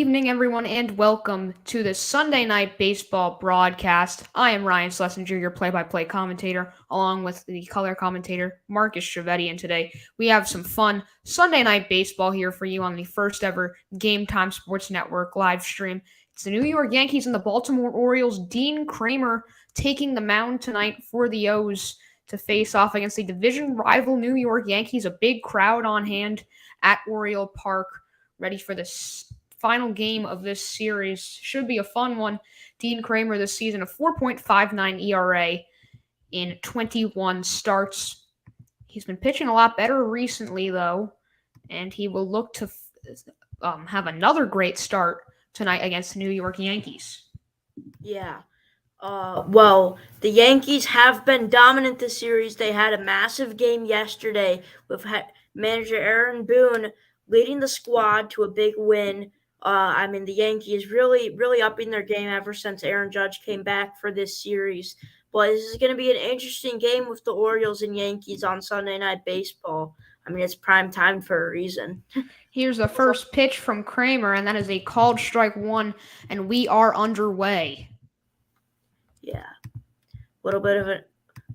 Evening, everyone, and welcome to the Sunday Night Baseball broadcast. I am Ryan Schlesinger, your play-by-play commentator, along with the color commentator, Markus Trivedi, and today we have some fun Sunday Night Baseball here for you on the first ever Game Time Sports Network live stream. It's the New York Yankees and the Baltimore Orioles. Dean Kramer taking the mound tonight for the O's to face off against the division rival New York Yankees. A big crowd on hand at Oriole Park, ready for this final game of this series. Should be a fun one. Dean Kramer this season, a 4.59 ERA in 21 starts. He's been pitching a lot better recently, though, and he will look to have another great start tonight against the New York Yankees. Yeah. Well, the Yankees have been dominant this series. They had a massive game yesterday with manager Aaron Boone leading the squad to a big win. The Yankees really upping their game ever since Aaron Judge came back for this series. But this is going to be an interesting game with the Orioles and Yankees on Sunday Night Baseball. It's prime time for a reason. Here's the first pitch from Kramer, and that is a called strike one, and we are underway. Yeah. A little bit of a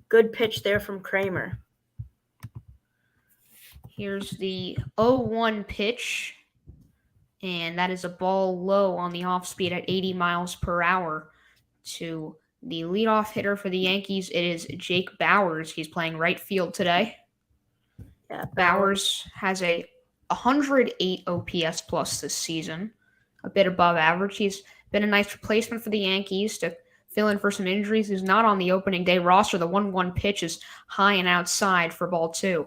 good pitch there from Kramer. Here's the 0-1 pitch, and that is a ball low on the off speed at 80 miles per hour to the leadoff hitter for the Yankees. It is Jake Bauers. He's playing right field today. Yeah, Bauers has a 108 OPS plus this season, a bit above average. He's been a nice replacement for the Yankees to fill in for some injuries. He's not on the opening day roster. The 1-1 pitch is high and outside for ball two.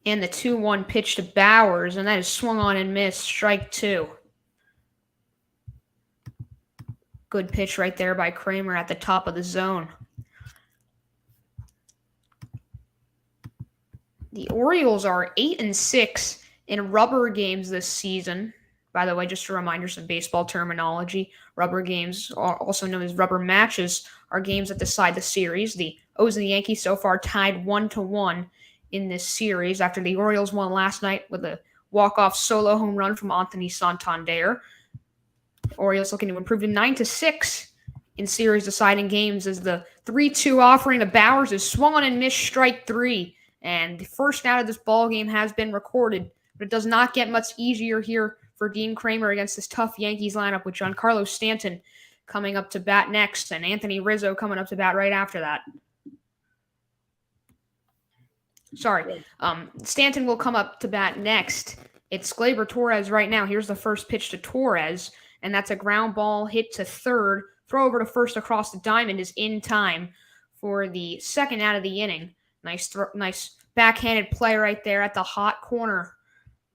And the 2-1 pitch to Bauers, and that is swung on and missed, strike two. Good pitch right there by Kramer at the top of the zone. The Orioles are 8-6 in rubber games this season. By the way, just a reminder, some baseball terminology. Rubber games, also known as rubber matches, are games that decide the series. The O's and the Yankees so far tied 1-1 in this series after the Orioles won last night with a walk-off solo home run from Anthony Santander. The Orioles looking to improve to 9-6 in series-deciding games as the 3-2 offering to Bauers is swung on and missed, strike three. And the first out of this ball game has been recorded, but it does not get much easier here for Dean Kramer against this tough Yankees lineup with Giancarlo Stanton coming up to bat next and Anthony Rizzo coming up to bat right after that. Stanton will come up to bat next. It's Gleyber Torres right now. Here's the first pitch to Torres, and that's a ground ball hit to third. Throw over to first across the diamond is in time for the second out of the inning. Nice backhanded play right there at the hot corner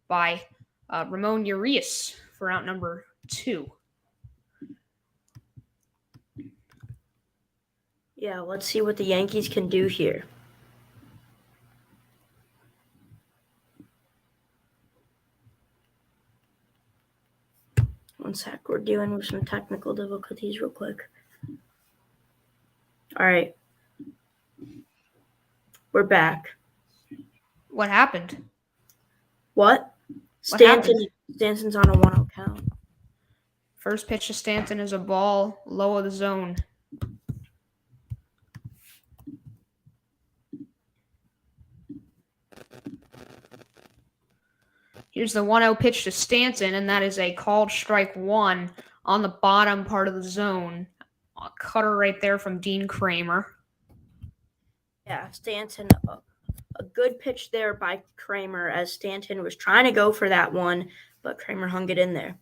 by Ramon Urias for out number two. Yeah, let's see what the Yankees can do here. One sec, we're dealing with some technical difficulties real quick. All right. We're back. What happened? What? Stanton's on a 1-0 count. First pitch to Stanton is a ball low of the zone. Here's the 1-0 pitch to Stanton, and that is a called strike one on the bottom part of the zone. A cutter right there from Dean Kramer. Yeah, Stanton, a good pitch there by Kramer as Stanton was trying to go for that one, but Kramer hung it in there.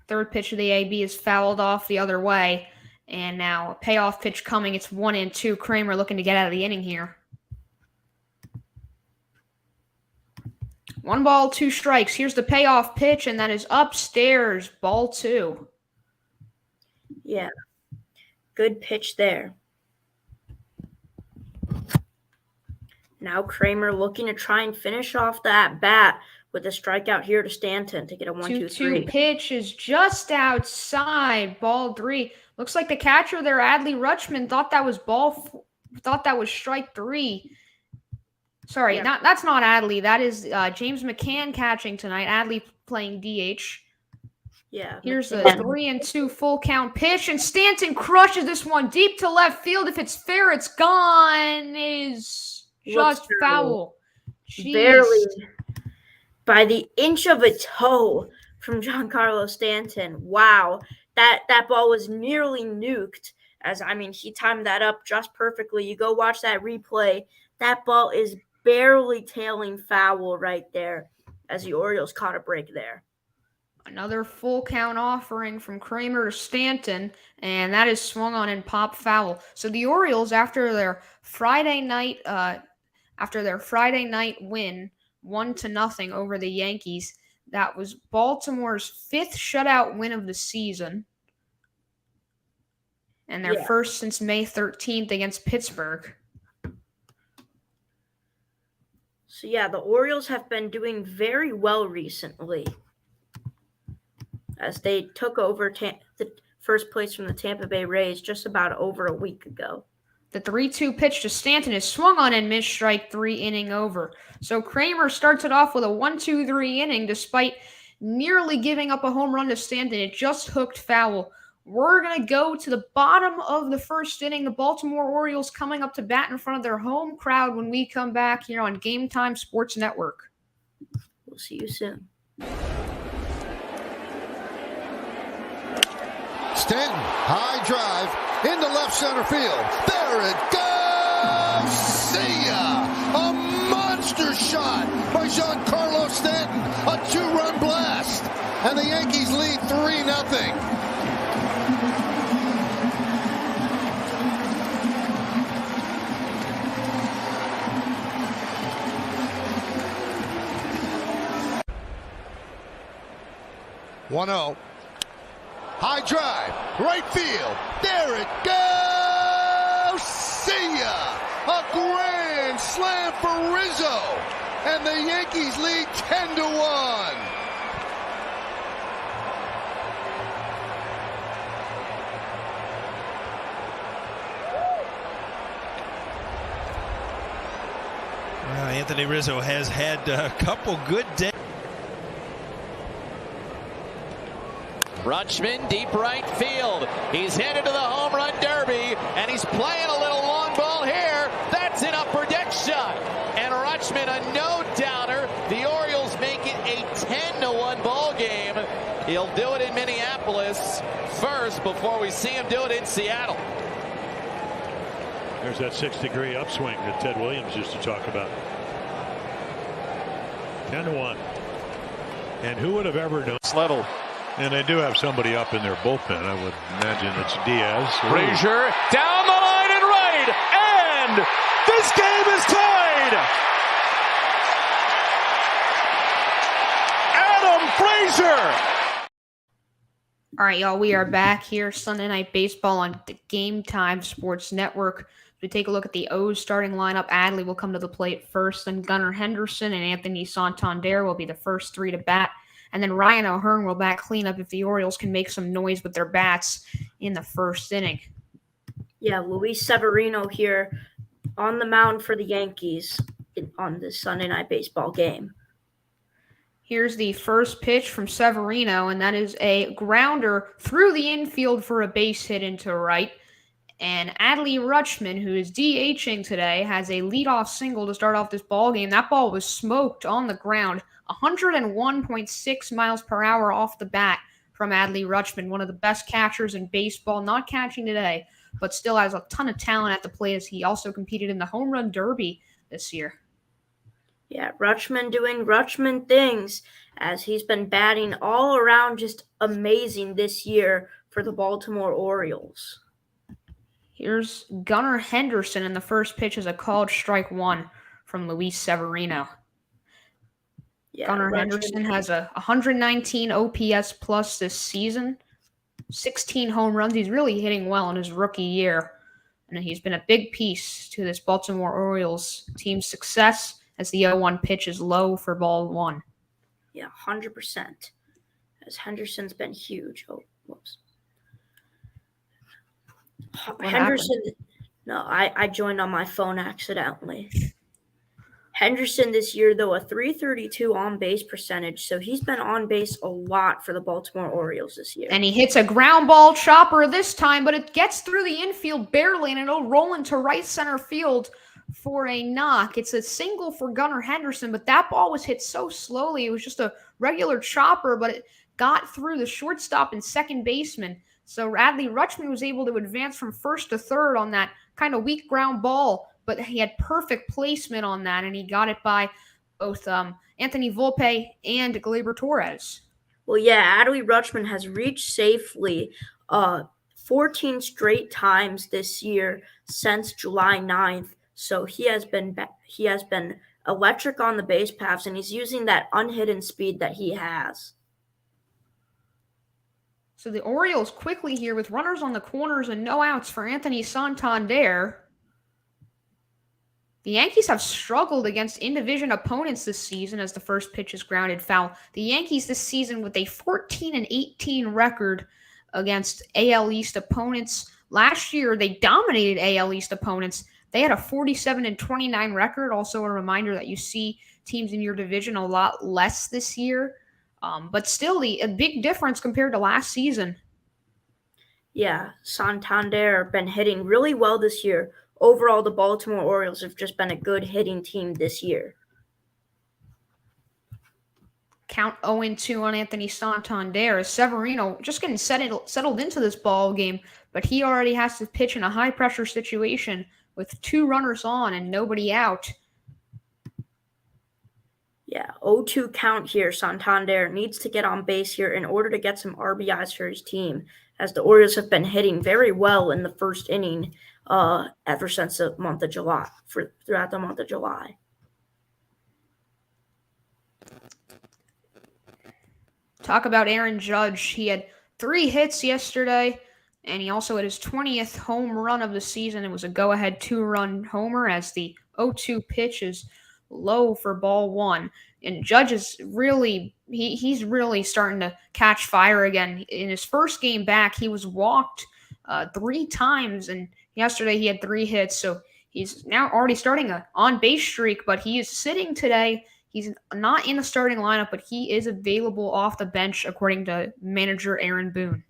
Third pitch of the AB is fouled off the other way, and now a payoff pitch coming. It's 1-2. Kramer looking to get out of the inning here. 1 ball, 2 strikes. Here's the payoff pitch, and that is upstairs, ball two. Yeah, good pitch there. Now Kramer looking to try and finish off that bat with a strikeout here to Stanton to get a 1-2-3. 2-2 pitch is just outside, ball three. Looks like the catcher there, Adley Rutschman, thought that was strike 3. Sorry, that's not Adley. That is James McCann catching tonight. Adley playing DH. Yeah. Here's a 3-2 full count pitch, and Stanton crushes this one deep to left field. If it's fair, it's gone. It is just foul. Jeez. Barely by the inch of a toe from Giancarlo Stanton. Wow. That ball was nearly nuked. He timed that up just perfectly. You go watch that replay. That ball is barely tailing foul right there as the Orioles caught a break there. Another full count offering from Kramer to Stanton, and that is swung on and popped foul. So the Orioles, after their Friday night win, 1-0 over the Yankees, that was Baltimore's 5th shutout win of the season, and their first since May 13th against Pittsburgh. So the Orioles have been doing very well recently, as they took over the first place from the Tampa Bay Rays just about over a week ago. The 3-2 pitch to Stanton is swung on and missed, strike 3, inning over. So Kramer starts it off with a 1-2-3 inning despite nearly giving up a home run to Stanton. It just hooked foul. We're going to go to the bottom of the first inning. The Baltimore Orioles coming up to bat in front of their home crowd when we come back here on Game Time Sports Network. We'll see you soon. Stanton, high drive into left center field. There it goes! See ya! A monster shot by Giancarlo Stanton. A 2-run blast. And the Yankees lead 3-0. One-0. High drive, right field. There it goes. See ya! A grand slam for Rizzo, and the Yankees lead 10-1. Anthony Rizzo has had a couple good days. Rutschman, deep right field. He's headed to the home run derby, and he's playing a little long ball here. That's an upper deck shot. And Rutschman, a no-doubter. The Orioles make it a 10-1 ball game. He'll do it in Minneapolis first before we see him do it in Seattle. There's that 6-degree upswing that Ted Williams used to talk about. 10-1. And who would have ever known? Level. And they do have somebody up in their bullpen. I would imagine it's Diaz. Frazier down the line and right. And this game is tied. Adam Frazier. All right, y'all, we are back here, Sunday Night Baseball on the Game Time Sports Network. We take a look at the O's starting lineup. Adley will come to the plate first, then Gunnar Henderson and Anthony Santander will be the first 3 to bat. And then Ryan O'Hearn will bat cleanup if the Orioles can make some noise with their bats in the first inning. Yeah, Luis Severino here on the mound for the Yankees on this Sunday Night Baseball game. Here's the first pitch from Severino, and that is a grounder through the infield for a base hit into right. And Adley Rutschman, who is DHing today, has a leadoff single to start off this ball game. That ball was smoked on the ground. 101.6 miles per hour off the bat from Adley Rutschman, one of the best catchers in baseball, not catching today, but still has a ton of talent at the plate as he also competed in the home run derby this year. Yeah, Rutschman doing Rutschman things as he's been batting all around just amazing this year for the Baltimore Orioles. Here's Gunnar Henderson, and the first pitch is a called strike 1 from Luis Severino. Yeah, Gunnar Henderson has a 119 OPS plus this season, 16 home runs. He's really hitting well in his rookie year, and he's been a big piece to this Baltimore Orioles team's success as the 0-1 pitch is low for ball 1. Yeah, 100%. As Henderson's been huge. Oh, whoops. Henderson. No, I joined on my phone accidentally. Henderson this year, though, a .332 on-base percentage, so he's been on base a lot for the Baltimore Orioles this year. And he hits a ground ball chopper this time, but it gets through the infield barely, and it'll roll into right center field for a knock. It's a single for Gunnar Henderson, but that ball was hit so slowly. It was just a regular chopper, but it got through the shortstop and second baseman. So Adley Rutschman was able to advance from first to third on that kind of weak ground ball, but he had perfect placement on that, and he got it by both Anthony Volpe and Gleyber Torres. Well, yeah, Adley Rutschman has reached safely 14 straight times this year since July 9th. So he has been electric on the base paths, and he's using that unhidden speed that he has. So the Orioles quickly here with runners on the corners and no outs for Anthony Santander. The Yankees have struggled against in-division opponents this season as the first pitch is grounded foul. The Yankees this season with a 14-18 record against AL East opponents. Last year, they dominated AL East opponents. They had a 47-29 record. Also a reminder that you see teams in your division a lot less this year. But still, a big difference compared to last season. Yeah, Santander been hitting really well this year. Overall, the Baltimore Orioles have just been a good hitting team this year. Count 0-2 on Anthony Santander. Severino just getting settled into this ball game, but he already has to pitch in a high-pressure situation with 2 runners on and nobody out. Yeah, 0-2 count here. Santander needs to get on base here in order to get some RBIs for his team, as the Orioles have been hitting very well in the first inning ever since the month of July, throughout the month of July. Talk about Aaron Judge. He had 3 hits yesterday, and he also had his 20th home run of the season. It was a go-ahead 2-run homer as the 0-2 pitch is low for ball 1. And Judge is really, he's really starting to catch fire again. In his first game back, he was walked 3 times, and yesterday he had 3 hits. So he's now already starting an on-base streak, but he is sitting today. He's not in the starting lineup, but he is available off the bench, according to manager Aaron Boone.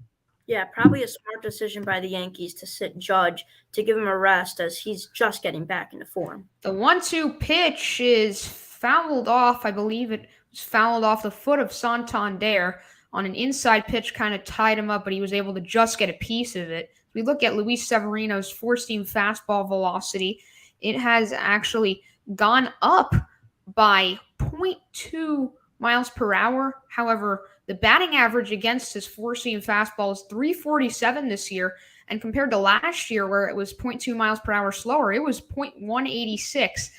Yeah, probably a smart decision by the Yankees to sit Judge to give him a rest, as he's just getting back into form. The 1-2 pitch is fouled off. I believe it was fouled off the foot of Santander on an inside pitch, kind of tied him up, but he was able to just get a piece of it. We look at Luis Severino's four-seam fastball velocity. It has actually gone up by 0.2 miles per hour. However, the batting average against his four-seam fastball is .347 this year, and compared to last year where it was 0.2 miles per hour slower, it was .186.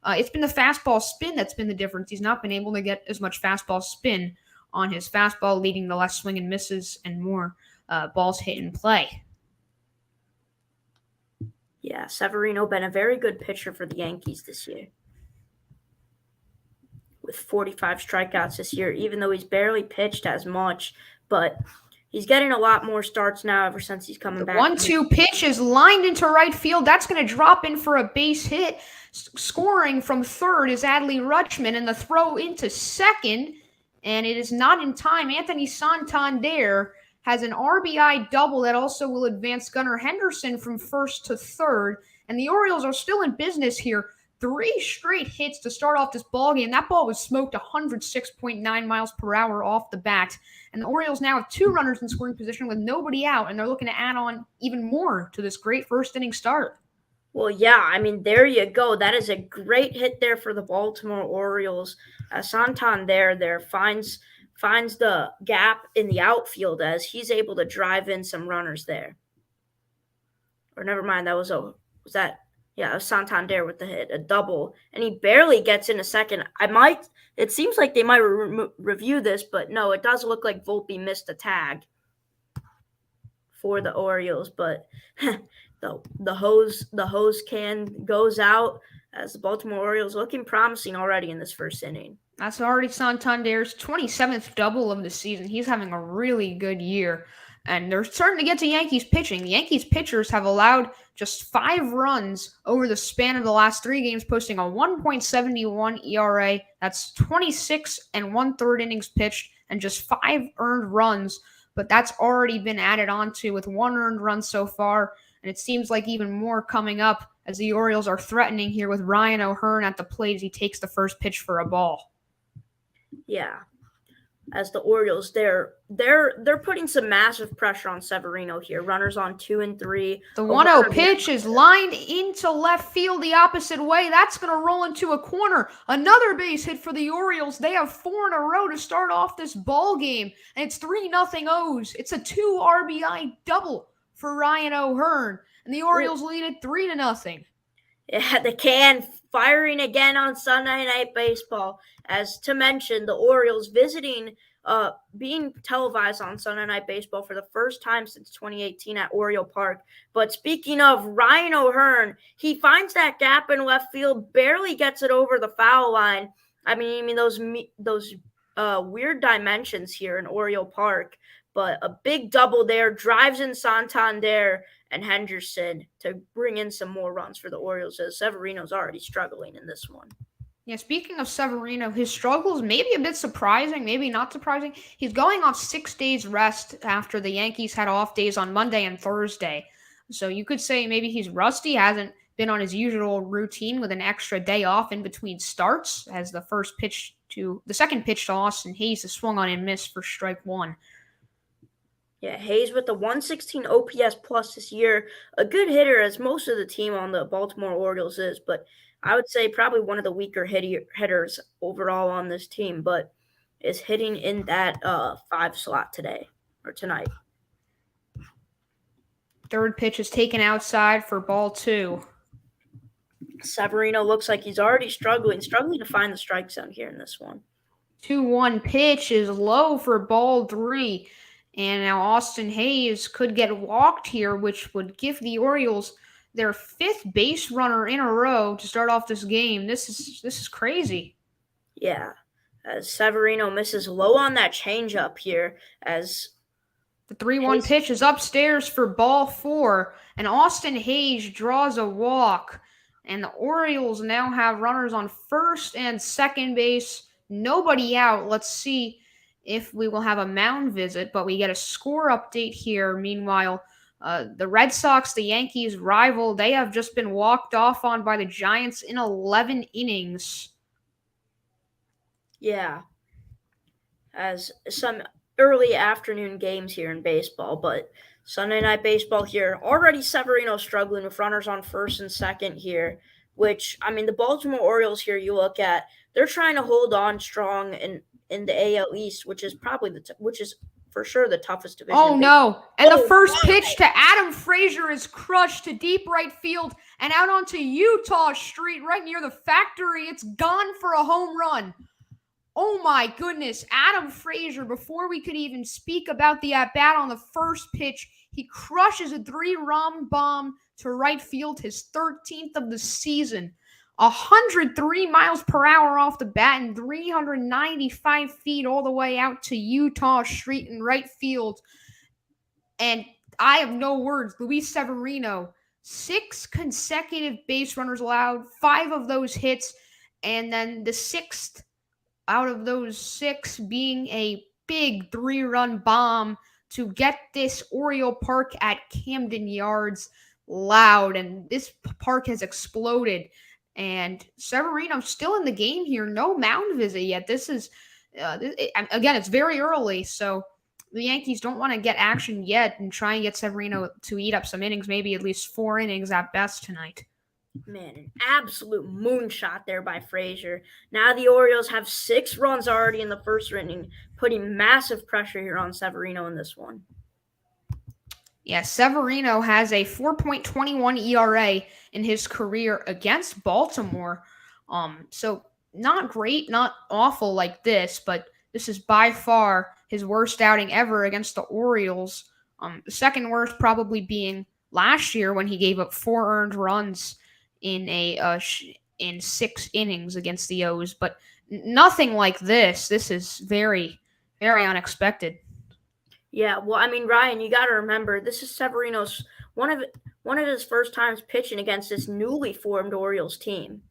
It's been the fastball spin that's been the difference. He's not been able to get as much fastball spin on his fastball, leading to less swing and misses and more balls hit in play. Yeah, Severino been a very good pitcher for the Yankees this year, with 45 strikeouts this year, even though he's barely pitched as much. But he's getting a lot more starts now ever since he's coming back. 1-2 pitch is lined into right field. That's going to drop in for a base hit. Scoring from third is Adley Rutschman, and the throw into second, and it is not in time. Anthony Santander has an RBI double that also will advance Gunnar Henderson from first to third, and the Orioles are still in business here. 3 straight hits to start off this ballgame. That ball was smoked 106.9 miles per hour off the bat. And the Orioles now have 2 runners in scoring position with nobody out, and they're looking to add on even more to this great first inning start. Well, yeah, I mean, there you go. That is a great hit there for the Baltimore Orioles. Santander there finds the gap in the outfield as he's able to drive in some runners there. Or never mind, it was Santander with the hit, a double, and he barely gets in a second. It seems like they might review this, but no, it does look like Volpe missed a tag for the Orioles, but the hose can goes out as the Baltimore Orioles looking promising already in this first inning. That's already Santander's 27th double of the season. He's having a really good year. And they're starting to get to Yankees pitching. The Yankees pitchers have allowed just 5 runs over the span of the last 3 games, posting a 1.71 ERA. That's 26 1/3 innings pitched and just 5 earned runs. But that's already been added on to with 1 earned run so far. And it seems like even more coming up as the Orioles are threatening here with Ryan O'Hearn at the plate as he takes the first pitch for a ball. Yeah. As the Orioles, they're putting some massive pressure on Severino here. Runners on 2 and 3. The 1-0 pitch is lined into left field the opposite way. That's going to roll into a corner. Another base hit for the Orioles. They have 4 in a row to start off this ball game, and it's 3-0 O's. It's a 2 RBI double for Ryan O'Hearn, and the Orioles lead it 3-0. Yeah, the can firing again on Sunday Night Baseball. As to mention, the Orioles being televised on Sunday Night Baseball for the first time since 2018 at Oriole Park. But speaking of Ryan O'Hearn, he finds that gap in left field, barely gets it over the foul line. I mean those weird dimensions here in Oriole Park. But a big double there, drives in Santander and Henderson to bring in some more runs for the Orioles, as Severino's already struggling in this one. Yeah, speaking of Severino, his struggles may be a bit surprising, maybe not surprising. He's going off 6 days rest after the Yankees had off days on Monday and Thursday. So you could say maybe he's rusty, hasn't been on his usual routine with an extra day off in between starts, as the second pitch to Austin Hayes is swung on and missed for strike 1. Yeah, Hayes with the 116 OPS plus this year, a good hitter as most of the team on the Baltimore Orioles is, but I would say probably one of the weaker hitters overall on this team, but is hitting in that 5 slot tonight. Third pitch is taken outside for ball 2. Severino looks like he's already struggling to find the strike zone here in this one. 2-1 pitch is low for ball 3. And now Austin Hayes could get walked here, which would give the Orioles their 5th base runner in a row to start off this game. This is crazy. Yeah, as Severino misses low on that changeup here, as the 3-1 pitch is upstairs for ball 4, and Austin Hayes draws a walk. And the Orioles now have runners on first and second base, nobody out. Let's see if we will have a mound visit, but we get a score update here. Meanwhile, the Red Sox, the Yankees rival, they have just been walked off on by the Giants in 11 innings. Yeah, as some early afternoon games here in baseball, but Sunday Night Baseball here, already Severino struggling with runners on first and second here, which, I mean, the Baltimore Orioles here, you look at, they're trying to hold on strong in the AL East, which is for sure the toughest division. Oh, no. And the first pitch to Adam Frazier is crushed to deep right field and out onto Utah Street right near the factory. It's gone for a home run. Oh, my goodness. Adam Frazier, before we could even speak about the at-bat on the first pitch, he crushes a 3-run bomb to right field, his 13th of the season. 103 miles per hour off the bat and 395 feet all the way out to Utah Street in right field. And I have no words. Luis Severino, 6 consecutive base runners allowed, 5 of those hits, and then the 6th out of those 6 being a big 3-run bomb to get this Oriole Park at Camden Yards loud. And this park has exploded. And Severino still in the game here. No mound visit yet. This is, again, it's very early. So the Yankees don't want to get action yet and try and get Severino to eat up some innings, maybe at least 4 innings at best tonight. Man, an absolute moonshot there by Frazier. Now the Orioles have 6 runs already in the first inning, putting massive pressure here on Severino in this one. Yeah, Severino has a 4.21 ERA in his career against Baltimore. So not great, not awful like this, but this is by far his worst outing ever against the Orioles. The second worst probably being last year when he gave up 4 earned runs in in 6 innings against the O's, but nothing like this. This is very, very unexpected. Yeah, well, I mean, Ryan, you got to remember this is Severino's one of his first times pitching against this newly formed Orioles team.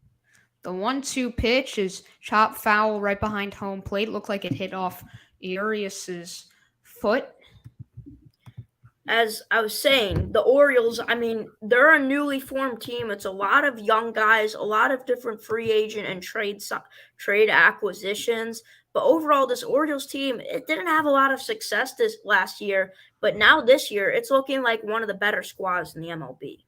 The 1-2 pitch is chop foul right behind home plate. Looked like it hit off Urias's foot. As I was saying, the Orioles, I mean, they're a newly formed team. It's a lot of young guys, a lot of different free agent and trade acquisitions. But overall, this Orioles team, it didn't have a lot of success this last year. But now this year, it's looking like one of the better squads in the MLB.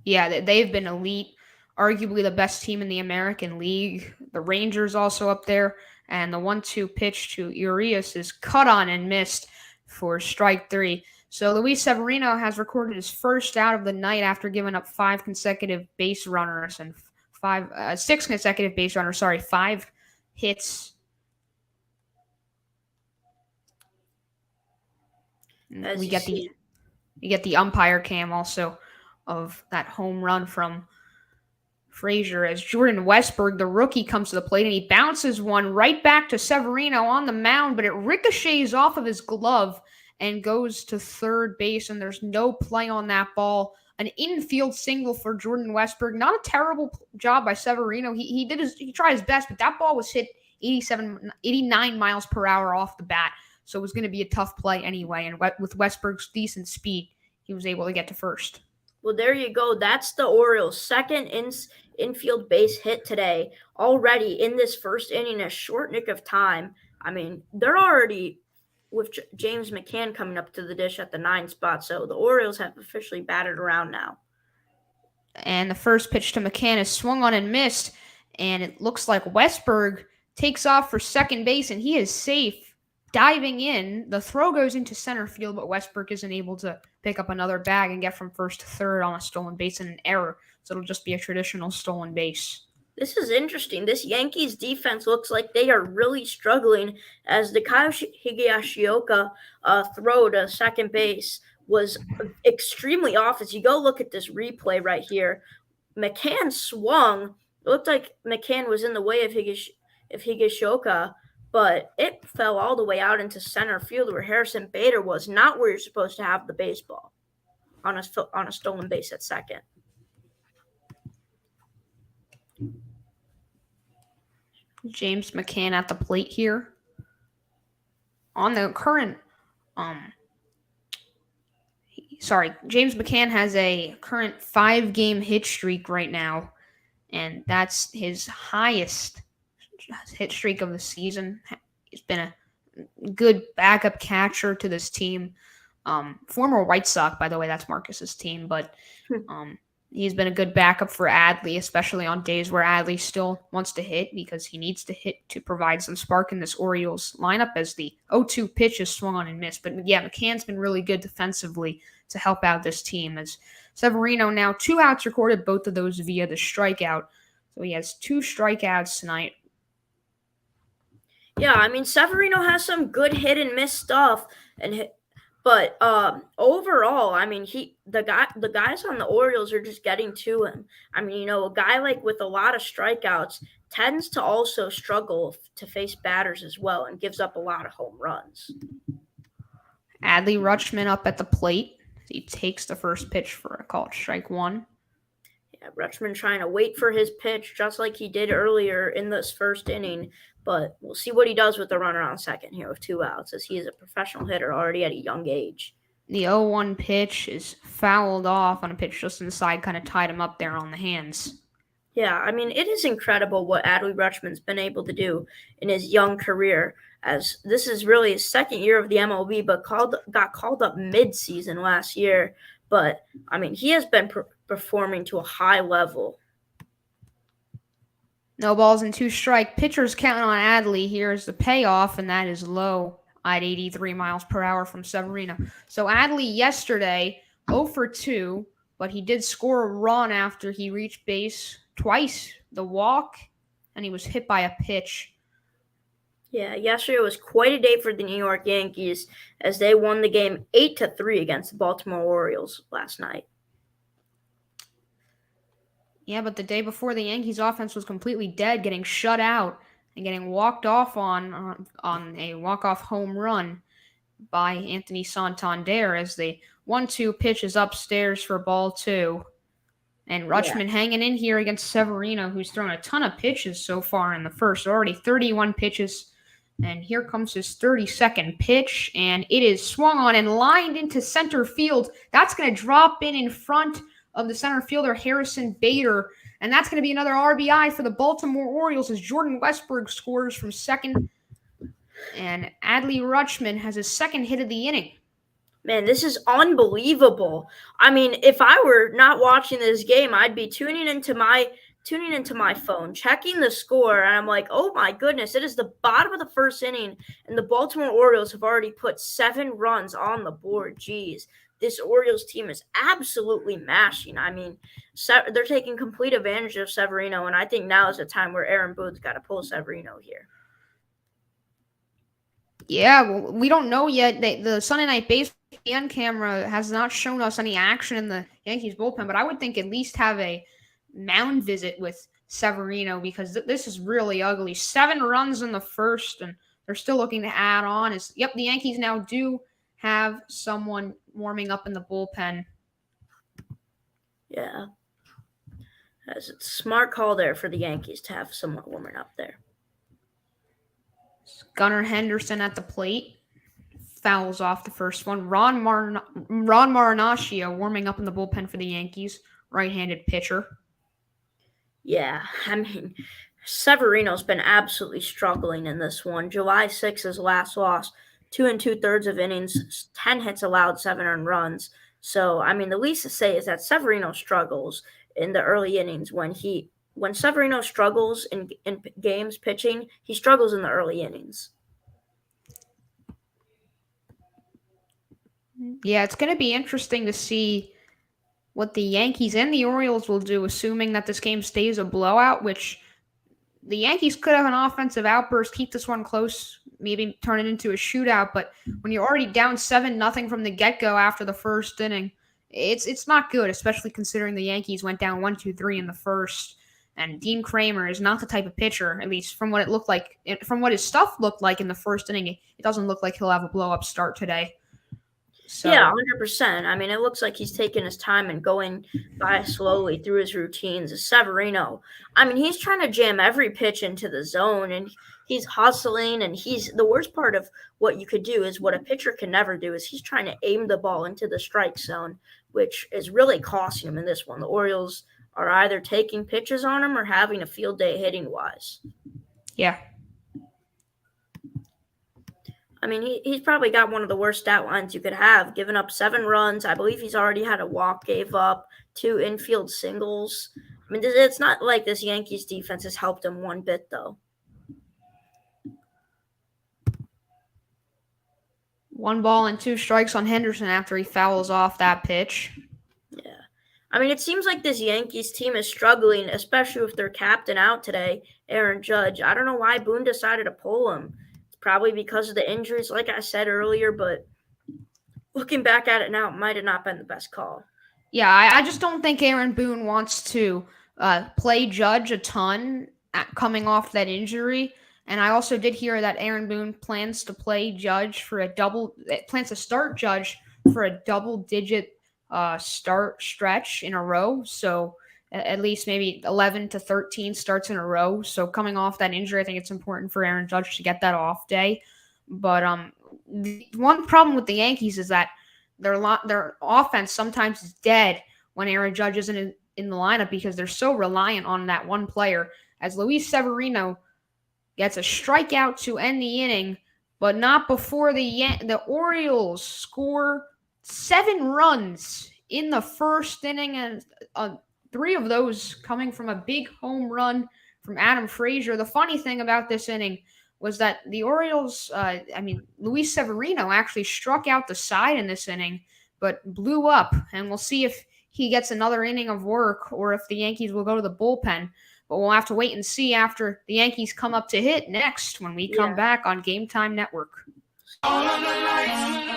Yeah, they've been elite, arguably the best team in the American League. The Rangers also up there, and the 1-2 pitch to Urias is cut on and missed for strike 3. So Luis Severino has recorded his first out of the night after giving up 5 consecutive base runners and 6 consecutive base runners. 5 hits. We get the umpire cam also of that home run from Frazier as Jordan Westburg, the rookie, comes to the plate and he bounces one right back to Severino on the mound, but it ricochets off of his glove and goes to third base, and there's no play on that ball. An infield single for Jordan Westburg. Not a terrible job by Severino. He tried his best, but that ball was hit 89 miles per hour off the bat, so it was going to be a tough play anyway. And with Westburg's decent speed, he was able to get to first. Well, there you go. That's the Orioles' second infield base hit today. Already in this first inning, a short nick of time. I mean, they're already with James McCann coming up to the dish at the 9 spot. So the Orioles have officially batted around now. And the first pitch to McCann is swung on and missed. And it looks like Westburg takes off for second base, and he is safe. Diving in, the throw goes into center field, but Westburg isn't able to pick up another bag and get from first to third on a stolen base and an error. So it'll just be a traditional stolen base. This is interesting. This Yankees defense looks like they are really struggling as the Kyle Higashioka throw to second base was extremely off. As you go look at this replay right here, McCann swung. It looked like McCann was in the way of Higashioka, but it fell all the way out into center field where Harrison Bader was, not where you're supposed to have the baseball on a stolen base at second. James McCann at the plate here. On the current James McCann has a current 5-game hit streak right now, and that's his highest hit streak of the season. He's been a good backup catcher to this team. Former White Sox, by the way, that's Marcus's team, but he's been a good backup for Adley, especially on days where Adley still wants to hit because he needs to hit to provide some spark in this Orioles lineup as the 0-2 pitch is swung on and missed. But yeah, McCann's been really good defensively to help out this team as Severino now 2 outs recorded, both of those via the strikeout. So he has 2 strikeouts tonight. Yeah, I mean, Severino has some good hit and miss stuff, but overall, I mean, the guys on the Orioles are just getting to him. I mean, a guy like with a lot of strikeouts tends to also struggle to face batters as well and gives up a lot of home runs. Adley Rutschman up at the plate. He takes the first pitch for a called strike 1. Yeah, Rutschman trying to wait for his pitch just like he did earlier in this first inning. But we'll see what he does with the runner on second here with 2 outs, as he is a professional hitter already at a young age. The 0-1 pitch is fouled off on a pitch just inside, kind of tied him up there on the hands. Yeah, I mean, it is incredible what Adley Rutschman's been able to do in his young career, as this is really his second year of the MLB, but got called up mid-season last year. But, I mean, he has been performing to a high level. No balls and 2 strike. Pitchers counting on Adley. Here's the payoff, and that is low at 83 miles per hour from Severino. So Adley yesterday, 0 for 2, but he did score a run after he reached base twice. The walk, and he was hit by a pitch. Yeah, yesterday was quite a day for the New York Yankees as they won the game 8-3 against the Baltimore Orioles last night. Yeah, but the day before, the Yankees offense was completely dead, getting shut out and getting walked off on a walk-off home run. by Anthony Santander as the 1-2 pitch is upstairs for ball 2. And Rutschman hanging in here against Severino, who's thrown a ton of pitches so far in the first. Already 31 pitches. And here comes his 32nd pitch. And it is swung on and lined into center field. That's going to drop in front of the center fielder, Harrison Bader. And that's going to be another RBI for the Baltimore Orioles as Jordan Westburg scores from second. And Adley Rutschman has his second hit of the inning. Man, this is unbelievable. I mean, if I were not watching this game, I'd be tuning into my phone, checking the score, and I'm like, oh my goodness, it is the bottom of the first inning, and the Baltimore Orioles have already put 7 runs on the board. Jeez, this Orioles team is absolutely mashing. I mean, they're taking complete advantage of Severino, and I think now is the time where Aaron Boone's got to pull Severino here. Yeah, well, we don't know yet. The Sunday Night Baseball camera has not shown us any action in the Yankees bullpen, but I would think at least have a mound visit with Severino because this is really ugly. 7 runs in the first, and they're still looking to add on. The Yankees now do have someone warming up in the bullpen. Yeah. That's a smart call there for the Yankees to have someone warming up there. Gunnar Henderson at the plate. Fouls off the first one. Ron Marinaccio warming up in the bullpen for the Yankees. Right-handed pitcher. Yeah, I mean, Severino's been absolutely struggling in this one. July 6th, his last loss. 2 2/3 of innings, 10 hits allowed, 7 earned runs. So, I mean, the least to say is that Severino struggles in the early innings. When Severino struggles in games pitching, he struggles in the early innings. Yeah, it's going to be interesting to see what the Yankees and the Orioles will do, assuming that this game stays a blowout, which the Yankees could have an offensive outburst, keep this one close, maybe turn it into a shootout. But when you're already down 7-0 from the get-go after the first inning, it's not good, especially considering the Yankees went down 1-2-3 in the first. And Dean Kramer is not the type of pitcher, at least from what it looked like, from what his stuff looked like in the first inning. It doesn't look like he'll have a blow-up start today. So, yeah, 100%. I mean, it looks like he's taking his time and going by slowly through his routines. Severino, I mean, he's trying to jam every pitch into the zone, and he's hustling, and the worst part of what you could do is what a pitcher can never do is he's trying to aim the ball into the strike zone, which is really costing him in this one. The Orioles are either taking pitches on him or having a field day hitting-wise. Yeah. I mean, he's probably got one of the worst stat lines you could have, giving up 7 runs. I believe he's already had a walk, gave up 2 infield singles. I mean, it's not like this Yankees defense has helped him one bit, though. 1 ball and 2 strikes on Henderson after he fouls off that pitch. Yeah. I mean, it seems like this Yankees team is struggling, especially with their captain out today, Aaron Judge. I don't know why Boone decided to pull him. Probably because of the injuries, like I said earlier, but looking back at it now, it might have not been the best call. Yeah, I just don't think Aaron Boone wants to play Judge a ton coming off that injury. And I also did hear that Aaron Boone plans to start Judge for a double-digit start stretch in a row. So at least maybe 11 to 13 starts in a row. So coming off that injury, I think it's important for Aaron Judge to get that off day. But the one problem with the Yankees is that their offense sometimes is dead when Aaron Judge isn't in the lineup because they're so reliant on that one player. As Luis Severino gets a strikeout to end the inning, but not before the Orioles score 7 runs in the first inning, and 3 of those coming from a big home run from Adam Frazier. The funny thing about this inning was that the Orioles, Luis Severino actually struck out the side in this inning, but blew up. And we'll see if he gets another inning of work or if the Yankees will go to the bullpen. But we'll have to wait and see after the Yankees come up to hit next when we come back on Game Time Network. All of the lights.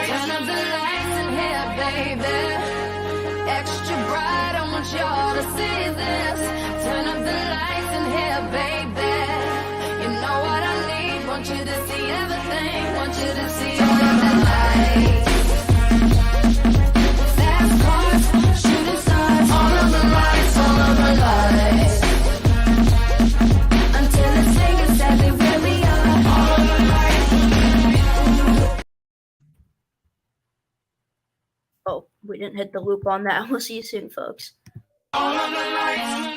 Turn up the lights in here, baby. y'all to see this. Turn up the lights in here, baby. You know what I need. Want you to see everything. Want you to see all of the lights. Fast cars, shooting stars. All of the lights, all of the lights. Until the singers said they really are. All of the lights. Oh, we didn't hit the loop on that. We'll see you soon, folks. All of the lights.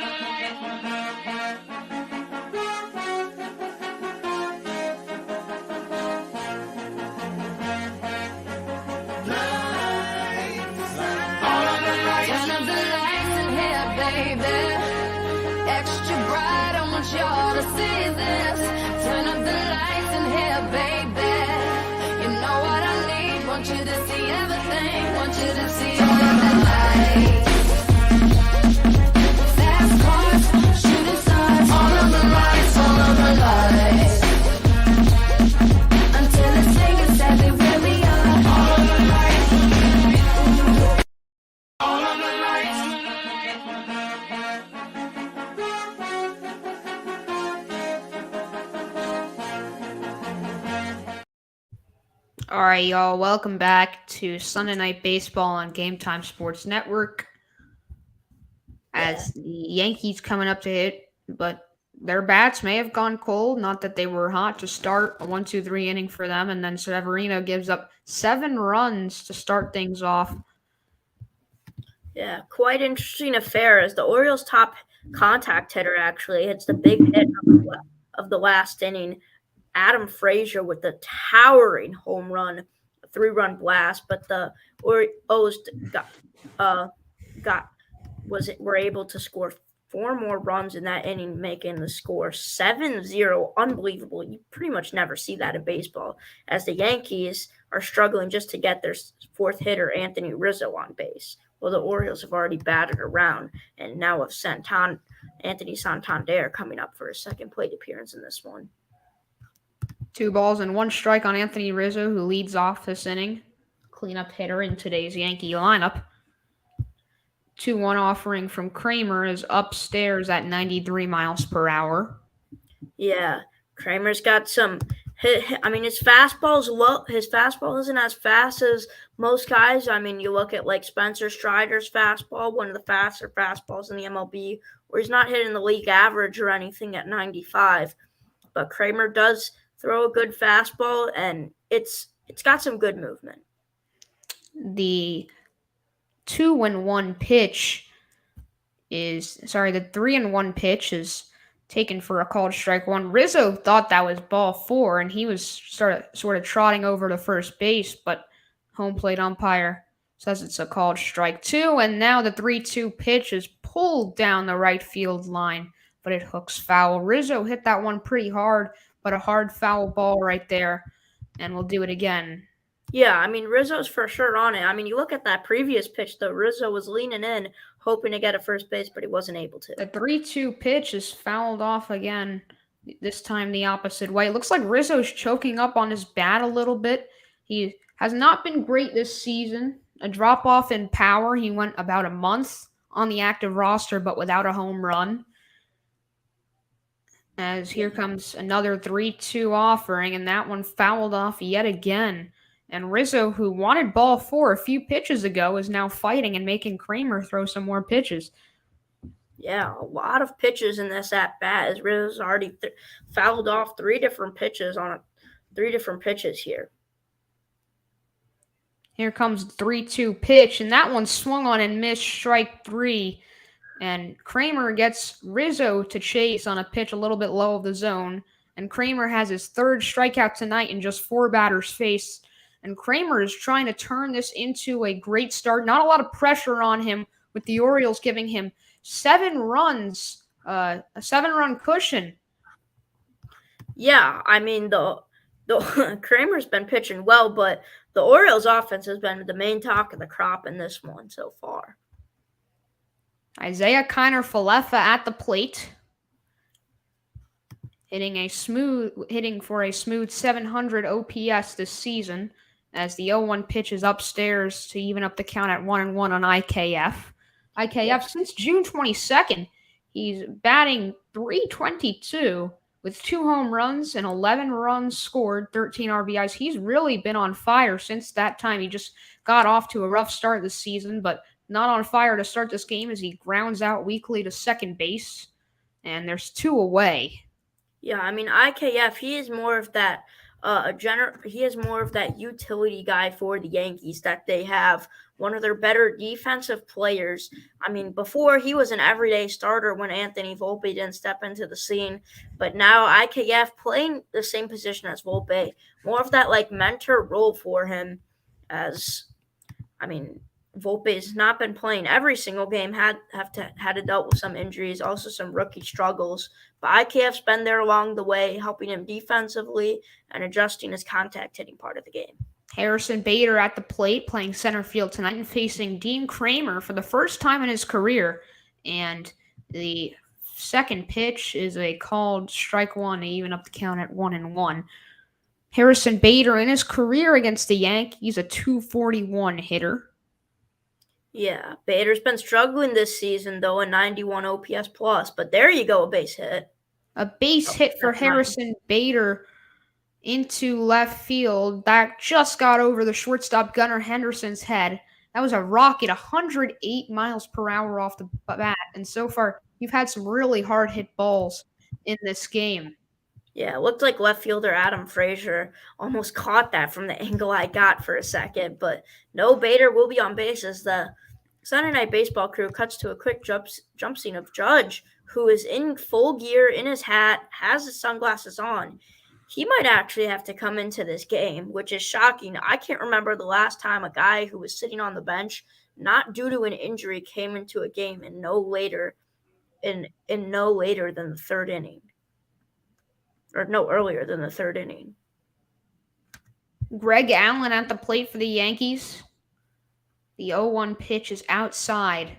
Turn up the lights in here, baby. Extra bright, I want y'all to see this. Turn up the lights in here, baby. You know what I need. Want you to see everything. Want you to see all of the lights. Fast cars, shooting stars. All of the lights, all of the lights. Until the singers said they really are. All of the lights. All of the lights. All right, y'all. Welcome back to Sunday Night Baseball on Game Time Sports Network. As the Yankees coming up to hit, but their bats may have gone cold. Not that they were hot to start. A 1-2-3 inning for them, and then Severino gives up 7 runs to start things off. Yeah, quite interesting affair as the Orioles' top contact hitter actually hits the big hit of the last inning. Adam Frazier with the towering home run, a 3-run blast, but the Orioles were able to score 4 more runs in that inning, making the score 7-0. Unbelievable. You pretty much never see that in baseball, as the Yankees are struggling just to get their 4th hitter, Anthony Rizzo, on base. Well, the Orioles have already batted around and now have Anthony Santander coming up for his 2nd plate appearance in this one. 2 balls and 1 strike on Anthony Rizzo, who leads off this inning. Cleanup hitter in today's Yankee lineup. 2-1 offering from Kramer is upstairs at 93 miles per hour. Yeah, Kramer's got some I mean, his fastball's low. His fastball isn't as fast as most guys. I mean, you look at like Spencer Strider's fastball, one of the faster fastballs in the MLB, where he's not hitting the league average or anything at 95. But Kramer does throw a good fastball, and it's got some good movement. The 2-1 pitch is the 3-1 pitch is taken for a called strike 1. Rizzo thought that was ball 4, and he was sort of trotting over to first base, but home plate umpire says it's a called strike 2, and now the 3-2 pitch is pulled down the right field line, but it hooks foul. Rizzo hit that one pretty hard, but a hard foul ball right there, and we'll do it again. Yeah, I mean, Rizzo's for sure on it. I mean, you look at that previous pitch, though. Rizzo was leaning in, hoping to get a first base, but he wasn't able to. The 3-2 pitch is fouled off again, this time the opposite way. It looks like Rizzo's choking up on his bat a little bit. He has not been great this season. A drop-off in power. He went about a month on the active roster, but without a home run. As here comes another 3-2 offering, and that one fouled off yet again. And Rizzo, who wanted ball 4 a few pitches ago, is now fighting and making Kramer throw some more pitches. Yeah, a lot of pitches in this at-bat, as Rizzo's already fouled off 3 different pitches here. Here comes the 3-2 pitch, and that one swung on and missed, strike 3. And Kramer gets Rizzo to chase on a pitch a little bit low of the zone. And Kramer has his 3rd strikeout tonight in just 4 batters faced. And Kramer is trying to turn this into a great start. Not a lot of pressure on him, with the Orioles giving him 7 runs, a 7-run cushion. Yeah, I mean, the Kramer's been pitching well, but the Orioles' offense has been the main talk of the crop in this one so far. Isaiah Kiner-Falefa at the plate, hitting for a smooth 700 OPS this season, as the 0-1 pitch is upstairs to even up the count at 1-1 on IKF. IKF since June 22nd. He's batting .322 with 2 home runs and 11 runs scored, 13 RBIs. He's really been on fire since that time. He just got off to a rough start this season, but not on fire to start this game as he grounds out weakly to second base, and there's 2 away. Yeah, I mean IKF, he is more of that he is more of that utility guy for the Yankees that they have. One of their better defensive players. I mean, before he was an everyday starter when Anthony Volpe didn't step into the scene, but now IKF playing the same position as Volpe, more of that like mentor role for him. As I mean, Volpe's not been playing every single game, had to dealt with some injuries, also some rookie struggles. But IKF's been there along the way, helping him defensively and adjusting his contact hitting part of the game. Harrison Bader at the plate playing center field tonight and facing Dean Kramer for the first time in his career. And the second pitch is a called strike one to even up the count at 1-1. Harrison Bader in his career against the Yankees, a .241 hitter. Yeah, Bader's been struggling this season, though, a 91 OPS plus. But there you go, a base hit. A base hit for Harrison Bader into left field. That just got over the shortstop Gunnar Henderson's head. That was a rocket, 108 miles per hour off the bat. And so far, you've had some really hard hit balls in this game. Yeah, it looked like left fielder Adam Frazier almost caught that from the angle I got for a second. But no, Bader will be on base as the Sunday Night Baseball crew cuts to a quick jump scene of Judge, who is in full gear, in his hat, has his sunglasses on. He might actually have to come into this game, which is shocking. I can't remember the last time a guy who was sitting on the bench, not due to an injury, came into a game in no later than the third inning. Or no earlier than the third inning. Greg Allen at the plate for the Yankees. The 0-1 pitch is outside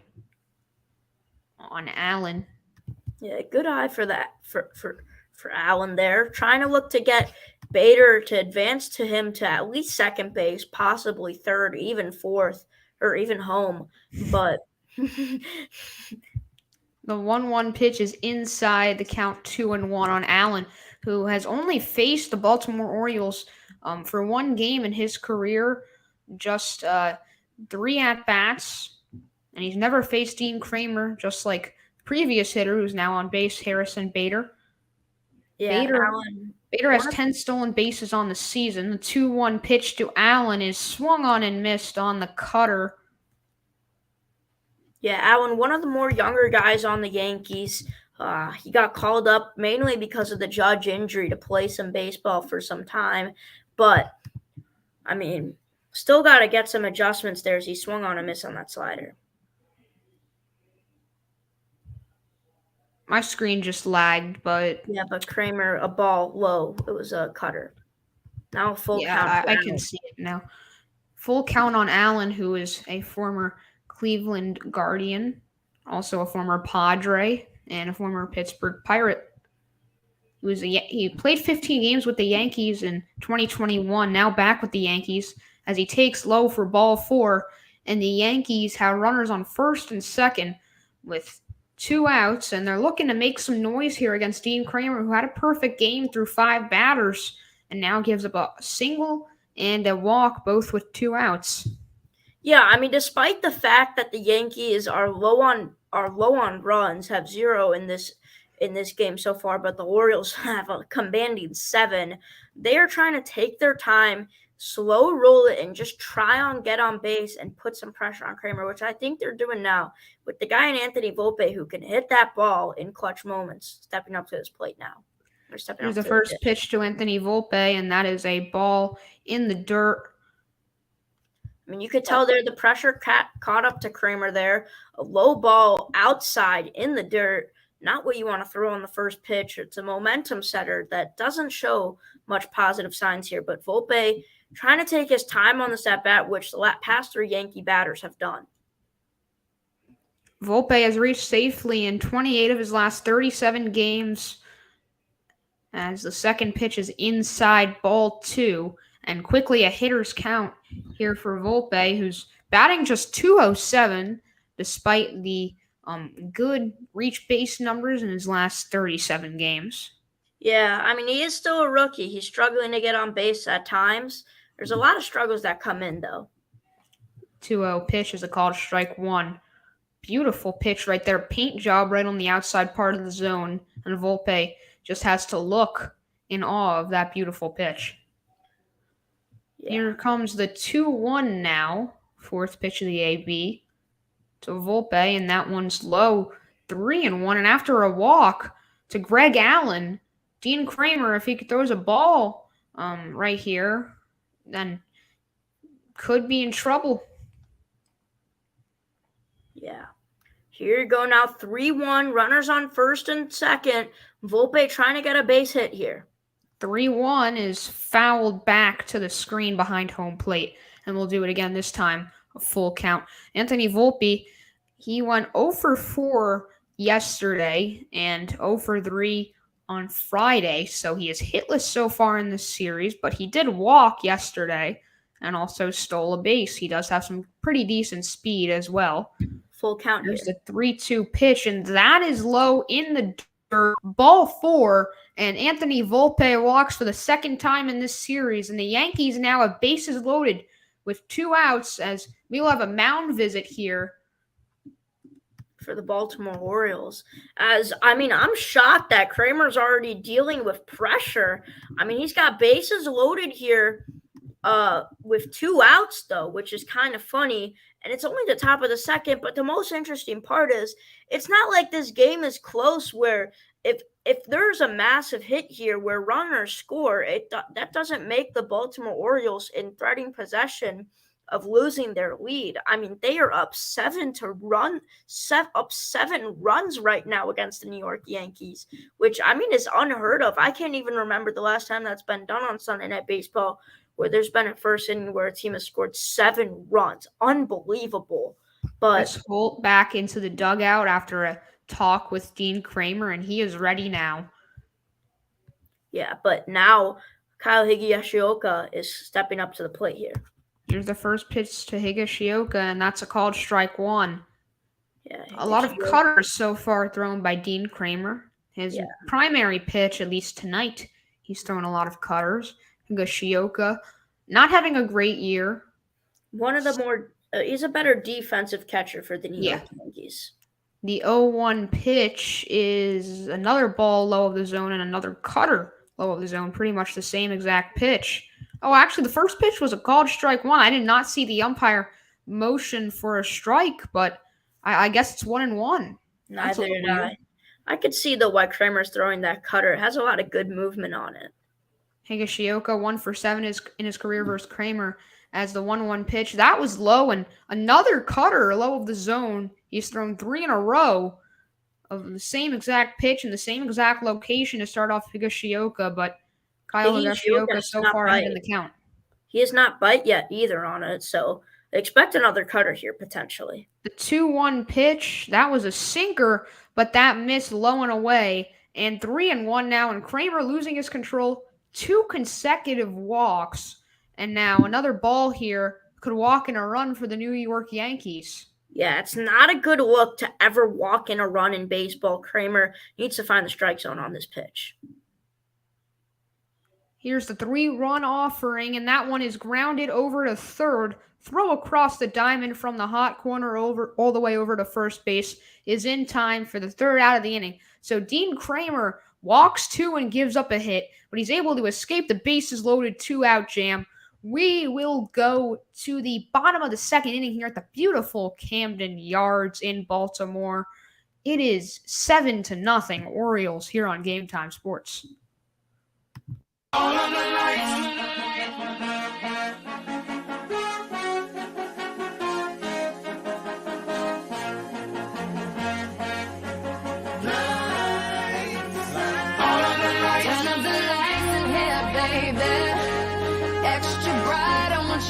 on Allen. Yeah, good eye for that for Allen there. Trying to look to get Bader to advance to him to at least second base, possibly third, even fourth, or even home. But the 1-1 pitch is inside the count, 2-1 on Allen, who has only faced the Baltimore Orioles for one game in his career, just 3 at-bats, and he's never faced Dean Kramer, just like previous hitter who's now on base, Harrison Bader. yeah, Bader has 10 stolen bases on the season. The 2-1 pitch to Allen is swung on and missed on the cutter. Yeah, Allen, one of the more younger guys on the Yankees. He got called up mainly because of the Judge injury to play some baseball for some time. But, I mean, still got to get some adjustments there as he swung on a miss on that slider. My screen just lagged, but... Yeah, but Kramer, a ball low. It was a cutter. Now full count. Yeah, I can see it now. Full count on Allen, who is a former Cleveland Guardian, also a former Padre, and a former Pittsburgh Pirate. He played 15 games with the Yankees in 2021, now back with the Yankees, as he takes low for ball 4, and the Yankees have runners on first and second with 2 outs, and they're looking to make some noise here against Dean Kramer, who had a perfect game through 5 batters, and now gives up a single and a walk, both with 2 outs. Yeah, I mean, despite the fact that the Yankees are low on runs, have 0 in this game so far, but the Orioles have a commanding 7. They are trying to take their time, slow roll it, and just try on get on base and put some pressure on Kramer, which I think they're doing now with the guy in Anthony Volpe who can hit that ball in clutch moments, stepping up to his plate now. Here's the first pitch to Anthony Volpe, and that is a ball in the dirt. I mean, you could tell there the pressure caught up to Kramer there. A low ball outside in the dirt, not what you want to throw on the first pitch. It's a momentum setter that doesn't show much positive signs here. But Volpe trying to take his time on this at-bat, which the past 3 Yankee batters have done. Volpe has reached safely in 28 of his last 37 games, as the second pitch is inside, ball 2. And quickly a hitter's count here for Volpe, who's batting just .207, despite the good reach base numbers in his last 37 games. Yeah, I mean, he is still a rookie. He's struggling to get on base at times. There's a lot of struggles that come in, though. 2-0 pitch is a called strike one. Beautiful pitch right there. Paint job right on the outside part of the zone. And Volpe just has to look in awe of that beautiful pitch. Yeah. Here comes the 2-1 now. Fourth pitch of the AB to Volpe, and that one's low. 3-1. And after a walk to Greg Allen, Dean Kramer, if he throws a ball right here, then could be in trouble. Yeah. Here you go now, 3-1, runners on first and second. Volpe trying to get a base hit here. 3-1 is fouled back to the screen behind home plate, and we'll do it again this time, a full count. Anthony Volpe, he went 0 for 4 yesterday and 0 for 3 on Friday, so he is hitless so far in this series, but he did walk yesterday and also stole a base. He does have some pretty decent speed as well. Full count here. There's the 3-2 pitch, and that is low in the dirt. Ball 4, and Anthony Volpe walks for the second time in this series, and the Yankees now have bases loaded with 2 outs as we will have a mound visit here for the Baltimore Orioles. I'm shocked that Kramer's already dealing with pressure. I mean, he's got bases loaded here with 2 outs, though, which is kind of funny. And it's only the top of the second. But the most interesting part is it's not like this game is close where if there's a massive hit here where runners score, that doesn't make the Baltimore Orioles in threatening possession of losing their lead. I mean, they are up 7 runs right now against the New York Yankees, which, I mean, is unheard of. I can't even remember the last time that's been done on Sunday Night Baseball, where there's been a first inning where a team has scored 7 runs. Unbelievable. But Chris Holt back into the dugout after a talk with Dean Kramer, and he is ready now. Yeah, but now Kyle Higashioka is stepping up to the plate here. Here's the first pitch to Higashioka, and that's a called strike one. Yeah, a lot of cutters so far thrown by Dean Kramer. His primary pitch, at least tonight, he's thrown a lot of cutters. Higashioka, not having a great year. One of the more he's a better defensive catcher for the New York Yankees. The 0-1 pitch is another ball low of the zone and another cutter low of the zone. Pretty much the same exact pitch. Oh, actually, the first pitch was a called strike one. I did not see the umpire motion for a strike, but I guess it's 1-1. Neither did I. I could see why Kramer's throwing that cutter. It has a lot of good movement on it. Higashioka 1 for 7 in his career versus Kramer as the 1-1 pitch. That was low, and another cutter low of the zone. He's thrown 3 in a row of the same exact pitch in the same exact location to start off Higashioka, but Kyle Higashioka so far ahead in the count. He has not bite yet either on it, so expect another cutter here potentially. The 2-1 pitch, that was a sinker, but that missed low and away. And 3-1 now, and Kramer losing his control. 2 consecutive walks, and now another ball here could walk in a run for the New York Yankees. Yeah, it's not a good look to ever walk in a run in baseball. Kramer needs to find the strike zone on this pitch. Here's the 3-run offering, and that one is grounded over to third. Throw across the diamond from the hot corner over all the way over to first base is in time for the 3rd out of the inning. So Dean Kramer walks 2 and gives up a hit, but he's able to escape the bases loaded 2-out jam. We will go to the bottom of the 2nd inning here at the beautiful Camden Yards in Baltimore. It is 7-0 Orioles here on Game Time Sports. All of the lights.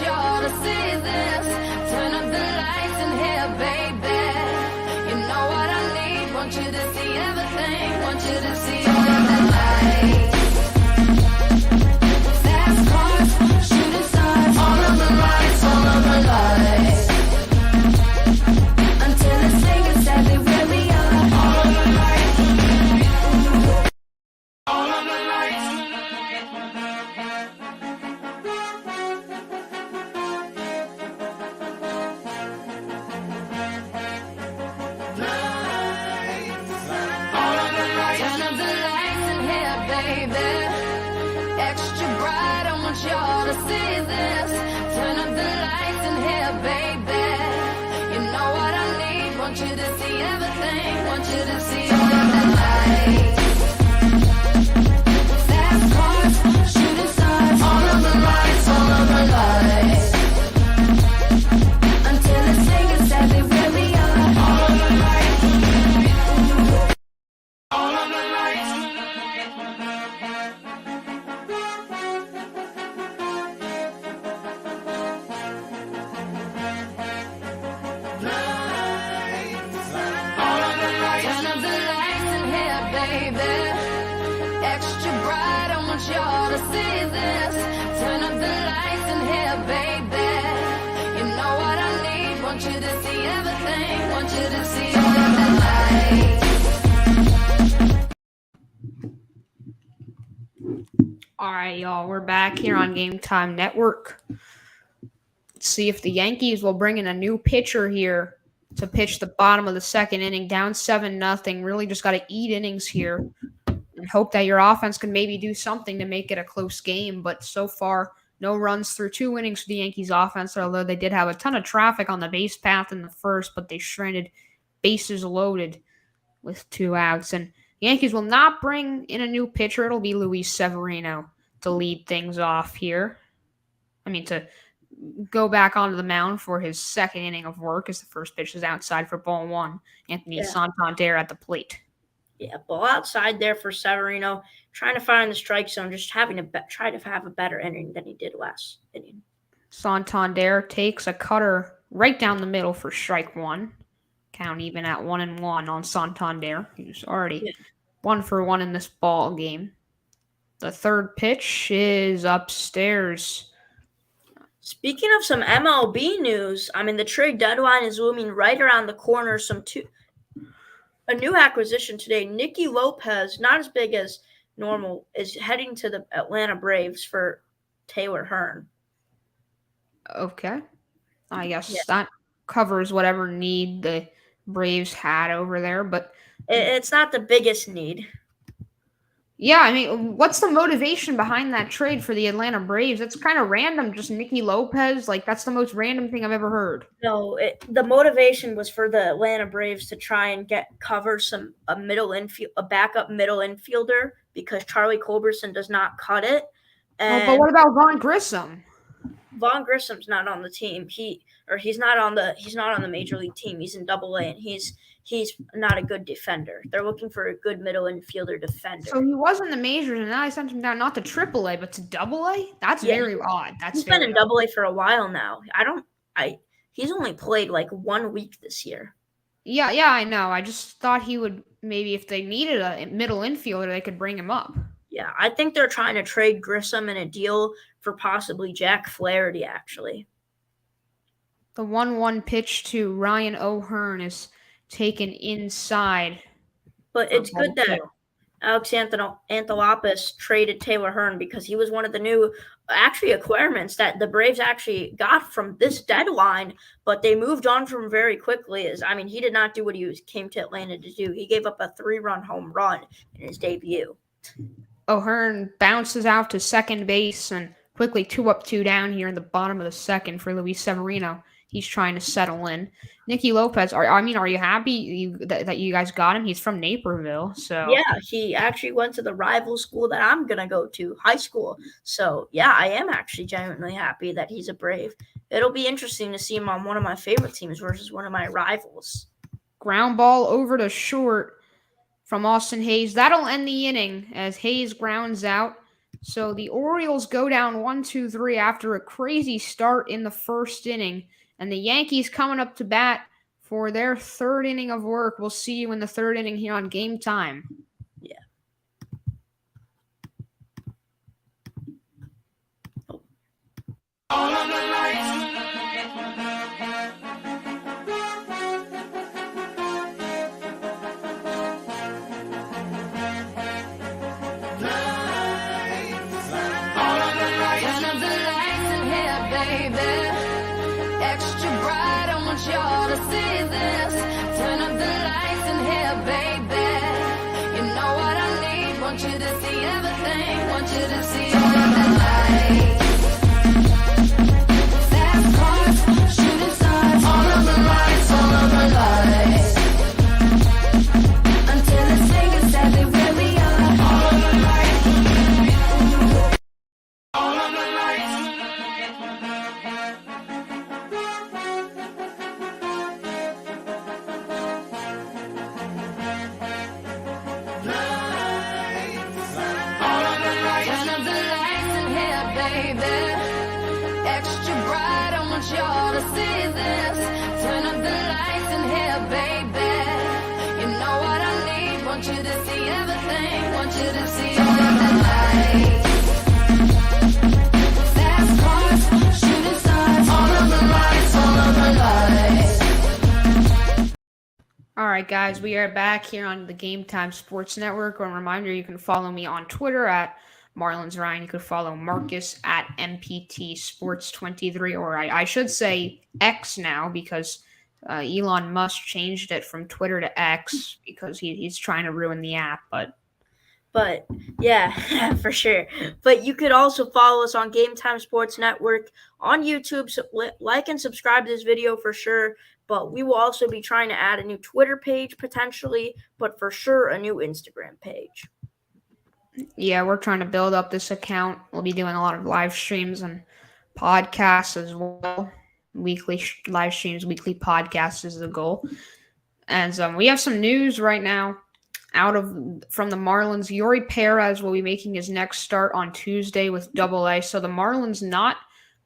Y'all to see this. Turn up the lights in here, baby. You know what I need. Want you to see everything. Want you to see all of the lights. Fast cars, shooting stars. All of the lights, all of the lights. Until baby. Extra bright, I want y'all to see this. Turn up the lights in here, baby. You know what I need, want you to see everything. Want you to see all of the lights. Fast cars, shooting stars. All of the lights, all of the lights. Until the singer says they really are. All of the lights. All of the lights. All of the lights. Turn up the lights in here, baby. Extra bright, I want y'all to see this. Turn up the lights in here, baby. You know what I need, want you to see everything. Want you to see all of the lights. All right, y'all, we're back here on Game Time Network. Let's see if the Yankees will bring in a new pitcher here to pitch the bottom of the second inning, down 7-0. Really just got to eat innings here and hope that your offense can maybe do something to make it a close game. But so far, no runs through 2 innings for the Yankees offense, although they did have a ton of traffic on the base path in the first, but they shredded bases loaded with 2 outs. And the Yankees will not bring in a new pitcher. It'll be Luis Severino to lead things off here. To go back onto the mound for his second inning of work as the first pitch is outside for ball 1. Anthony Santander at the plate. Yeah, ball outside there for Severino, trying to find the strike zone, just having to try to have a better inning than he did last inning. Santander takes a cutter right down the middle for strike 1. Count even at 1-1 on Santander. He's already 1 for 1 in this ball game. The third pitch is upstairs. Speaking of some MLB news, the trade deadline is looming right around the corner. A new acquisition today, Nicky Lopez, not as big as normal, is heading to the Atlanta Braves for Taylor Hearn. Okay. I guess that covers whatever need the Braves had over there, but it's not the biggest need. Yeah, what's the motivation behind that trade for the Atlanta Braves? It's kind of random, just Nicky Lopez. That's the most random thing I've ever heard. No, the motivation was for the Atlanta Braves to try and cover a backup middle infielder because Charlie Culberson does not cut it. But what about Vaughn Grissom? Vaughn Grissom's not on the team. He's not on the major league team. He's in Double-A, and he's not a good defender. They're looking for a good middle infielder defender. So he was in the majors, and now I sent him down not to Triple-A but to Double-A. That's very odd. He's been in Double-A for a while now. He's only played 1 week this year. Yeah, I know. I just thought he would maybe if they needed a middle infielder, they could bring him up. Yeah, I think they're trying to trade Grissom in a deal for possibly Jack Flaherty, actually. The 1-1 pitch to Ryan O'Hearn is taken inside. But it's good that Alex Anthopoulos traded Taylor Hearn because he was one of the new acquirements that the Braves actually got from this deadline, but they moved on from very quickly. He did not do what he came to Atlanta to do. He gave up a 3-run home run in his debut. O'Hearn bounces out to second base and quickly 2 up, 2 down here in the bottom of the second for Luis Severino. He's trying to settle in. Nicky Lopez, are you happy that you guys got him? He's from Naperville, so yeah, he actually went to the rival school that I'm gonna go to, high school. So yeah, I am actually genuinely happy that he's a Brave. It'll be interesting to see him on one of my favorite teams versus one of my rivals. Ground ball over to short from Austin Hayes. That'll end the inning as Hayes grounds out. So the Orioles go down 1-2-3 after a crazy start in the first inning. And the Yankees coming up to bat for their third inning of work. We'll see you in the third inning here on Game Time. Yeah. All of the lights. Y'all to see this. Turn up the lights in here, baby. You know what I need. Want Want you to see everything. Want you to see all of the lights. Fast cars, shooting stars, all of the lights, all of the lights. Until the singer says they really are. All of the lights. All of the lights. Turn up the lights in here, baby. Extra bright, I want y'all to see this. Turn up the lights in here, baby. You know what I need. Want you to see everything. Want you to see all of the lights. Fast cars, shooting stars. All of the lights, all of the lights. All right, guys, we are back here on the Game Time Sports Network. A reminder, you can follow me on Twitter at Marlins Ryan. You can follow Marcus at MPT Sports 23, or I should say X now, because Elon Musk changed it from Twitter to X because he's trying to ruin the app. But yeah, for sure. But you could also follow us on Game Time Sports Network on YouTube. So like and subscribe to this video for sure. But we will also be trying to add a new Twitter page potentially, but for sure a new Instagram page. Yeah, we're trying to build up this account. We'll be doing a lot of live streams and podcasts as well. Weekly live streams, weekly podcasts is the goal. And we have some news right now from the Marlins. Yuri Perez will be making his next start on Tuesday with Double-A. So the Marlins not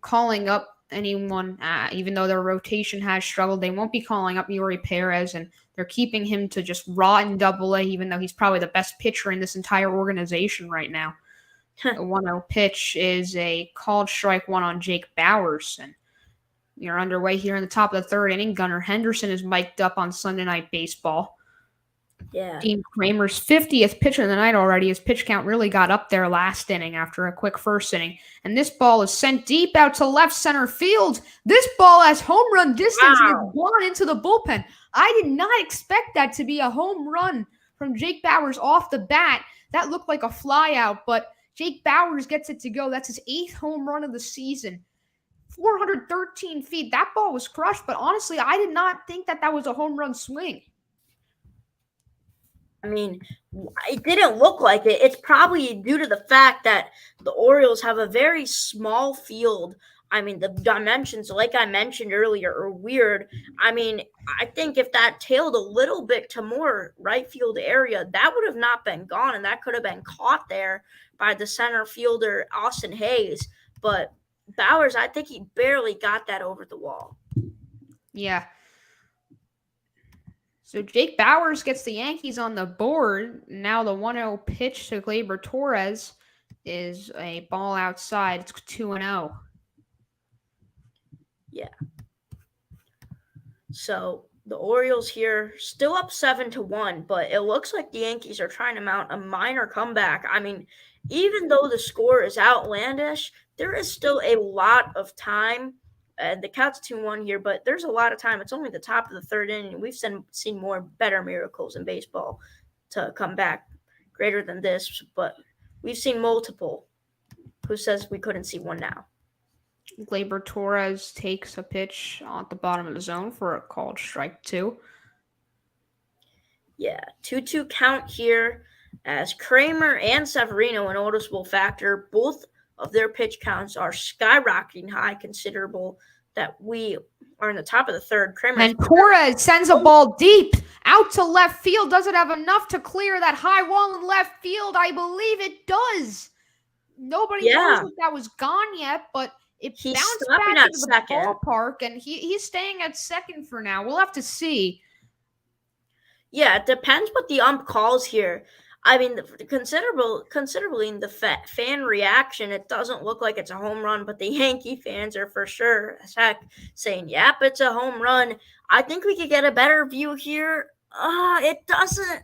calling up anyone, even though their rotation has struggled. They won't be calling up Yuri Perez, and they're keeping him to just rot in Double-A, even though he's probably the best pitcher in this entire organization right now. The 1-0 pitch is a called strike one on Jake Bauers, and you're underway here in the top of the third inning. Gunnar Henderson is mic'd up on Sunday Night Baseball. Yeah. Dean Kramer's 50th pitch of the night already. His pitch count really got up there last inning after a quick first inning. And this ball is sent deep out to left center field. This ball has home run distance and it's gone into the bullpen. I did not expect that to be a home run from Jake Bauers off the bat. That looked like a fly out, but Jake Bauers gets it to go. That's his 8th home run of the season. 413 feet. That ball was crushed, but honestly, I did not think that was a home run swing. I mean, it didn't look like it. It's probably due to the fact that the Orioles have a very small field. I mean, the dimensions, like I mentioned earlier, are weird. I mean, I think if that tailed a little bit to more right field area, that would have not been gone, and that could have been caught there by the center fielder, Austin Hayes. But Bauers, I think he barely got that over the wall. Yeah. So Jake Bauers gets the Yankees on the board. Now the 1-0 pitch to Gleyber Torres is a ball outside. It's 2-0. Yeah. So the Orioles here still up 7-1, but it looks like the Yankees are trying to mount a minor comeback. I mean, even though the score is outlandish, there is still a lot of time. The count's 2-1 here, but there's a lot of time. It's only the top of the third inning. We've seen more better miracles in baseball to come back greater than this, but we've seen multiple. Who says we couldn't see one now? Gleyber Torres takes a pitch at the bottom of the zone for a called strike 2. Yeah, 2-2 count here as Kramer and Severino, a noticeable factor. Both of their pitch counts are skyrocketing high, considerable that we are in the top of the third. Kramer and Torres sends a ball deep out to left field. Does it have enough to clear that high wall in left field? I believe it does. Nobody knows if that was gone yet, but it bounced back into the ballpark, and he's staying at second for now. We'll have to see. Yeah, it depends what the ump calls here. I mean, considerably in the fan reaction, it doesn't look like it's a home run, but the Yankee fans are for sure saying, yep, it's a home run. I think we could get a better view here. It doesn't.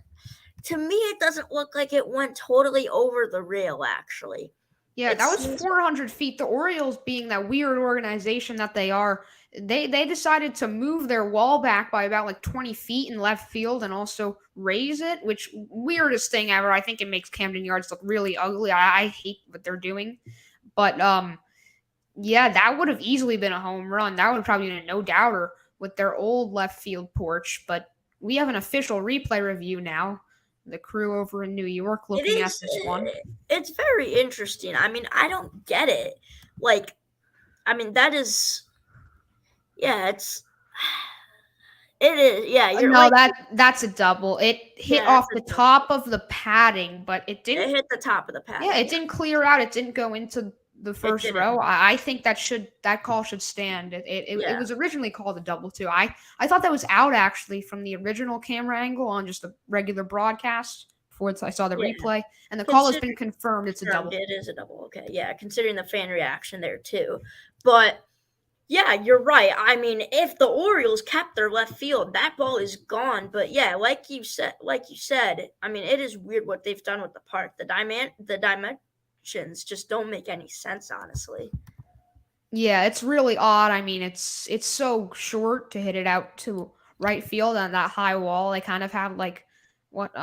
To me, it doesn't look like it went totally over the rail, actually. Yeah, that was 400 feet. The Orioles, being that weird organization that they are, they decided to move their wall back by about like 20 feet in left field and also raise it, which weirdest thing ever. I think it makes Camden Yards look really ugly. I hate what they're doing. But yeah, that would have easily been a home run. That would have probably been a no doubter with their old left field porch. But we have an official replay review now. The crew over in New York looking at this one. It's very interesting. I mean, I don't get it. Like, I mean, that is, yeah, it is. Yeah, you're No, like, that's a double. It hit Yeah, off it's the a top of the padding, but it it didn't. hit the top of the pad. Yeah, it didn't clear out. It didn't go into the first didn't. row. I think that call should stand. It was originally called a double too. I thought that was out actually from the original camera angle on just a regular broadcast before I saw the Yeah. replay, and the call has been confirmed. It's a double. It is a double. Okay, yeah, considering the fan reaction there too, but. Yeah, you're right. I mean, if the Orioles kept their left field, that ball is gone. But yeah, like you said, I mean, it is weird what they've done with the park. The dimensions just don't make any sense, honestly. Yeah, it's really odd. I mean, it's so short to hit it out to right field on that high wall. They kind of have like what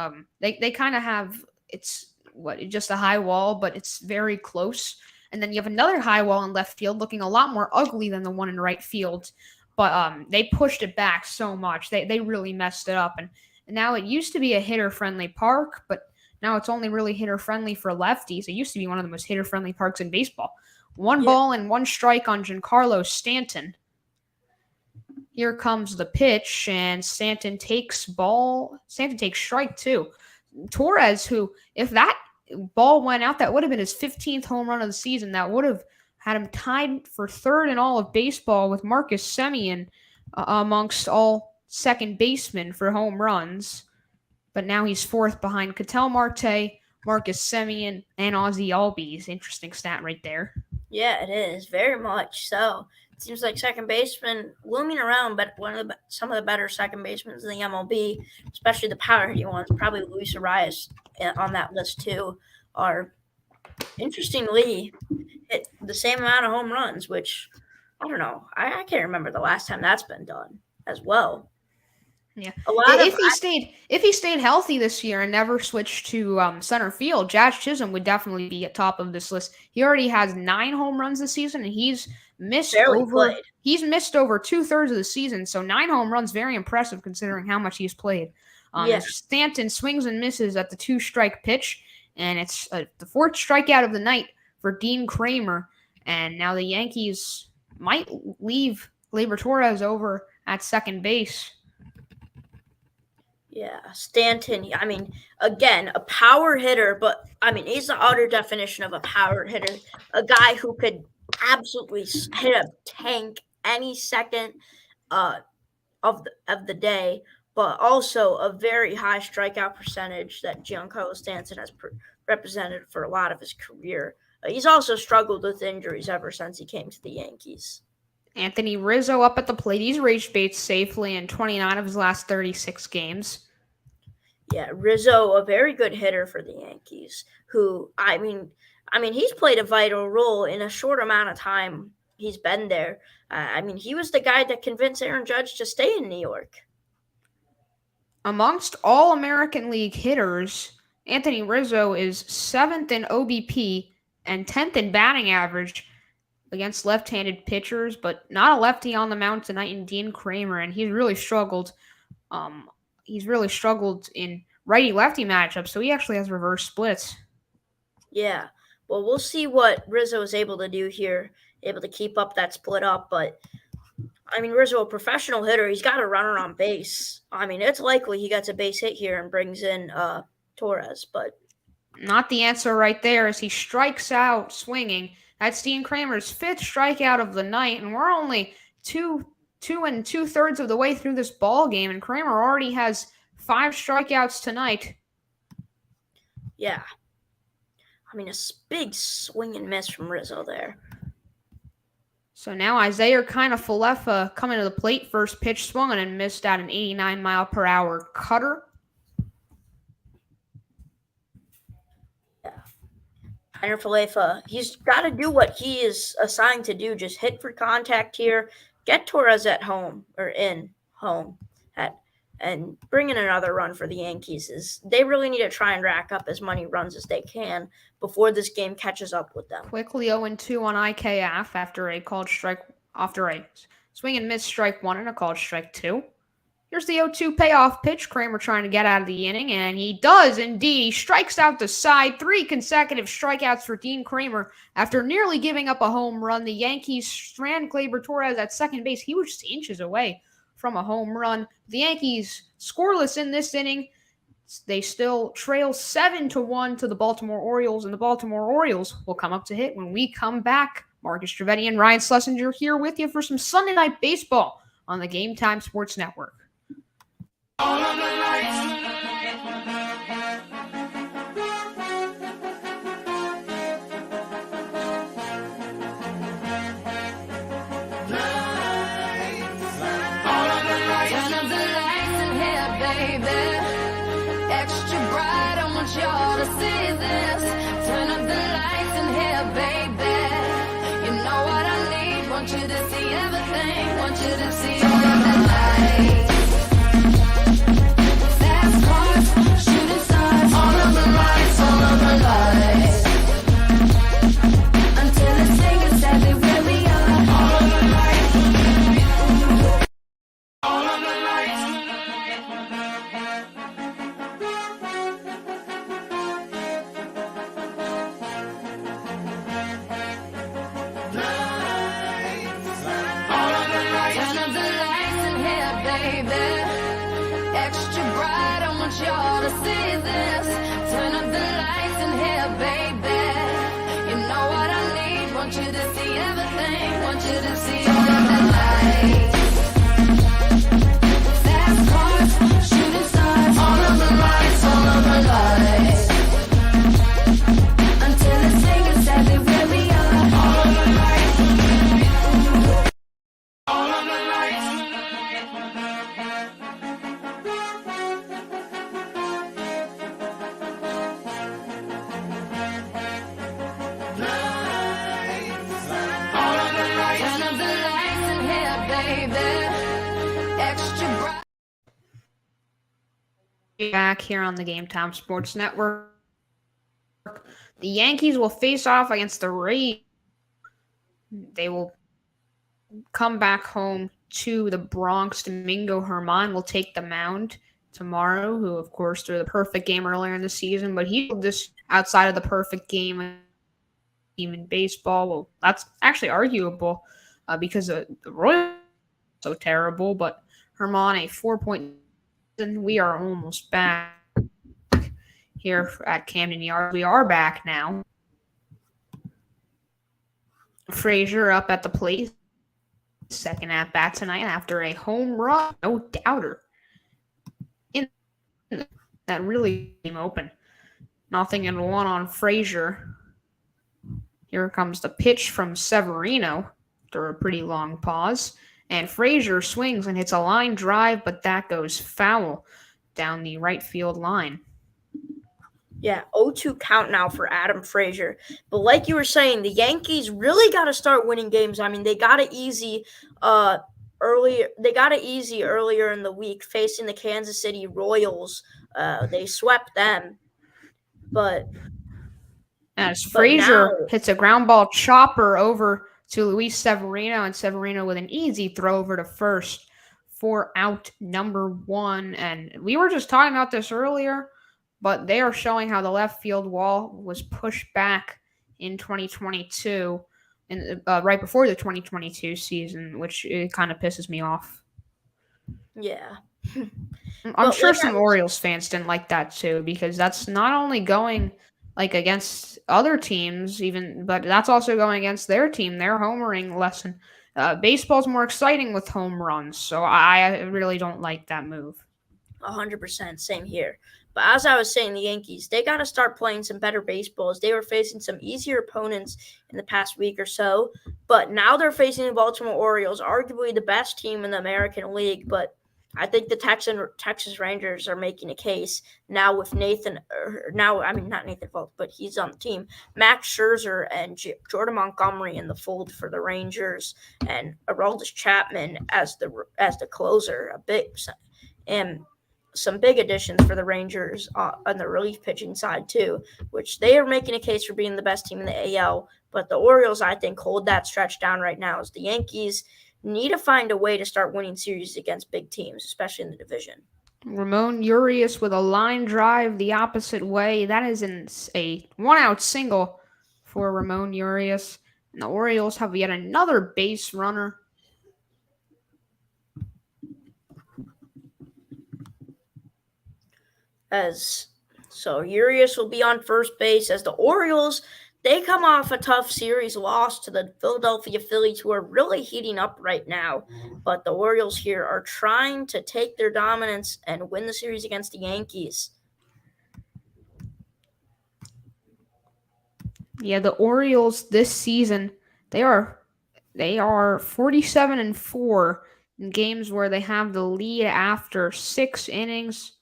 they kind of have it's what just a high wall, but it's very close. And then you have another high wall in left field looking a lot more ugly than the one in right field. But they pushed it back so much. They really messed it up. And now it used to be a hitter-friendly park, but now it's only really hitter-friendly for lefties. It used to be one of the most hitter-friendly parks in baseball. One ball and one strike on Giancarlo Stanton. Here comes the pitch, and Stanton takes strike two. Torres, who, if that ball went out, that would have been his 15th home run of the season. That would have had him tied for third in all of baseball with Marcus Semien amongst all second basemen for home runs. But now he's fourth behind Ketel Marte, Marcus Semien, and Ozzie Albies. Interesting stat right there. Yeah, it is very much so. It seems like second baseman looming around, but some of the better second basemen in the MLB, especially the power hitting ones, probably Luis Arias on that list too, are interestingly hit the same amount of home runs, which I don't know. I can't remember the last time that's been done as well. Yeah, if he stayed healthy this year and never switched to center field, Jazz Chisholm would definitely be at top of this list. He already has 9 home runs this season, and he's missed over 2/3 of the season. So 9 home runs, very impressive considering how much he's played. Stanton swings and misses at the 2-strike pitch, and it's the 4th strikeout of the night for Dean Kramer. And now the Yankees might leave Gleyber Torres over at second base. Yeah, Stanton, I mean, again, a power hitter, but I mean, he's the utter definition of a power hitter. A guy who could absolutely hit a tank any second of the day, but also a very high strikeout percentage that Giancarlo Stanton has represented for a lot of his career. He's also struggled with injuries ever since he came to the Yankees. Anthony Rizzo up at the plate. He's reached base safely in 29 of his last 36 games. Yeah, Rizzo, a very good hitter for the Yankees, who, I mean, he's played a vital role in a short amount of time he's been there. I mean, he was the guy that convinced Aaron Judge to stay in New York. Amongst all American League hitters, Anthony Rizzo is 7th in OBP and 10th in batting average against left-handed pitchers, but not a lefty on the mound tonight in Dean Kramer, and he's really struggled. He's really struggled in righty-lefty matchups, so he actually has reverse splits. Yeah, well, we'll see what Rizzo is able to do here, able to keep up that split up, but I mean, Rizzo, a professional hitter, he's got a runner on base. I mean, it's likely he gets a base hit here and brings in Torres, but not the answer right there as he strikes out swinging. That's Dean Kramer's 5th strikeout of the night, and we're only two and 2/3 of the way through this ball game, and Kramer already has 5 strikeouts tonight. Yeah. I mean, a big swing and miss from Rizzo there. So now Isaiah Kiner-Falefa coming to the plate. First pitch swung and missed at an 89-mile-per-hour cutter. Yeah. Kiner-Falefa, he's got to do what he is assigned to do. Just hit for contact here. get Torres at home or in home and bring in another run for the Yankees. They really need to try and rack up as many runs as they can before this game catches up with them. Quickly 0-2 on IKF after a swing and miss strike one and a called strike two. Here's the 0-2 payoff pitch. Kramer trying to get out of the inning, and he does indeed. He strikes out the side. 3 consecutive strikeouts for Dean Kramer after nearly giving up a home run. The Yankees strand Gleyber Torres at second base. He was just inches away from a home run. The Yankees scoreless in this inning. They still trail 7-1 to the Baltimore Orioles, and the Baltimore Orioles will come up to hit when we come back. Markus Trivedi and Ryan Schlesinger here with you for some Sunday Night Baseball on the Game Time Sports Network. All of the lights. Y'all to see this. Turn up the lights in here, baby. You know what I need. Want you to see everything. Want you to see all of the lights. Fast cars, shooting stars. All of the lights, all of the lights. Until it's safe exactly where we are. All of the lights. All of the lights. Y'all to see this. Turn up the lights in here, baby. You know what I need. Want you to see everything. Want you to see all of the lights. Fast cars, shooting stars. All of the lights, all of the lights. Until it's safe exactly where we are. All of the lights. All of the lights. Back here on the Game Time Sports Network. The Yankees will face off against the Rays. They will come back home to the Bronx. Domingo Germán will take the mound tomorrow, who, of course, threw the perfect game earlier in the season, but he just outside of the perfect game in baseball. Well, that's actually arguable because the Royals are so terrible, but Germán, a 4-point. We are almost back here at Camden Yards. We are back now. Frazier up at the plate. Second at bat tonight after a home run. No doubter. That really came open. 0-1 on Frazier. Here comes the pitch from Severino after a pretty long pause. And Frazier swings and hits a line drive, but that goes foul down the right field line. Yeah, 0-2 count now for Adam Frazier. But like you were saying, the Yankees really got to start winning games. I mean, they got it easy earlier. They got it easy earlier in the week facing the Kansas City Royals. They swept them. But as Frazier hits a ground ball chopper over to Luis Severino, and Severino with an easy throw over to first for out number 1. And we were just talking about this earlier, but they are showing how the left field wall was pushed back in 2022, and right before the 2022 season, which it kind of pisses me off. Yeah. I'm sure some Orioles fans didn't like that too, because that's not only going like against other teams, but that's also going against their team. Their homering lesson. Baseball's more exciting with home runs, so I really don't like that move. 100%, same here. But as I was saying, the Yankees, they got to start playing some better baseballs. They were facing some easier opponents in the past week or so, but now they're facing the Baltimore Orioles, arguably the best team in the American League. But I think the Texas Rangers are making a case now with not Nathan Fultz, but he's on the team. Max Scherzer and Jordan Montgomery in the fold for the Rangers, and Aroldis Chapman as the closer, and some big additions for the Rangers on the relief pitching side too, which they are making a case for being the best team in the AL. But the Orioles, I think, hold that stretch down right now as the Yankees need to find a way to start winning series against big teams, especially in the division. Ramon Urias with a line drive the opposite way. That is a 1-out single for Ramon Urias. And the Orioles have yet another base runner. So Urias will be on first base as the Orioles, they come off a tough series loss to the Philadelphia Phillies, who are really heating up right now. But the Orioles here are trying to take their dominance and win the series against the Yankees. Yeah, the Orioles this season, they are 47-4 in games where they have the lead after 6 innings.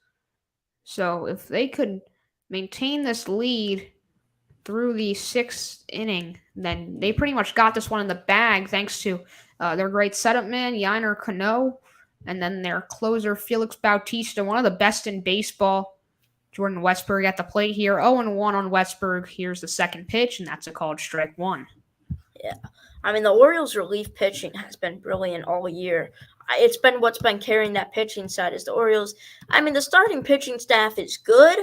So if they could maintain this lead through the 6th inning, then they pretty much got this one in the bag thanks to their great setup man, Yainer Cano, and then their closer, Felix Bautista, one of the best in baseball. Jordan Westburg at the plate here. 0-1 on Westburg. Here's the second pitch, and that's a called strike one. Yeah. I mean, the Orioles' relief pitching has been brilliant all year. It's been what's been carrying that pitching side is the Orioles. I mean, the starting pitching staff is good,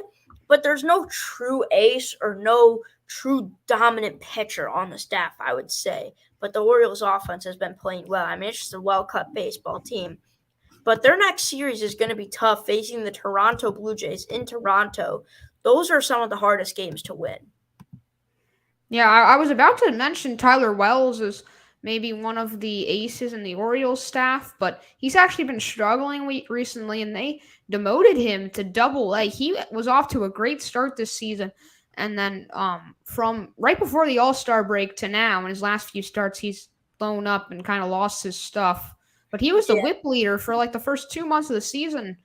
but there's no true ace or no true dominant pitcher on the staff, I would say. But the Orioles' offense has been playing well. I mean, it's just a well-cut baseball team. But their next series is going to be tough, facing the Toronto Blue Jays in Toronto. Those are some of the hardest games to win. Yeah, I was about to mention Tyler Wells as maybe one of the aces in the Orioles staff, but he's actually been struggling recently, and they demoted him to Double-A. He was off to a great start this season, and then from right before the All-Star break to now, in his last few starts, he's blown up and kind of lost his stuff. But he was the whip leader for like the first 2 months of the season.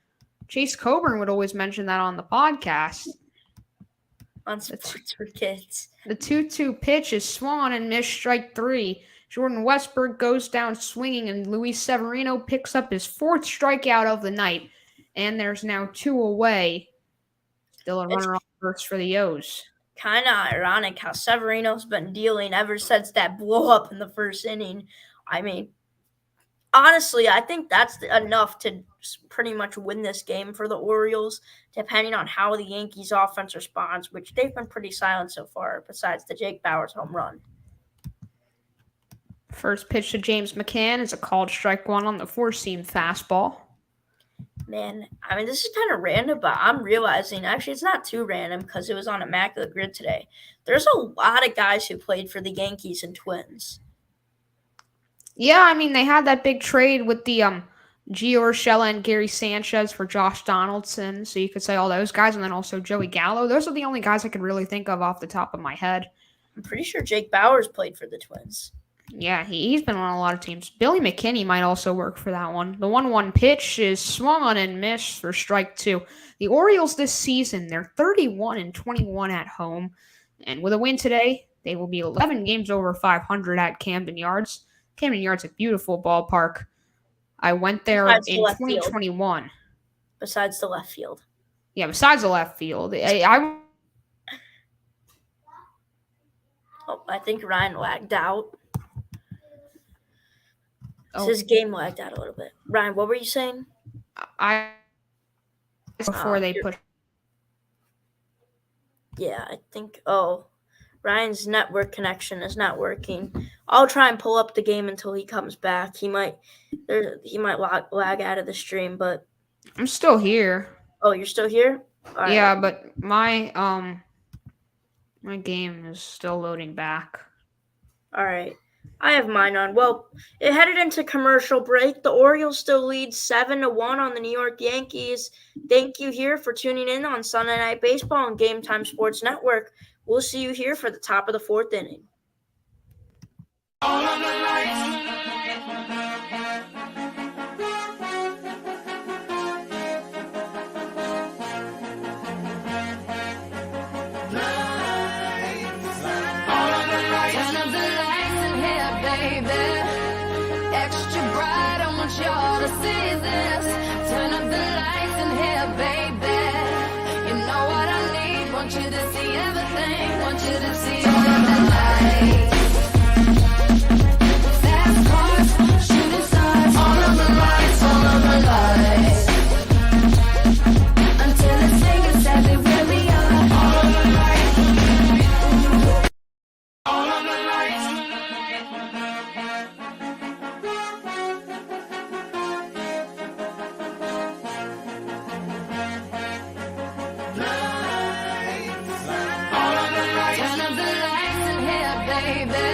Chase Coburn would always mention that on the podcast. On Sports for Kids. The 2-2 pitch is swung and missed, strike 3. Jordan Westburg goes down swinging, and Luis Severino picks up his 4th strikeout of the night. And there's now 2 away. Still a runner on first for the O's. Kind of ironic how Severino's been dealing ever since that blow-up in the first inning. I mean, honestly, I think that's enough to pretty much win this game for the Orioles, depending on how the Yankees offense responds, which they've been pretty silent so far, besides the Jake Bauers home run. First pitch to James McCann is a called strike one on the 4-seam fastball. Man, I mean, this is kind of random, but I'm realizing, actually, it's not too random because it was on Immaculate Grid today. There's a lot of guys who played for the Yankees and Twins. Yeah, I mean, they had that big trade with the Gio Urshela and Gary Sanchez for Josh Donaldson, so you could say all those guys, and then also Joey Gallo. Those are the only guys I could really think of off the top of my head. I'm pretty sure Jake Bauers played for the Twins. Yeah, he's been on a lot of teams. Billy McKinney might also work for that one. The 1-1 pitch is swung on and missed for strike 2. The Orioles this season, they're 31-21 at home, and with a win today, they will be 11 games over 500 at Camden Yards. Camden Yards, a beautiful ballpark. I went there in 2021. Besides the left field. Yeah, besides the left field. I think Ryan lagged out. His game lagged out a little bit. Ryan, what were you saying? Before they put. Yeah, I think. Ryan's network connection is not working. I'll try and pull up the game until he comes back. He might lag out of the stream, but I'm still here. Oh, you're still here? All yeah, right. But my game is still loading back. All right. I have mine on. Well, it headed into commercial break. The Orioles still lead 7-1 on the New York Yankees. Thank you here for tuning in on Sunday Night Baseball on Game Time Sports Network. We'll see you here for the top of the 4th inning. All of the lights. baby. Extra bright, I want y'all to see this. Turn up the lights in here, baby. You know what I need, want you to see everything. Want you to see all of the lights. Fast cars, shooting stars, all of the lights, all of the lights. Until it's safe and sadly where we are. All of the lights. All of the lights. Turn up the lights in here, baby.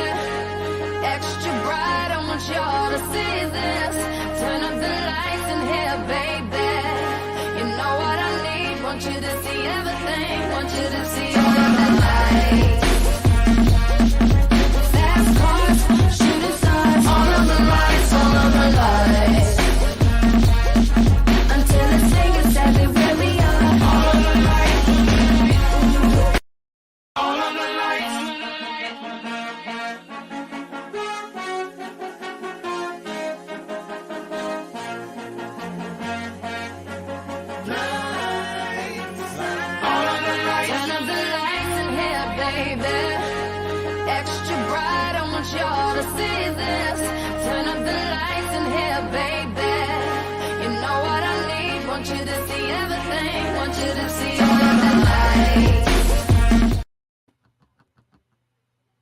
Extra bright, I want y'all to see this. Turn up the lights in here, baby. You know what I need, want you to see everything. Want you to see all of the lights. Fast cars, shooting stars, all of the lights, all of the lights. Until it's safe and sadly where we are. All of the lights. All of the lights. Turn up the lights in here, baby. Extra bright, I want y'all to see this. Turn up the lights in here, baby. You know what I need, want you to see everything. Want you to see all of the lights.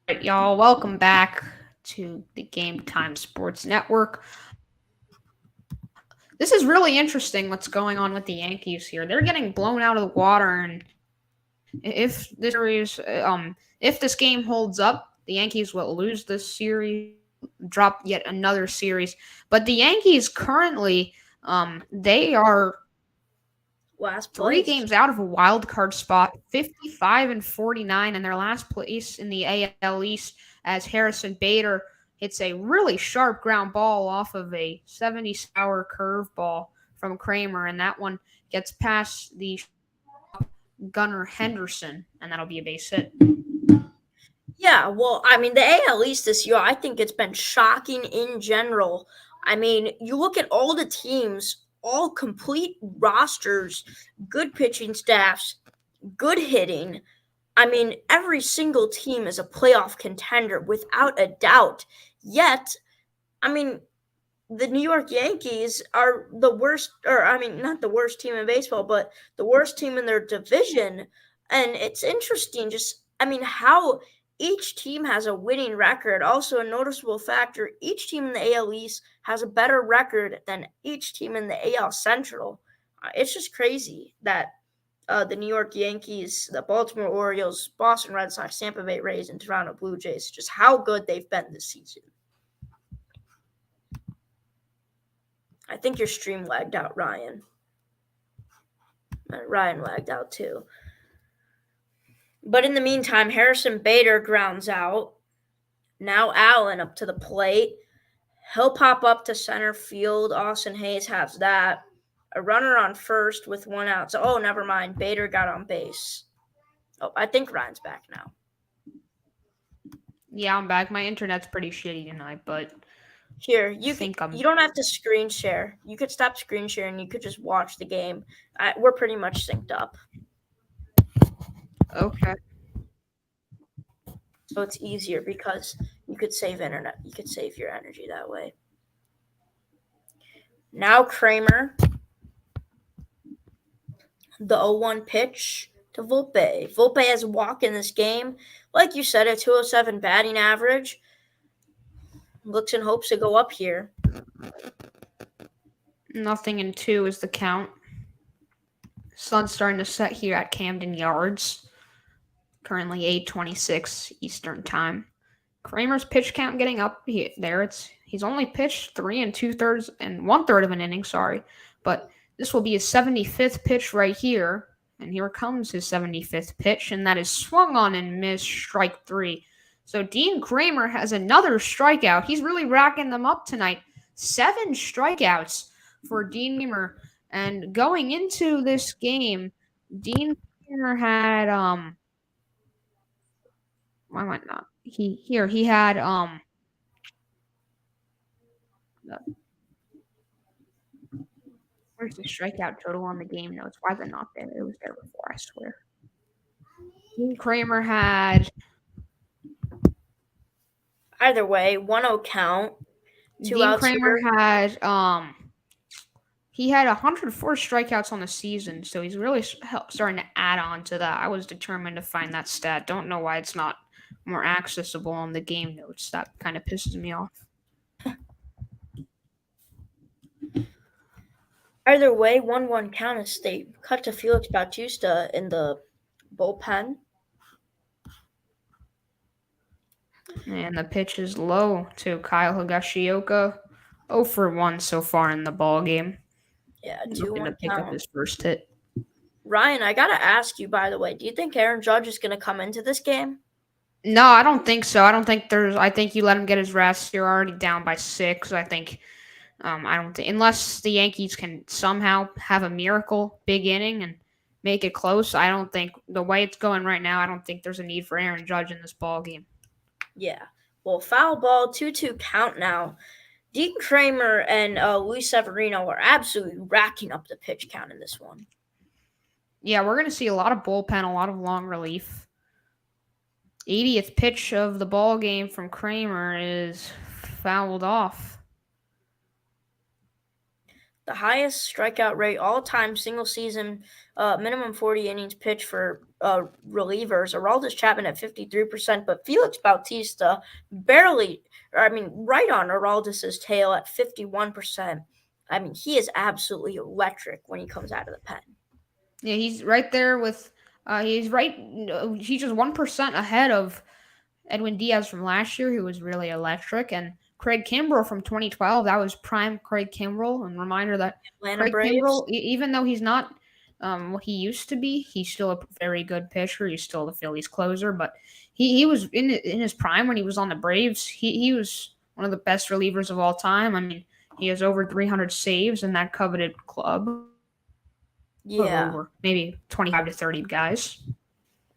All right, y'all, welcome back to the Game Time Sports Network. This is really interesting what's going on with the Yankees here. They're getting blown out of the water, and if this series, if this game holds up, the Yankees will lose this series, drop yet another series. But the Yankees currently, they are Last 3 place. games out of a wild card spot, 55-49, and their last place in the AL East as Harrison Bader hits a really sharp ground ball off of a 70-hour curveball from Kramer, and that one gets past the Gunnar Henderson, and that'll be a base hit. Yeah, well, I mean, the AL East this year, I think it's been shocking in general. I mean, you look at all the teams, all complete rosters, good pitching staffs, good hitting. I mean, every single team is a playoff contender without a doubt. Yet, I mean, the New York Yankees are the worst, or I mean, not the worst team in baseball, but the worst team in their division. And it's interesting, just, I mean, how each team has a winning record. Also, a noticeable factor, each team in the AL East has a better record than each team in the AL Central. It's just crazy that the New York Yankees, the Baltimore Orioles, Boston Red Sox, Tampa Bay Rays, and Toronto Blue Jays, just how good they've been this season. I think your stream lagged out, Ryan. Ryan lagged out too. But in the meantime, Harrison Bader grounds out. Now Allen up to the plate. He'll pop up to center field. Austin Hayes has that. A runner on first with 1 out. So, never mind. Bader got on base. I think Ryan's back now. Yeah, I'm back. My internet's pretty shitty tonight, but Here, you don't have to screen share. You could stop screen sharing. You could just watch the game. We're pretty much synced up. okay. So it's easier because you could save internet. You could save your energy that way. Now Kramer. The 0-1 pitch to Volpe. Volpe has a walk in this game. Like you said, a 207 batting average. Looks and hopes to go up here. 0-2 is the count. Sun's starting to set here at Camden Yards. Currently 8:26 Eastern Time. Kramer's pitch count getting up there. He's only pitched 3 2/3 and 1/3 of an inning, but this will be his 75th pitch right here. And here comes his 75th pitch, and that is swung on and missed, strike 3. So Dean Kramer has another strikeout. He's really racking them up tonight. 7 strikeouts for Dean Kramer. And going into this game, Dean Kramer had why am I not? He had Where's the strikeout total on the game notes? Why is it not there? It was there before, I swear. Dean Kramer had Either way, 1-0 count. Two Dean outs Kramer here. had he had 104 strikeouts on the season, so he's really starting to add on to that. I was determined to find that stat. Don't know why it's not more accessible on the game notes. That kind of pisses me off. Either way, 1-1 count as they cut to Felix Bautista in the bullpen. And the pitch is low to Kyle Higashioka. 0 for 1 so far in the ball game. Yeah, Looking to 2-1 pick up count. his first hit. Ryan, I gotta ask you, by the way, do you think Aaron Judge is gonna come into this game? No, I don't think so. I think you let him get his rest. You're already down by 6. I think I don't think unless the Yankees can somehow have a miracle big inning and make it close. I don't think the way it's going right now. I don't think there's a need for Aaron Judge in this ball game. Yeah. Well, foul ball, 2-2 count now. Dean Kramer and Luis Severino are absolutely racking up the pitch count in this one. Yeah, we're gonna see a lot of bullpen, a lot of long relief. 80th pitch of the ball game from Kramer is fouled off. The highest strikeout rate all-time single season, minimum 40 innings pitch for relievers. Aroldis Chapman at 53%, but Felix Bautista right on Aroldis' tail at 51%. I mean, he is absolutely electric when he comes out of the pen. Yeah, he's right there with. He's just 1% ahead of Edwin Diaz from last year, who was really electric, and Craig Kimbrell from 2012. That was prime Craig Kimbrell. And reminder that Atlanta Craig Braves. Kimbrell, even though he's not what he used to be, he's still a very good pitcher. He's still the Phillies closer, but he was in his prime when he was on the Braves. He was one of the best relievers of all time. I mean, he has over 300 saves in that coveted club. Yeah. Over maybe 25 to 30 guys.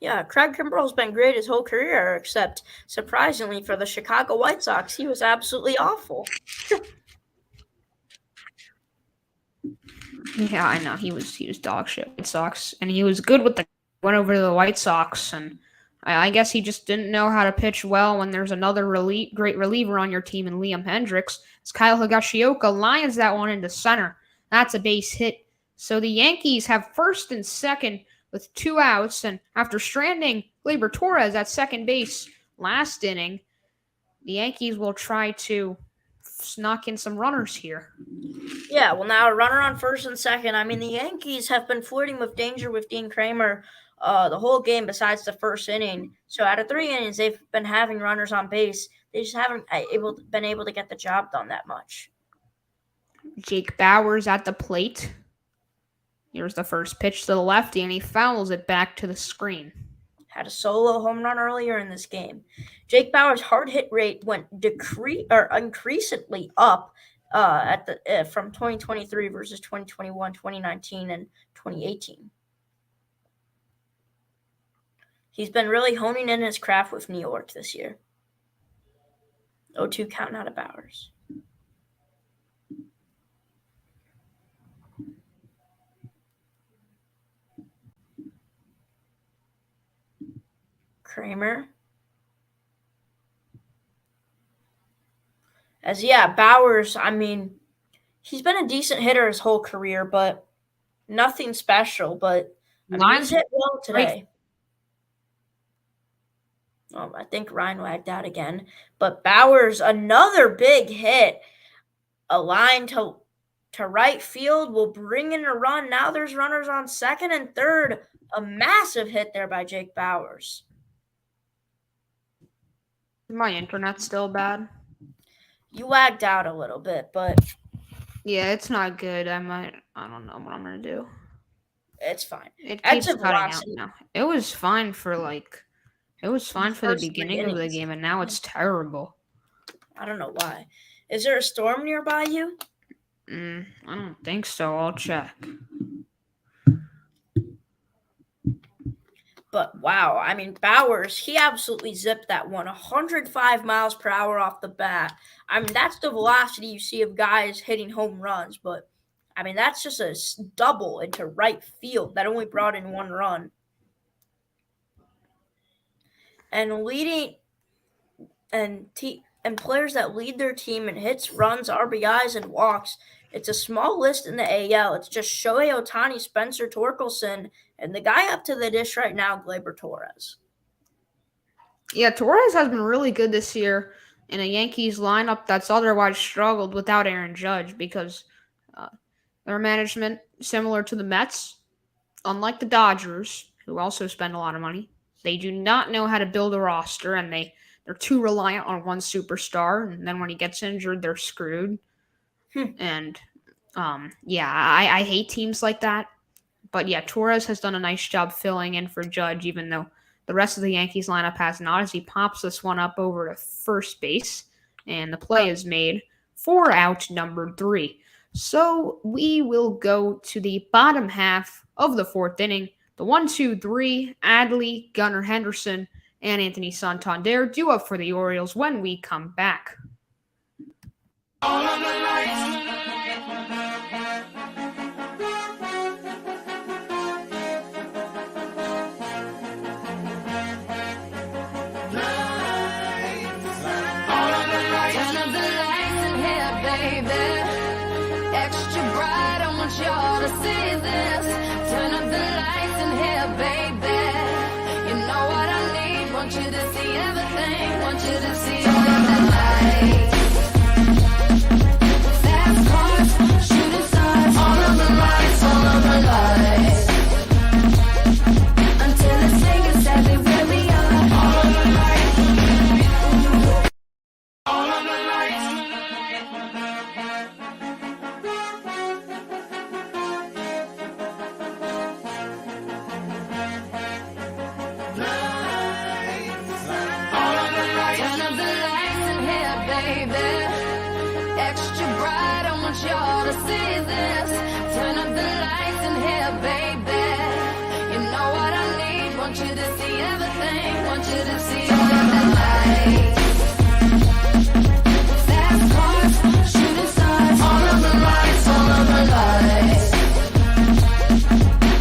Yeah, Craig Kimbrell's been great his whole career, except surprisingly for the Chicago White Sox, he was absolutely awful. Yeah, I know. He was dog shit. White Sox, and he was good with went over to the White Sox, and I guess he just didn't know how to pitch well when there's another great reliever on your team in Liam Hendricks. It's Kyle Higashioka lines that one into center. That's a base hit. So the Yankees have first and second with 2 outs, and after stranding Gleyber Torres at second base last inning, the Yankees will try to knock in some runners here. Yeah, well, now a runner on first and second. I mean, the Yankees have been flirting with danger with Dean Kramer the whole game besides the first inning. So out of 3 innings, they've been having runners on base. They just haven't been able to get the job done that much. Jake Bauers at the plate. Here's the first pitch to the lefty, and he fouls it back to the screen. Had a solo home run earlier in this game. Jake Bauers' hard hit rate went increasingly up from 2023 versus 2021, 2019, and 2018. He's been really honing in his craft with New York this year. 0-2 count out of Bauers. Kramer. Bauers, I mean, he's been a decent hitter his whole career, but nothing special. But he's hit well today. Oh, I think Ryan lagged out again. But Bauers, another big hit. A line to right field will bring in a run. Now there's runners on second and third. A massive hit there by Jake Bauers. My internet's still bad. You lagged out a little bit, but yeah, it's not good. I don't know what I'm gonna do. It's fine. It keeps cutting out now. It was fine for the beginning of the game, and now it's terrible. I don't know why. Is there a storm nearby you? I don't think so. I'll check. But wow, I mean, Bowers, he absolutely zipped that one 105 miles per hour off the bat. I mean, that's the velocity you see of guys hitting home runs, but I mean, that's just a double into right field that only brought in one run. And players that lead their team in hits, runs, RBIs, and walks. It's a small list in the AL. It's just Shohei Ohtani, Spencer Torkelson, and the guy up to the dish right now, Gleyber Torres. Yeah, Torres has been really good this year in a Yankees lineup that's otherwise struggled without Aaron Judge because their management, similar to the Mets, unlike the Dodgers, who also spend a lot of money, they do not know how to build a roster, and they're too reliant on one superstar, and then when he gets injured, they're screwed. And I hate teams like that. But yeah, Torres has done a nice job filling in for Judge, even though the rest of the Yankees lineup has not, as he pops this one up over to first base, and the play is made for out number 3. So we will go to the bottom half of the 4th inning. The 1-2-3, Adley, Gunnar Henderson, and Anthony Santander due up for the Orioles when we come back. All of the lights. Y'all to see this. Turn up the lights in here, baby. You know what I need. Want you to see everything. Want you to see all of the lights. Fast cars, shooting stars. All of the lights, all of the lights. Until the singer said they where we are. All of the lights. All of the lights. Y'all to see this. Turn up the lights in here, baby. You know what I need. Want you to see everything. Want you to see all of the lights. Fast cars, shooting stars. All of the lights, all of the lights.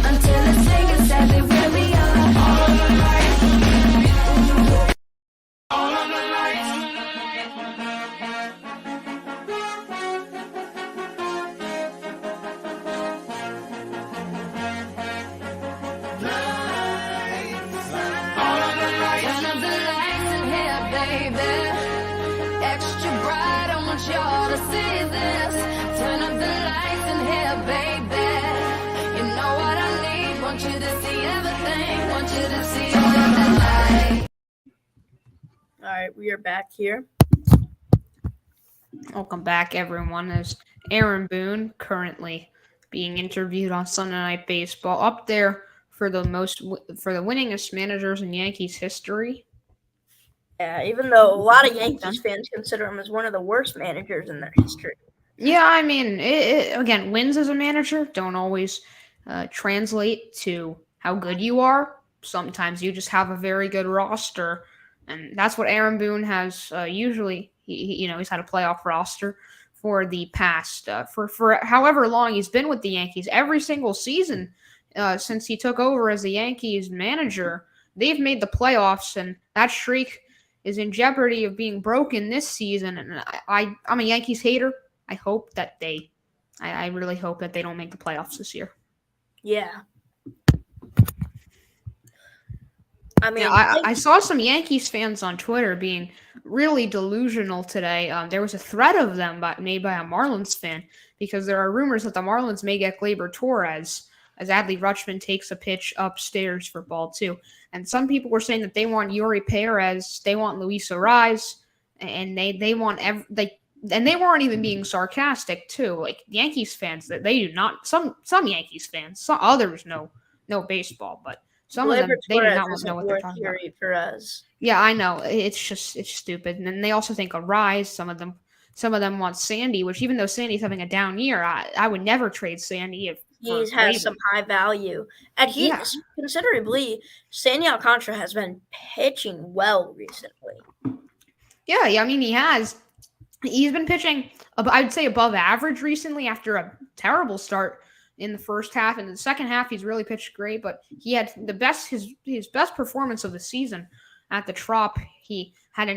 Until the singer said they where we are. All of the lights. All of the lights. Y'all to see this. Turn up the lights in here, baby. You know what I need. Want you to see everything. Want you to see all of the lights. All right, we are back here. Welcome back, everyone. As Aaron Boone currently being interviewed on Sunday Night Baseball, up there for the winningest managers in Yankees history. Yeah, even though a lot of Yankees fans consider him as one of the worst managers in their history. Yeah, I mean, again, wins as a manager don't always translate to how good you are. Sometimes you just have a very good roster, and that's what Aaron Boone has usually. He's had a playoff roster for the past for however long he's been with the Yankees. Every single season since he took over as the Yankees manager, they've made the playoffs, and that streak is in jeopardy of being broken this season. And I'm a Yankees hater. I really hope that they don't make the playoffs this year. Yeah. I mean, I saw some Yankees fans on Twitter being really delusional today. There was a thread of them made by a Marlins fan because there are rumors that the Marlins may get Gleyber Torres as Adley Rutschman takes a pitch upstairs for ball 2. And some people were saying that they want Yuri Perez, they want Luis Ariz, and they want and they weren't even being sarcastic too. Like Yankees fans, that they do not. Some Yankees fans, some others know baseball, but some of them they do not know what they're talking about. Perez. Yeah, I know. It's stupid. And then they also think Ariz. Some of them want Sandy, which even though Sandy's having a down year, I would never trade Sandy if He for has some Cleveland. high value. And considerably, Sandy Alcantara has been pitching well recently. Yeah, I mean, he has. He's been pitching, I'd say, above average recently after a terrible start in the first half. In the second half, he's really pitched great, but he had his best performance of the season at the Trop. He had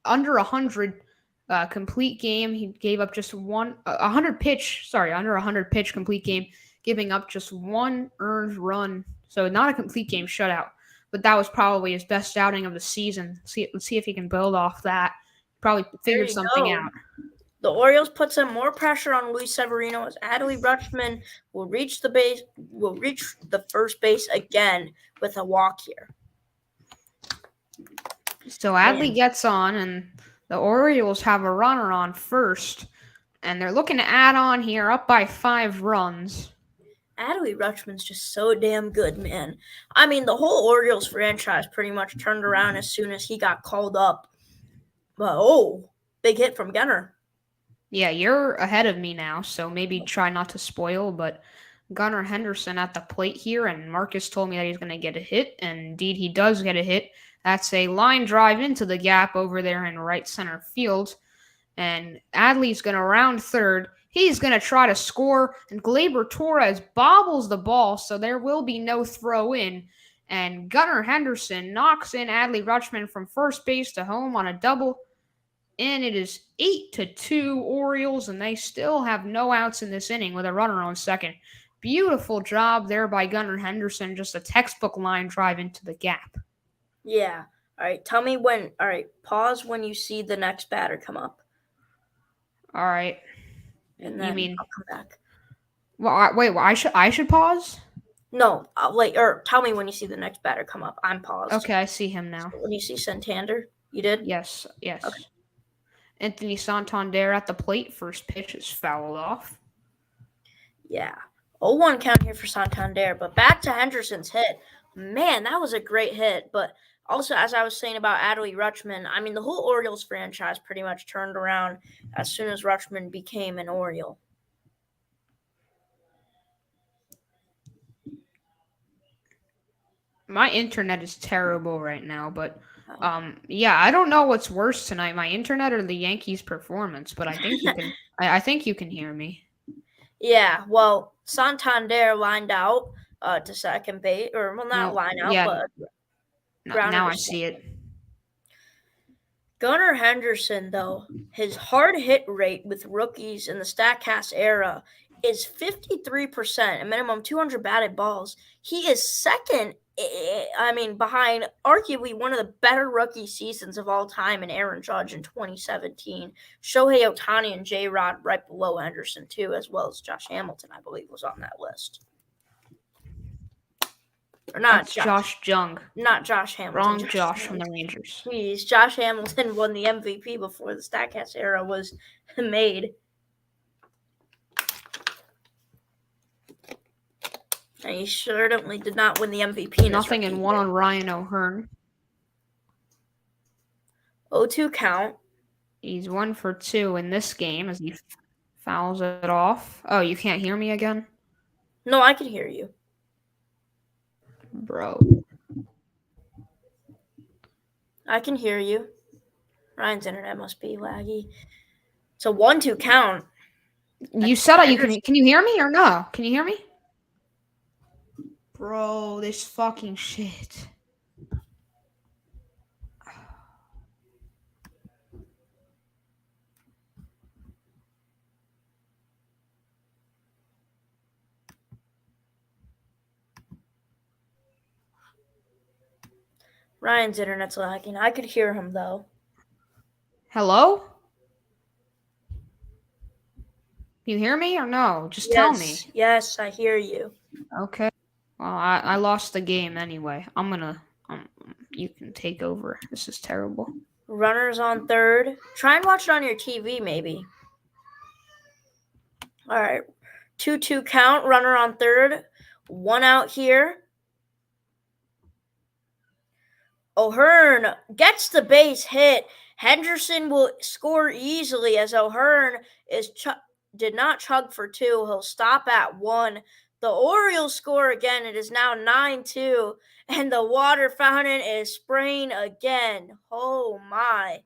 under 100 complete game. He gave up just under 100 pitch complete game, giving up just one earned run. So not a complete game shutout, but that was probably his best outing of the season. Let's see if he can build off that. Probably figured something out. The Orioles put some more pressure on Luis Severino as Adley Rutschman will reach the first base again with a walk here. So Adley gets on, and the Orioles have a runner on first, and they're looking to add on here, up by 5 runs. Adley Rutschman's just so damn good, man. I mean, the whole Orioles franchise pretty much turned around as soon as he got called up. But, big hit from Gunnar. Yeah, you're ahead of me now, so maybe try not to spoil, but Gunnar Henderson at the plate here, and Marcus told me that he's going to get a hit, and indeed he does get a hit. That's a line drive into the gap over there in right center field, and Adley's going to round third. He's going to try to score, and Gleyber Torres bobbles the ball, so there will be no throw in. And Gunnar Henderson knocks in Adley Rutschman from first base to home on a double. And it is 8-2 Orioles, and they still have no outs in this inning with a runner on second. Beautiful job there by Gunnar Henderson, just a textbook line drive into the gap. Yeah. All right, tell me when. All right, pause when you see the next batter come up. All right. And then I'll come back. Well, wait. I should pause. No, or tell me when you see the next batter come up. I'm paused. Okay, I see him now. So when you see Santander, you did? Yes. Okay. Anthony Santander at the plate. First pitch is fouled off. Yeah. 0-1 count here for Santander. But back to Henderson's hit. Man, that was a great hit. But also, as I was saying about Adley Rutschman, I mean, the whole Orioles franchise pretty much turned around as soon as Rutschman became an Oriole. My internet is terrible right now, but yeah, I don't know what's worse tonight, my internet or the Yankees' performance, but I think you can. I think you can hear me. Yeah, well, Santander lined out to second base, or well, not line out, but now I see it. Gunnar Henderson, though, his hard hit rate with rookies in the StatCast era is 53%, a minimum 200 batted balls. He is second, behind arguably one of the better rookie seasons of all time in Aaron Judge in 2017. Shohei Ohtani and J-Rod right below Henderson, too, as well as Josh Hamilton, I believe, was on that list. Or not That's Josh Jung. Not Josh Hamilton. Wrong Josh from the Rangers. Please, Josh Hamilton won the MVP before the StatCast era was made. And he certainly did not win the MVP. Nothing in one on Ryan O'Hearn. 0-2 count. He's 1 for 2 in this game as he fouls it off. Oh, you can't hear me again? No, I can hear you. Bro. I can hear you. Ryan's internet must be laggy. It's a 1-2 count. You said you can. Can you hear me or no? Can you hear me? Bro, this fucking shit. Ryan's internet's lagging. I could hear him, though. Hello? Can you hear me or no? Just tell me. Yes, I hear you. Okay. Well, I lost the game anyway. I'm gonna. You can take over. This is terrible. Runners on third. Try and watch it on your TV, maybe. All right. 2-2 count. Runner on third. 1 out here. O'Hearn gets the base hit. Henderson will score easily as O'Hearn did not chug for 2. He'll stop at 1. The Orioles score again. It is now 9-2, and the water fountain is spraying again. Oh my.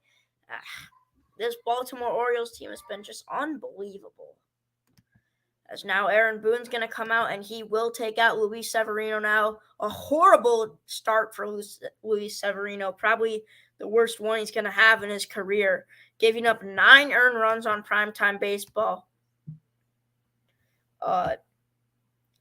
This Baltimore Orioles team has been just unbelievable. As now Aaron Boone's going to come out, and he will take out Luis Severino now. A horrible start for Luis Severino. Probably the worst one he's going to have in his career. Giving up 9 earned runs on primetime baseball.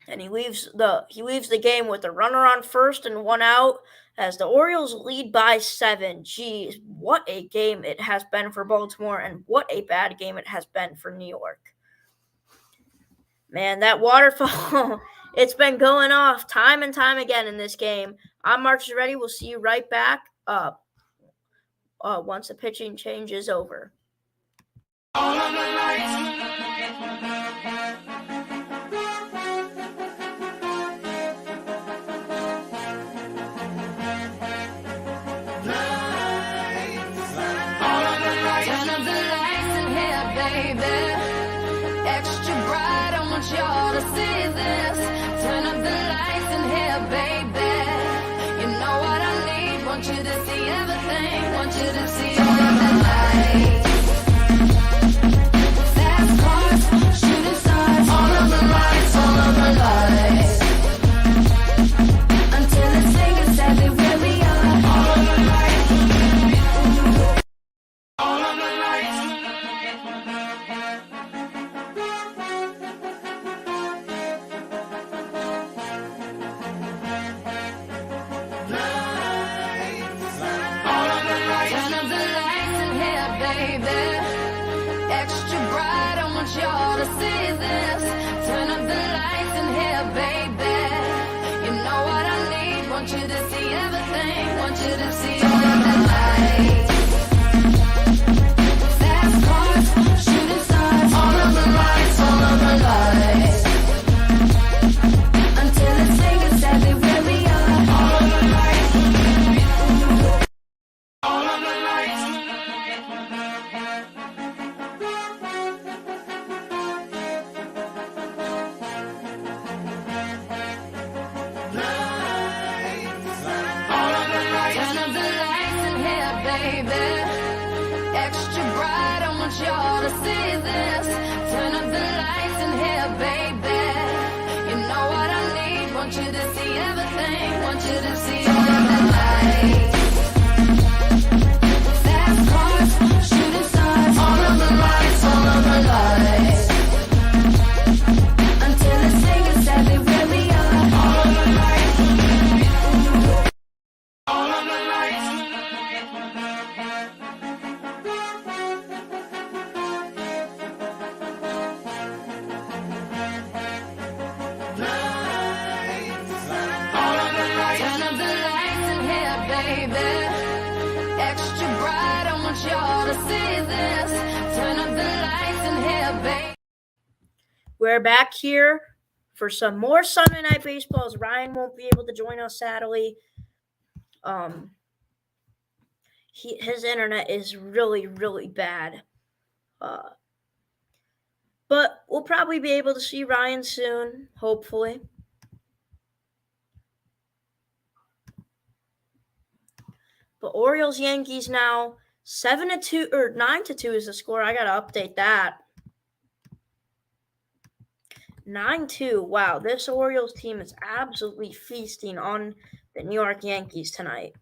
And he leaves the game with a runner on first and 1 out as the Orioles lead by 7. Geez, what a game it has been for Baltimore, and what a bad game it has been for New York. Man, that waterfall, it's been going off time and time again in this game. I'm Markus Trivedi. We'll see you right back once the pitching change is over. All of the lights. Y'all to see this. Turn up the lights in here, baby. You know what I need. Want you to see everything. Want you to see all of the lights. Fast cars, shooting stars. All of the lights, all of the lights. Until it's taken, exactly where we are. All of the lights. All of the lights. Y'all to see this. Turn up the lights in here, baby. You know what I need. Want you to see everything. Want you to see all of the lights. Fast cars, shooting stars. All of the lights, all of the lights. Until it's taken, exactly where we are. All of the lights. All of the lights. Y'all to see this. Turn up the lights in here, baby. You know what I need. Want you to see everything. Want you to see all of the lights. Fast cars, shooting stars. All of the lights, all of the lights. Until it's taken, exactly where we are. All of the lights. All of the lights. Y'all to see this. Turn up the lights in here, baby. We're back here for some more Sunday Night Baseball, as Ryan won't be able to join us, sadly. His internet is really, really bad. But we'll probably be able to see Ryan soon, hopefully. But Orioles Yankees now 7-2 or 9-2 is the score. I gotta update that. 9-2. Wow, this Orioles team is absolutely feasting on the New York Yankees tonight.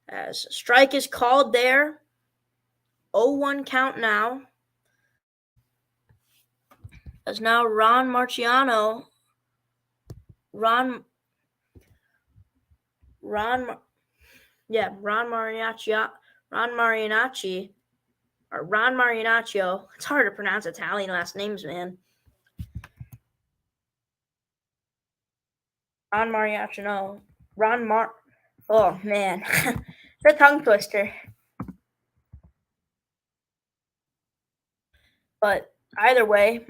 As a strike is called there. 0-1 count now. As now Ron Marignacci or Ron Marignaccio. It's hard to pronounce Italian last names, man. Oh, man. It's a tongue twister. But either way,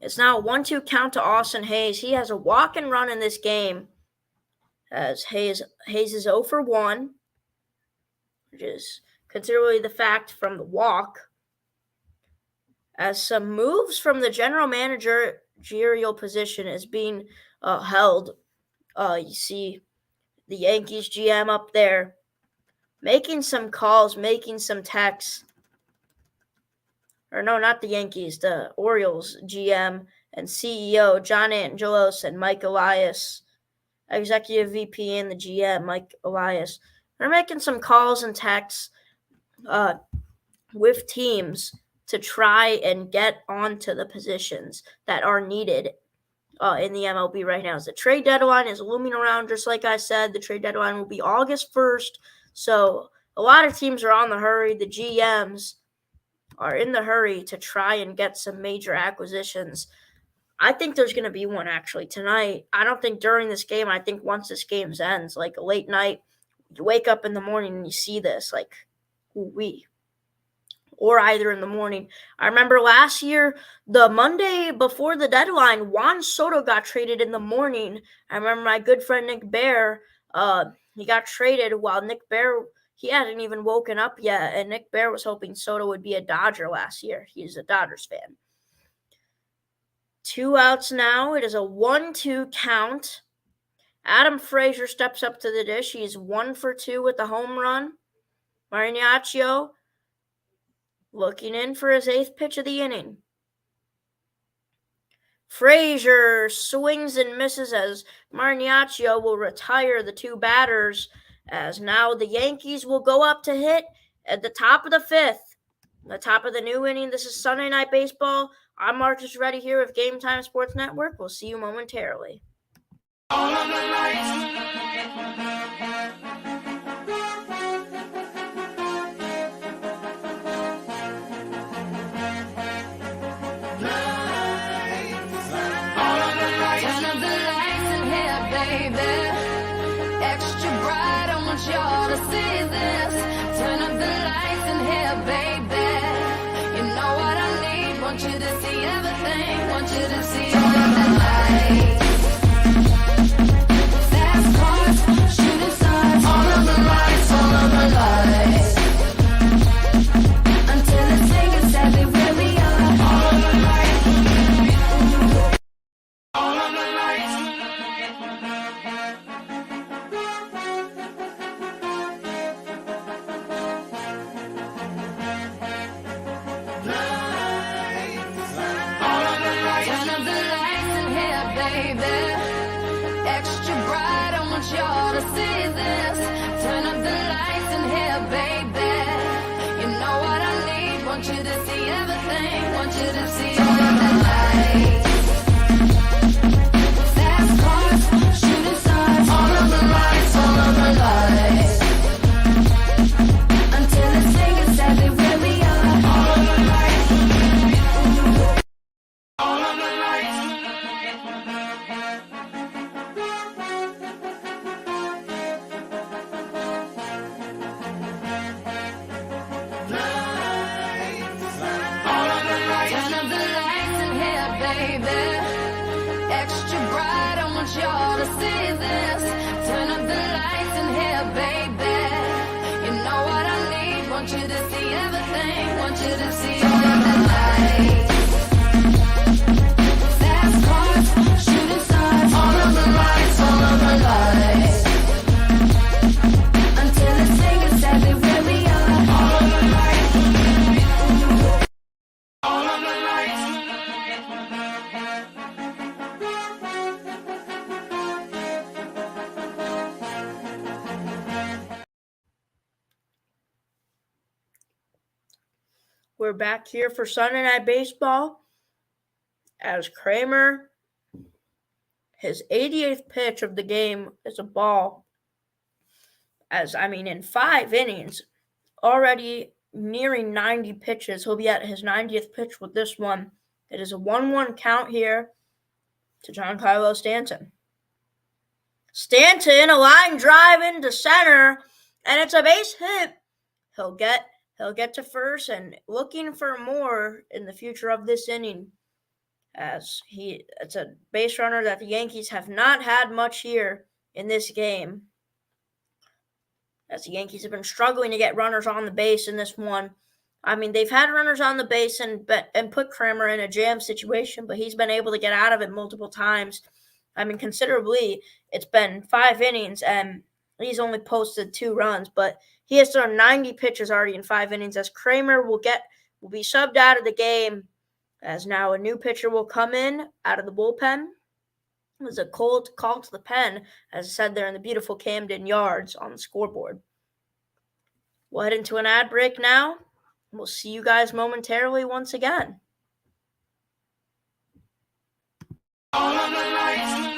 it's now a 1-2 count to Austin Hayes. He has a walk and run in this game. As Hayes is 0 for 1. which is considerably the fact from the walk. As some moves from the general managerial position is being held. You see the Yankees GM up there making some calls, making some texts. Or no, not the Yankees, the Orioles GM and CEO John Angelos and Mike Elias, Executive VP and the GM Mike Elias, are making some calls and texts with teams to try and get onto the positions that are needed in the MLB right now. As the trade deadline is looming around, just like I said, the trade deadline will be August 1st. So a lot of teams are on the hurry. The GMs are in the hurry to try and get some major acquisitions. I think there's going to be one actually tonight. I don't think during this game. I think once this game ends, like a late night, you wake up in the morning and you see this, like, ooh-wee. Or either in the morning. I remember last year, the Monday before the deadline, Juan Soto got traded in the morning. I remember my good friend Nick Bear, he got traded while Nick Bear, he hadn't even woken up yet, and Nick Bear was hoping Soto would be a Dodger last year. He's a Dodgers fan. 2 outs now. It is a 1-2 count. Adam Frazier steps up to the dish. He's 1 for 2 with the home run. Marignaccio looking in for his 8th pitch of the inning. Frazier swings and misses as Marignaccio will retire the 2 batters, as now the Yankees will go up to hit at the top of the 5th. The top of the new inning. This is Sunday Night Baseball. I'm Markus Trivedi here with Game Time Sports Network. We'll see you momentarily. All of the lights. Y'all to see this. Turn up the lights in here, baby. You know what I need. Want you to see everything. Want you to see all of the lights. Fast cars, shooting stars. All of the lights, all of the lights. Until it's safe and sadly where we are. All of the lights. All of the lights. Y'all to see this. Turn up the lights in here, baby. You know what I need. Want you to see everything. Want you to see all of the lights. Fast cars, shooting stars. All of the lights, all of the lights. Until it's safe and sadly where we are. All of the lights. All of the lights. Y'all to see this. Turn up the lights in here, baby. You know what I need. Want you to see everything. Want you to see all of the lights. Fast cars, shooting stars. All of the lights, all of the lights. Until it's safe and sadly where we are. All of the lights. All of the lights. We're back here for Sunday Night Baseball as Kramer, his 88th pitch of the game is a ball. In 5 innings, already nearing 90 pitches. He'll be at his 90th pitch with this one. It is a 1-1 count here to Giancarlo Stanton. Stanton, a line drive into center, and it's a base hit. He'll get to first and looking for more in the future of this inning, as it's a base runner that the Yankees have not had much here in this game. as the Yankees have been struggling to get runners on the base in this one. I mean, they've had runners on the base and put Kramer in a jam situation, but he's been able to get out of it multiple times. I mean, considerably. It's been 5 innings, and he's only posted 2 runs, but he has thrown 90 pitches already in 5 innings, as Kramer will be subbed out of the game, as now a new pitcher will come in out of the bullpen. It was a cold call to the pen, as I said there in the beautiful Camden Yards on the scoreboard. We'll head into an ad break now. We'll see you guys momentarily once again. All of the lights.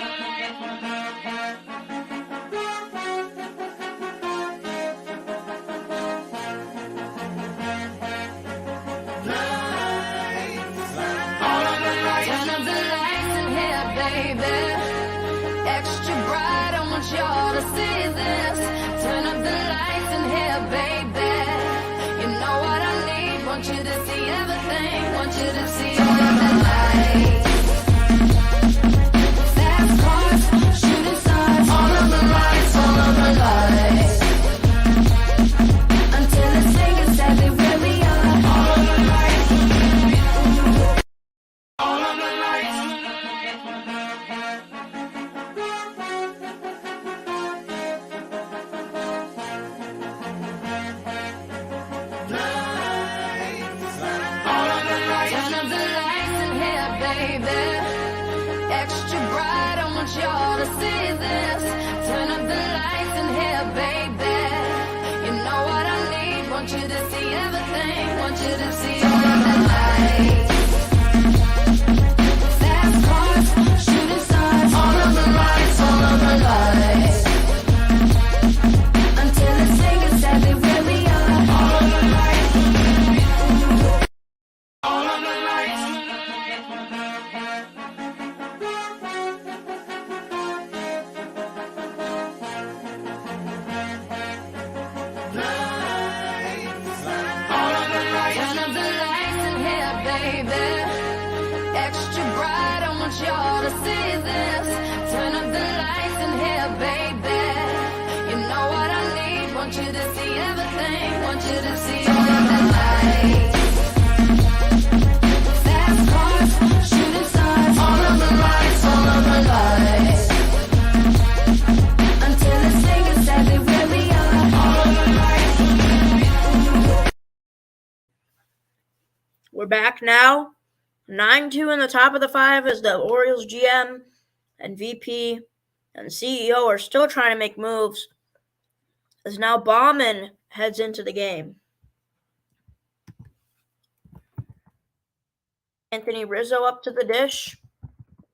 Turn up the lights in here, baby. Extra bright, I want y'all to see this. Turn up the lights in here, baby. You know what I need. Want you to see everything. Want you to see all of the lights. Fast cars, shooting stars. All of the lights, all of the lights. Until it's taken exactly where we are. All of the lights. All of the lights. Turn up the lights in here, baby. Extra bright, I want y'all to see this. Turn up the lights in here, baby. You know what I need. Want you to see everything. Want you to see all of the lights. Fast cars, shooting stars. All of the lights, all of the lights. Until it's taken exactly where we are. All of the lights. All of the lights. Turn up the lights in here, baby. Extra bright, I want y'all to see this. Turn up the lights in here, baby. You know what I need. Want you to see everything. Want you to see all of the lights. Fast cars, shooting stars. All of the lights, all of the lights. Until it's taken exactly where we are. All of the lights. We're back now. 9-2 in the top of the 5 as the Orioles GM and VP and CEO are still trying to make moves, as now Baumann heads into the game. Anthony Rizzo up to the dish,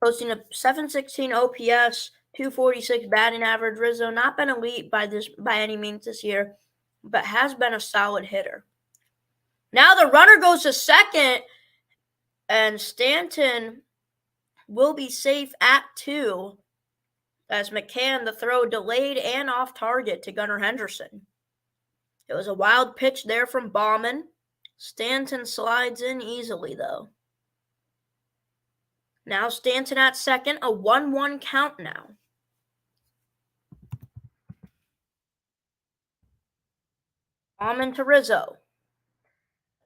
posting a 716 OPS, 246 batting average. Rizzo not been elite by any means this year, but has been a solid hitter. Now the runner goes to second, and Stanton will be safe at 2, as McCann, the throw delayed and off target to Gunnar Henderson. It was a wild pitch there from Baumann. Stanton slides in easily, though. Now Stanton at second, a 1-1 count now. Baumann to Rizzo.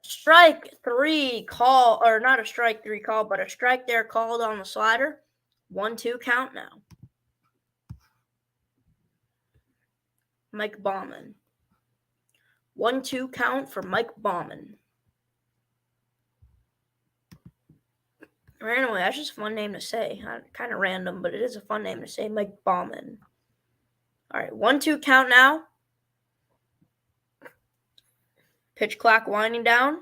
Strike 3 call, or not a strike 3 call, but a strike there called on the slider. 1-2 count now. Mike Baumann. 1-2 count for Mike Baumann. Randomly, that's just a fun name to say. Kind of random, but it is a fun name to say, Mike Baumann. All right, 1-2 count now. Pitch clock winding down.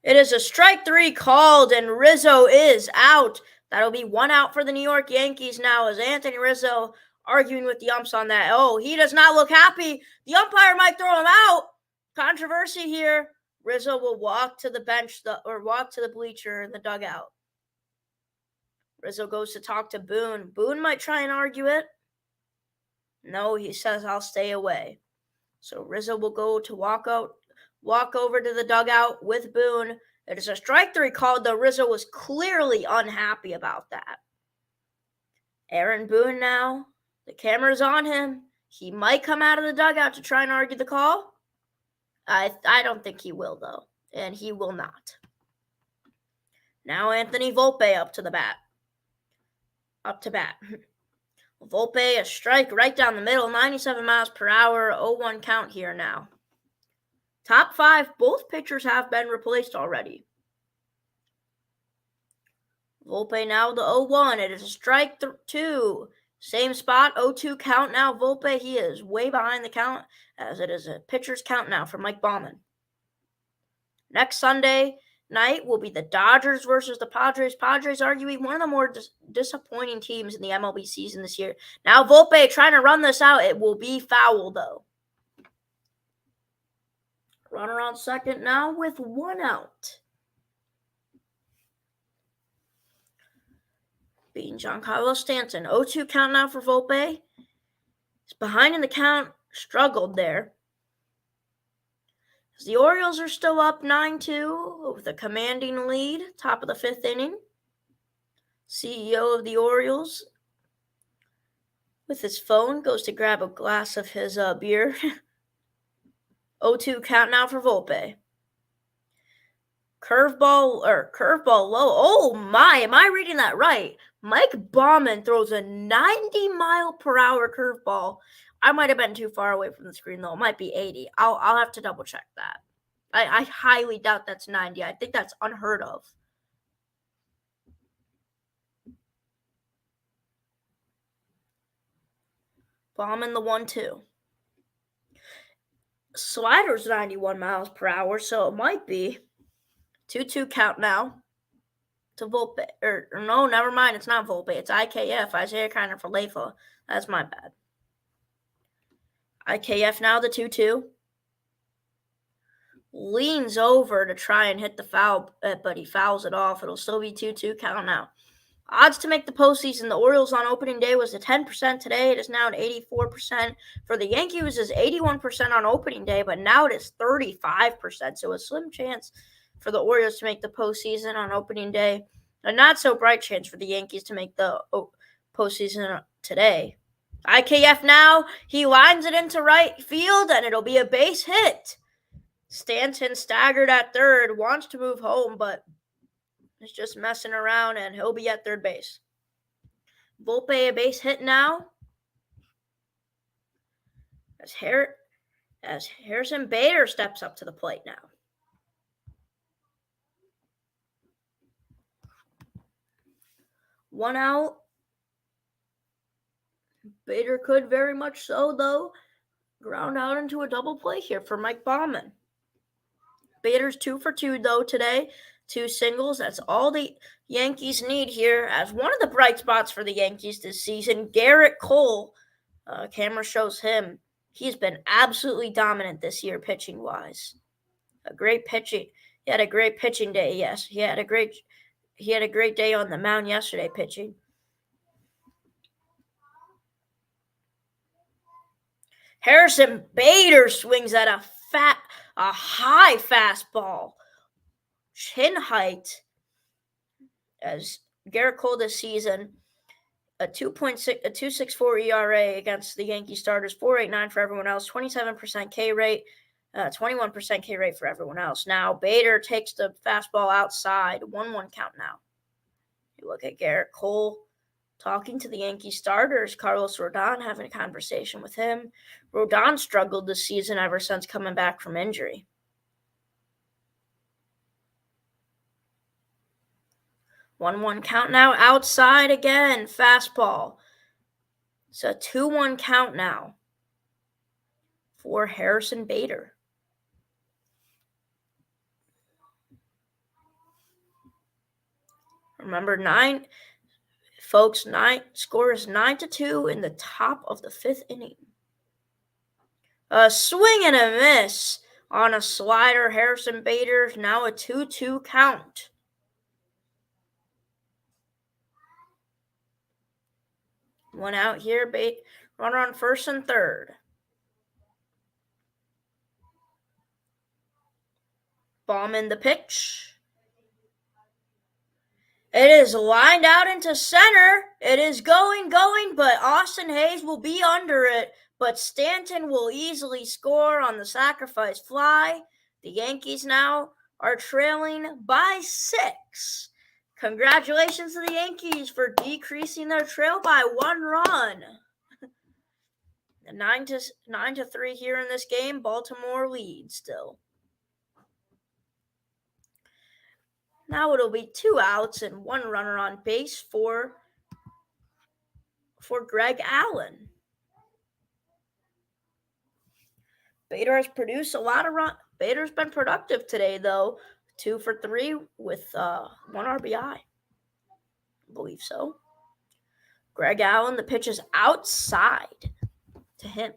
It is a strike 3 called, and Rizzo is out. That'll be 1 out for the New York Yankees now, as Anthony Rizzo arguing with the umps on that. Oh, he does not look happy. The umpire might throw him out. Controversy here. Rizzo will walk to the bench or walk to the bleacher in the dugout. Rizzo goes to talk to Boone. Boone might try and argue it. No, he says, I'll stay away. So Rizzo will go to walk over to the dugout with Boone. It is a strike 3 called, though Rizzo was clearly unhappy about that. Aaron Boone now. The camera's on him. He might come out of the dugout to try and argue the call. I don't think he will, though, and he will not. Now Anthony Volpe up to bat. Volpe, a strike right down the middle, 97 miles per hour, 0-1 count here now. Top 5, both pitchers have been replaced already. Volpe now the 0-1. It is a strike 2. Same spot, 0-2 count now. Volpe, he is way behind the count as it is a pitcher's count now for Mike Baumann. Next Sunday night will be the Dodgers versus the Padres. Padres arguably one of the more disappointing teams in the MLB season this year. Now Volpe trying to run this out. It will be foul, though. Runner on second now with 1 out. Being Giancarlo Stanton. 0-2 count now for Volpe. He's behind in the count. Struggled there. As the Orioles are still up 9-2 with a commanding lead. Top of the 5th inning. CEO of the Orioles with his phone goes to grab a glass of his beer. 0-2 count now for Volpe. Curveball low. Oh my, am I reading that right? Mike Baumann throws a 90-mile-per-hour curveball. I might have been too far away from the screen, though. It might be 80. I'll have to double-check that. I highly doubt that's 90. I think that's unheard of. Baumann the 1-2. Slider's 91 miles per hour, so it might be 2-2 count now to Volpe. Or no, never mind. It's not Volpe. It's IKF, Isaiah Kiner for Leifa. That's my bad. IKF now the 2-2. Leans over to try and hit the foul, but he fouls it off. It'll still be 2-2 count now. Odds to make the postseason. The Orioles on opening day was at 10% today. It is now at 84%. For the Yankees, is 81% on opening day, but now it is 35%. So a slim chance for the Orioles to make the postseason on opening day. A not so bright chance for the Yankees to make the postseason today. IKF now, he lines it into right field, and it'll be a base hit. Stanton staggered at third, wants to move home, but is just messing around, and he'll be at third base. Volpe a base hit now. As Harrison Bader steps up to the plate now. One out. Bader could very much so, though, ground out into a double play here for Mike Baumann. Bader's 2 for 2, though, today. 2 singles. That's all the Yankees need here. As one of the bright spots for the Yankees this season, Garrett Cole, camera shows him. He's been absolutely dominant this year pitching-wise. He had a great pitching day, yes. He had a great day on the mound yesterday pitching. Harrison Bader swings at a high fastball. Chin height, as Garrett Cole this season, a 2.64 ERA against the Yankee starters, 4.89 for everyone else, 27% K rate, 21% K rate for everyone else. Now Bader takes the fastball outside, 1-1 count now. You look at Garrett Cole talking to the Yankee starters, Carlos Rodon, having a conversation with him. Rodon struggled this season ever since coming back from injury. 1-1 count now, outside again, fastball. It's a 2-1 count now for Harrison Bader. Remember, score is 9-2 in the top of the 5th inning. A swing and a miss on a slider. Harrison Bader, now a 2-2 count. One out here, runner on first and third. Baumann the pitch. It is lined out into center. It is going, but Austin Hayes will be under it. but Stanton will easily score on the sacrifice fly. The Yankees now are trailing by 6. Congratulations to the Yankees for decreasing their trail by 1 run. 9-3 here in this game. Baltimore leads still. Now it'll be 2 outs and 1 runner on base for Greg Allen. Bader has produced a lot of runs. Bader's been productive today, though. 2 for 3 with 1 RBI. I believe so. Greg Allen, the pitch is outside to him.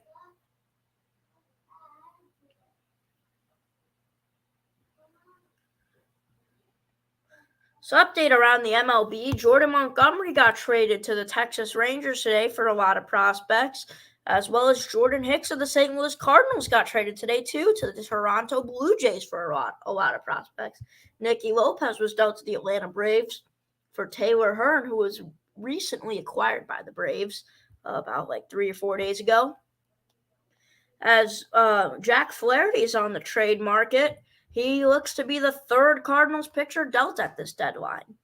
So update around the MLB, Jordan Montgomery got traded to the Texas Rangers today for a lot of prospects, as well as Jordan Hicks of the St. Louis Cardinals got traded today too to the Toronto Blue Jays for a lot of prospects. Nicky Lopez was dealt to the Atlanta Braves for Taylor Hearn, who was recently acquired by the Braves about 3 or 4 days ago. As Jack Flaherty is on the trade market, he looks to be the 3rd Cardinals pitcher dealt at this deadline.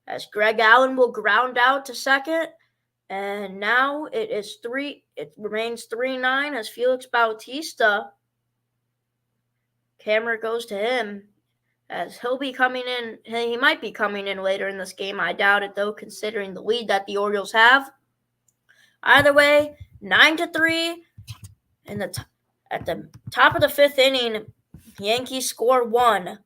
As Greg Allen will ground out to second, and now it remains 3-9 as Felix Bautista, camera goes to him, as he'll be coming in. He might be coming in later in this game. I doubt it, though, considering the lead that the Orioles have. Either way, 9-3, and at the top of the 5th inning, Yankees score 1.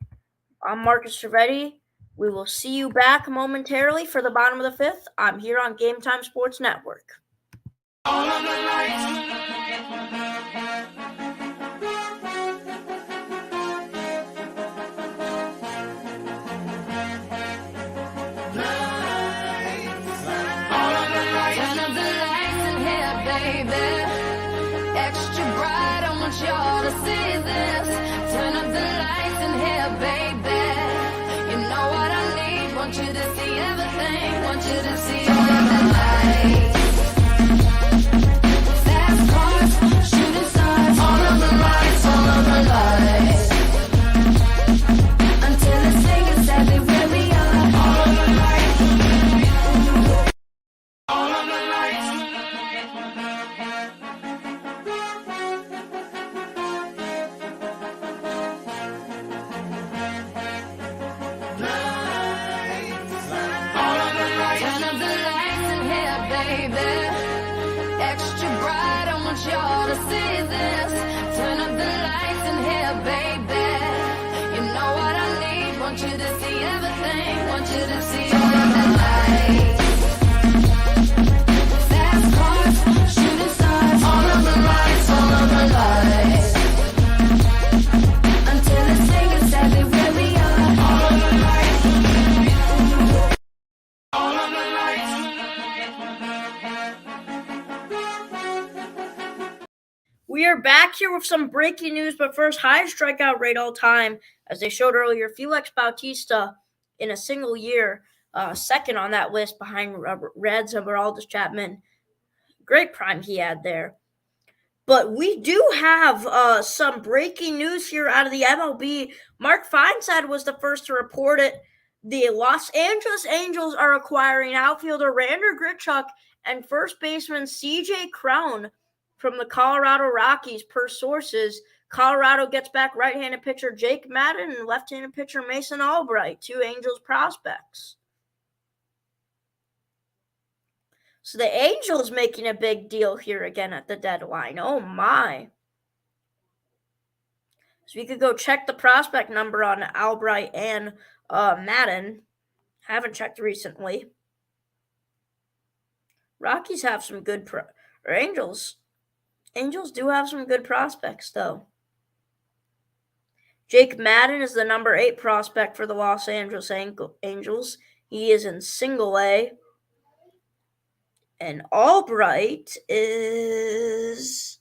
I'm Markus Trivedi. We will see you back momentarily for the bottom of the 5th. I'm here on Game Time Sports Network. All of the lights. Turn up the lights in here, baby. Extra bright, I want y'all to see this. Turn up the lights in here, baby. You know what I need. Want you to see everything. Want you to see all of the lights. Fast cars, shooting stars. All of the lights, all of the lights. Until it's safe, exactly where we are. All of the lights. All of the lights. Turn up the lights in here, baby. Extra bright, I want y'all to see this. Turn up the lights in here, baby. You know what I need. Want you to see everything. Want you to see all of the lights. Fast cars, shooting stars. All of the lights, all of the lights. Until it's safe, exactly where we are. All of the lights. All of the lights. We are back here with some breaking news, but first, highest strikeout rate all time. As they showed earlier, Felix Bautista in a single year, second on that list behind Reds and Aroldis Chapman. Great prime he had there. But we do have some breaking news here out of the MLB. Mark Feinsad was the first to report it. The Los Angeles Angels are acquiring outfielder Rander Grichuk and first baseman C.J. Cron from the Colorado Rockies, per sources. Colorado gets back right-handed pitcher Jake Madden and left-handed pitcher Mason Albright, 2 Angels prospects. So the Angels making a big deal here again at the deadline. Oh, my. So we could go check the prospect number on Albright and Madden. Haven't checked recently. Rockies have some good Angels do have some good prospects, though. Jake Madden is the number 8 prospect for the Los Angeles Angels. He is in single A. And Albright is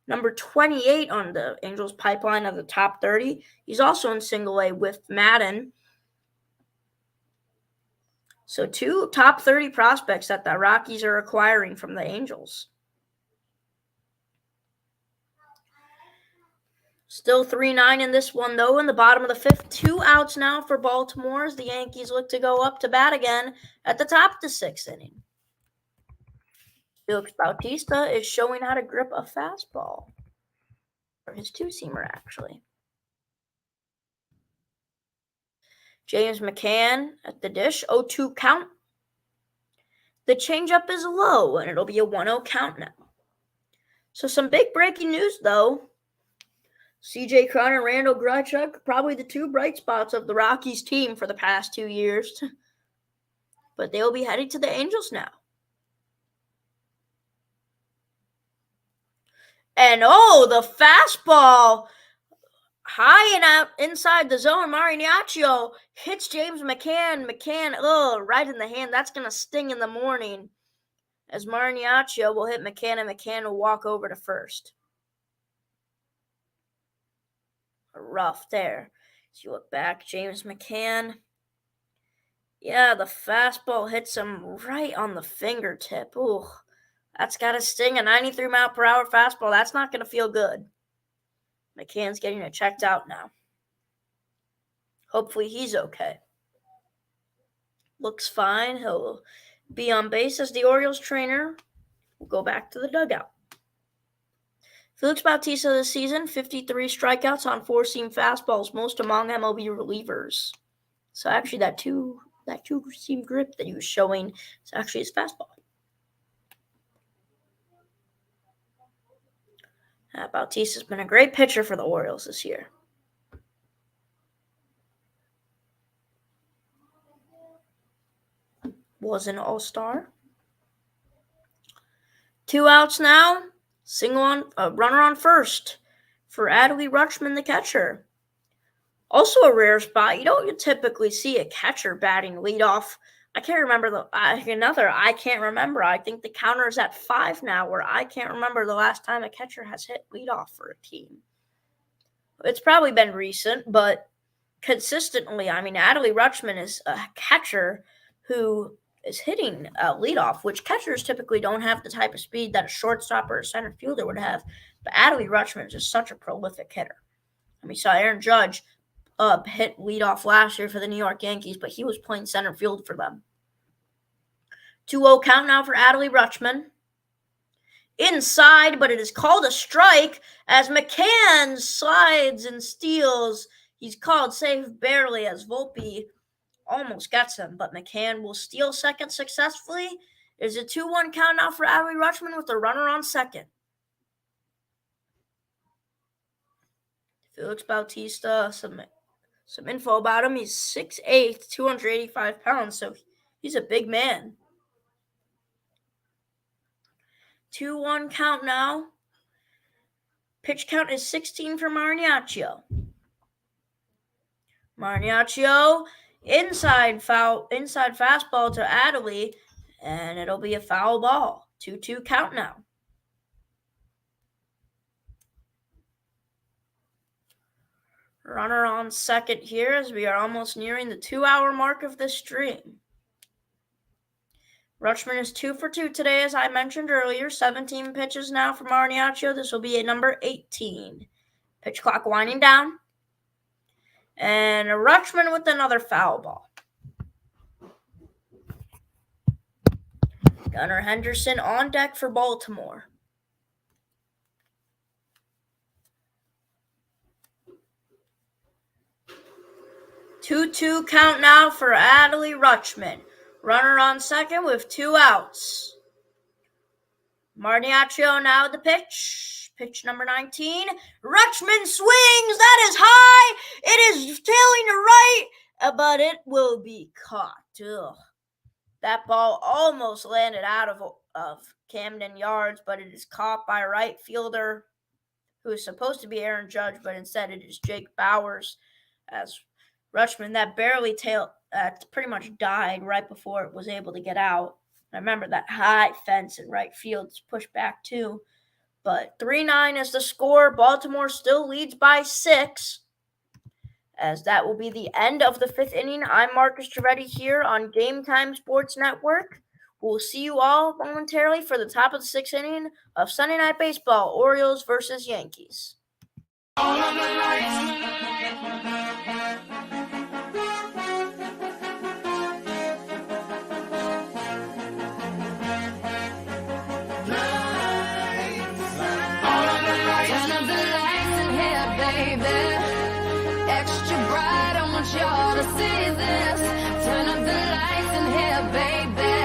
number 28 on the Angels pipeline of the top 30. He's also in single A with Madden. So 2 top 30 prospects that the Rockies are acquiring from the Angels. Still 3-9 in this one, though, in the bottom of the fifth. 2 outs now for Baltimore as the Yankees look to go up to bat again at the top of the sixth inning. Felix Bautista is showing how to grip a fastball. Or his two-seamer, actually. James McCann at the dish. 0-2 count. The changeup is low, and it'll be a 1-0 count now. So some big breaking news, though. C.J. Cron and Randall Grichuk, probably the two bright spots of the Rockies team for the past 2 years. But they'll be heading to the Angels now. And the fastball high and out inside the zone. Marignaccio hits James McCann. McCann, right in the hand. That's going to sting in the morning. As Marignaccio will hit McCann, and McCann will walk over to first. Rough there. As you look back, James McCann. Yeah, the fastball hits him right on the fingertip. Ooh, that's got to sting. A 93-mile-per-hour fastball. That's not going to feel good. McCann's getting it checked out now. Hopefully he's okay. Looks fine. He'll be on base as the Orioles trainer will go back to the dugout. Felix Bautista this season, 53 strikeouts on four-seam fastballs, most among MLB relievers. So actually that two-seam grip that he was showing is actually his fastball. Bautista's been a great pitcher for the Orioles this year. Was an all-star. 2 outs now. Runner on first for Adley Rutschman, the catcher. Also a rare spot. You don't typically see a catcher batting leadoff. I can't remember I can't remember. I think the counter is at 5 now, where I can't remember the last time a catcher has hit leadoff for a team. It's probably been recent, but consistently, Adley Rutschman is a catcher who is hitting leadoff, which catchers typically don't have the type of speed that a shortstop or a center fielder would have. But Adley Rutschman is just such a prolific hitter. We saw Aaron Judge hit leadoff last year for the New York Yankees, but he was playing center field for them. 2-0 count now for Adley Rutschman. Inside, but it is called a strike as McCann slides and steals. He's called safe barely as Volpe almost gets him, but McCann will steal second successfully. There's a 2-1 count now for Adley Rutschman with a runner on second. Felix Bautista, some info about him. He's 6'8", 285 pounds, so he's a big man. 2-1 count now. Pitch count is 16 for Marignaccio. Marignaccio, inside fastball to Adley, and it'll be a foul ball. 2-2 count now. Runner on second here as we are almost nearing the 2-hour mark of this stream. Rutschman is 2 for 2 today, as I mentioned earlier. 17 pitches now for Marignaccio. This will be a number 18. Pitch clock winding down. And Rutschman with another foul ball. Gunnar Henderson on deck for Baltimore. Two-two count now for Adley Rutschman. Runner on second with 2 outs. Marignaccio now the pitch. Pitch number 19. Rutschman swings. That is high. It is tailing to right, but it will be caught. Ugh. That ball almost landed out of Camden Yards, but it is caught by a right fielder who is supposed to be Aaron Judge, but instead it is Jake Bowers. As Rutschman, that barely pretty much died right before it was able to get out. I remember that high fence in right field is pushed back too. But 3-9 is the score. Baltimore still leads by 6. As that will be the end of the 5th inning. I'm Markus Trivedi here on Game Time Sports Network. We'll see you all momentarily for the top of the 6th inning of Sunday Night Baseball, Orioles versus Yankees. All of the lights. Turn up the lights in here, baby. Extra bright, I want y'all to see this. Turn up the lights in here, baby.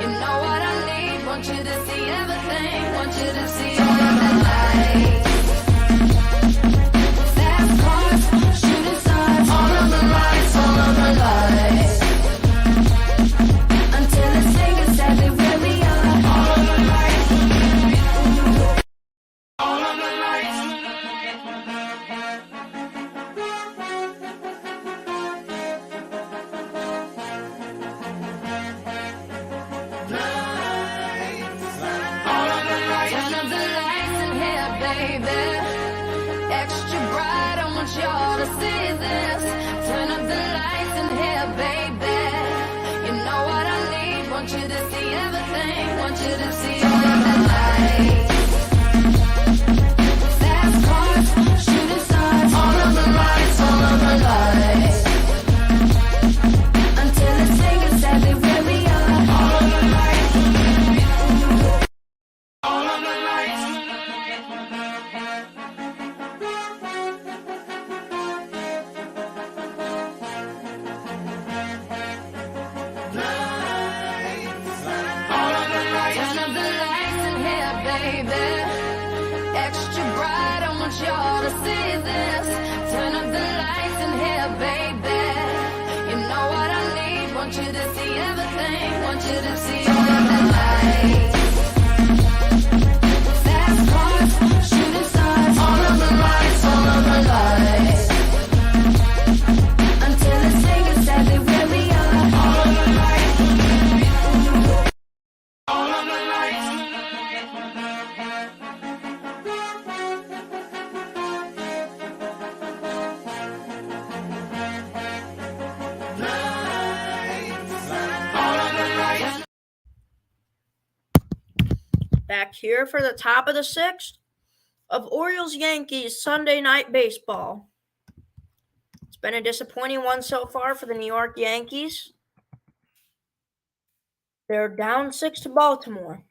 You know what I need. Want you to see everything. Want you to see all of the lights. Fast cars, shooting stars. All of the lights, all of the lights. Until it's safe and sad, they really are. All of the lights. All of the lights. Turn up the lights in here, baby. Extra bright, I want y'all to see this. Turn up the lights in here, baby. You know what I need. Want you to see everything. Want you to see all of the lights. Fast cars, shooting stars. All of the lights, all of the lights. Until it's safe and sad, they really are. All of the lights. All of the lights. All of the lights. Turn up the lights in here, baby. Extra bright, I want y'all to see this. Turn up the lights in here, baby. You know what I need. Want you to see everything. Want you to see all of the lights. Fast cars, shooting stars. All of the lights, all of the lights. Until it's safe and sad, they really are. All of the lights. All of the lights. All of the lights. Back here for the top of the sixth of Orioles Yankees Sunday night baseball. It's been a disappointing one so far for the New York Yankees. They're down 6 to Baltimore.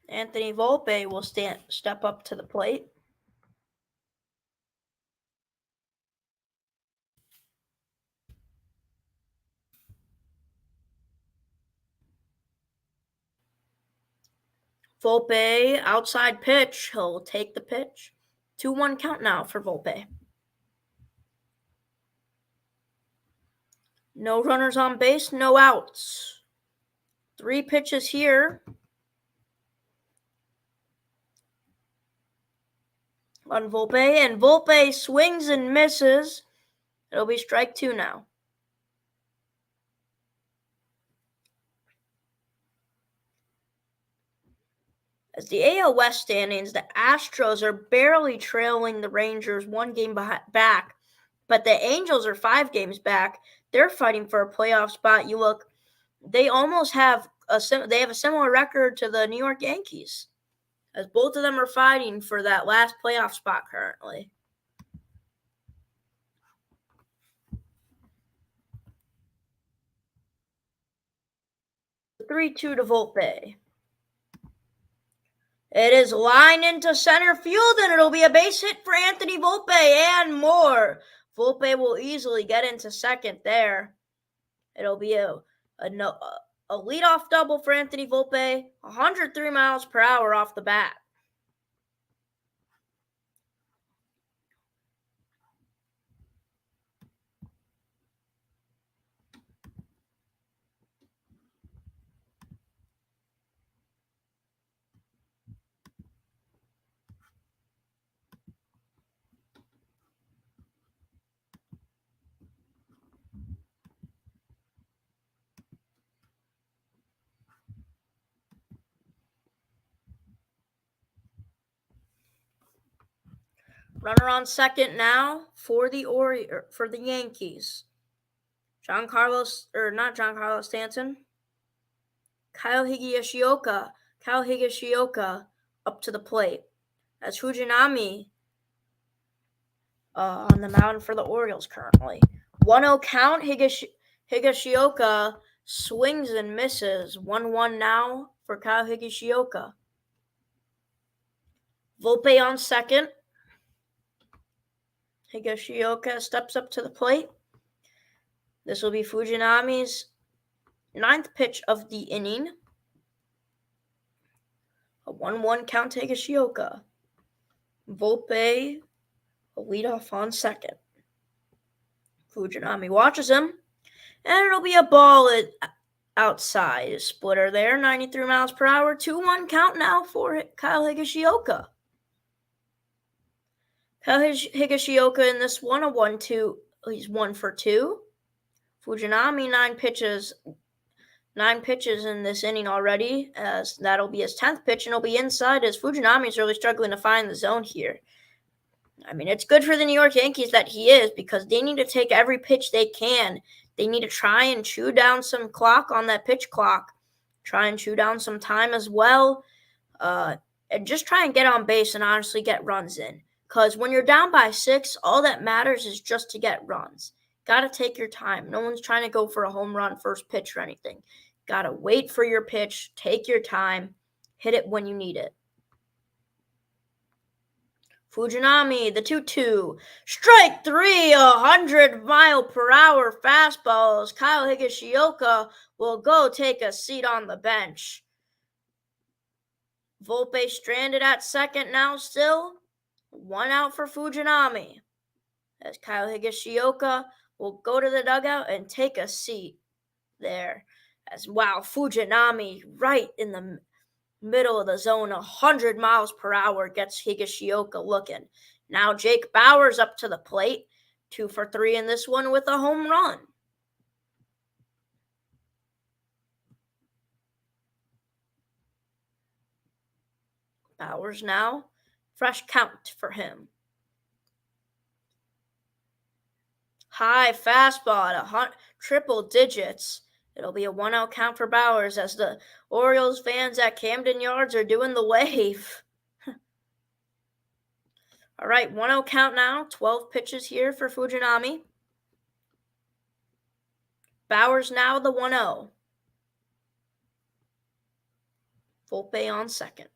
Anthony Volpe will step up to the plate. Volpe, outside pitch. He'll take the pitch. 2-1 count now for Volpe. No runners on base, no outs. 3 pitches here. On Volpe, and Volpe swings and misses. It'll be strike 2 now. As the AL West standings, the Astros are barely trailing the Rangers 1 game back, but the Angels are 5 games back. They're fighting for a playoff spot. You look, they almost have a similar record to the New York Yankees, as both of them are fighting for that last playoff spot currently. The 3-2 to Volpe. It is lined into center field, and it'll be a base hit for Anthony Volpe and more. Volpe will easily get into second there. It'll be a leadoff double for Anthony Volpe, 103 miles per hour off the bat. Runner on second now for the Yankees. Kyle Higashioka up to the plate as Fujinami on the mound for the Orioles currently. 1-0 count. Higashioka swings and misses. 1-1 now for Kyle Higashioka. Volpe on second. Higashioka steps up to the plate. This will be Fujinami's 9th pitch of the inning. A 1-1 count to Higashioka. Volpe a leadoff on second. Fujinami watches him, and it'll be a ball outside. A splitter there, 93 miles per hour. 2-1 count now for Kyle Higashioka. Kyle Higashioka in this one, a 1-2. He's 1 for 2. Fujinami, 9 pitches in this inning already, as that'll be his 10th pitch, and it'll be inside as Fujinami's really struggling to find the zone here. I mean, it's good for the New York Yankees that he is, because they need to take every pitch they can. They need to try and chew down some clock on that pitch clock, try and chew down some time as well, and just try and get on base and honestly get runs in. Because when you're down by 6, all that matters is just to get runs. Got to take your time. No one's trying to go for a home run first pitch or anything. Got to wait for your pitch, take your time, hit it when you need it. Fujinami, the 2-2. Strike 3, 100-mile-per-hour fastballs. Kyle Higashioka will go take a seat on the bench. Volpe stranded at second now still. 1 out for Fujinami, as Kyle Higashioka will go to the dugout and take a seat there. As wow, Fujinami right in the middle of the zone, 100 miles per hour gets Higashioka looking. Now Jake Bauers up to the plate, 2 for 3 in this one with a home run. Bauers now, fresh count for him. High fastball at triple digits. It'll be a 1-0 count for Bauers as the Orioles fans at Camden Yards are doing the wave. All right, 1-0 count now. 12 pitches here for Fujinami. Bauers now the 1-0. Volpe on second.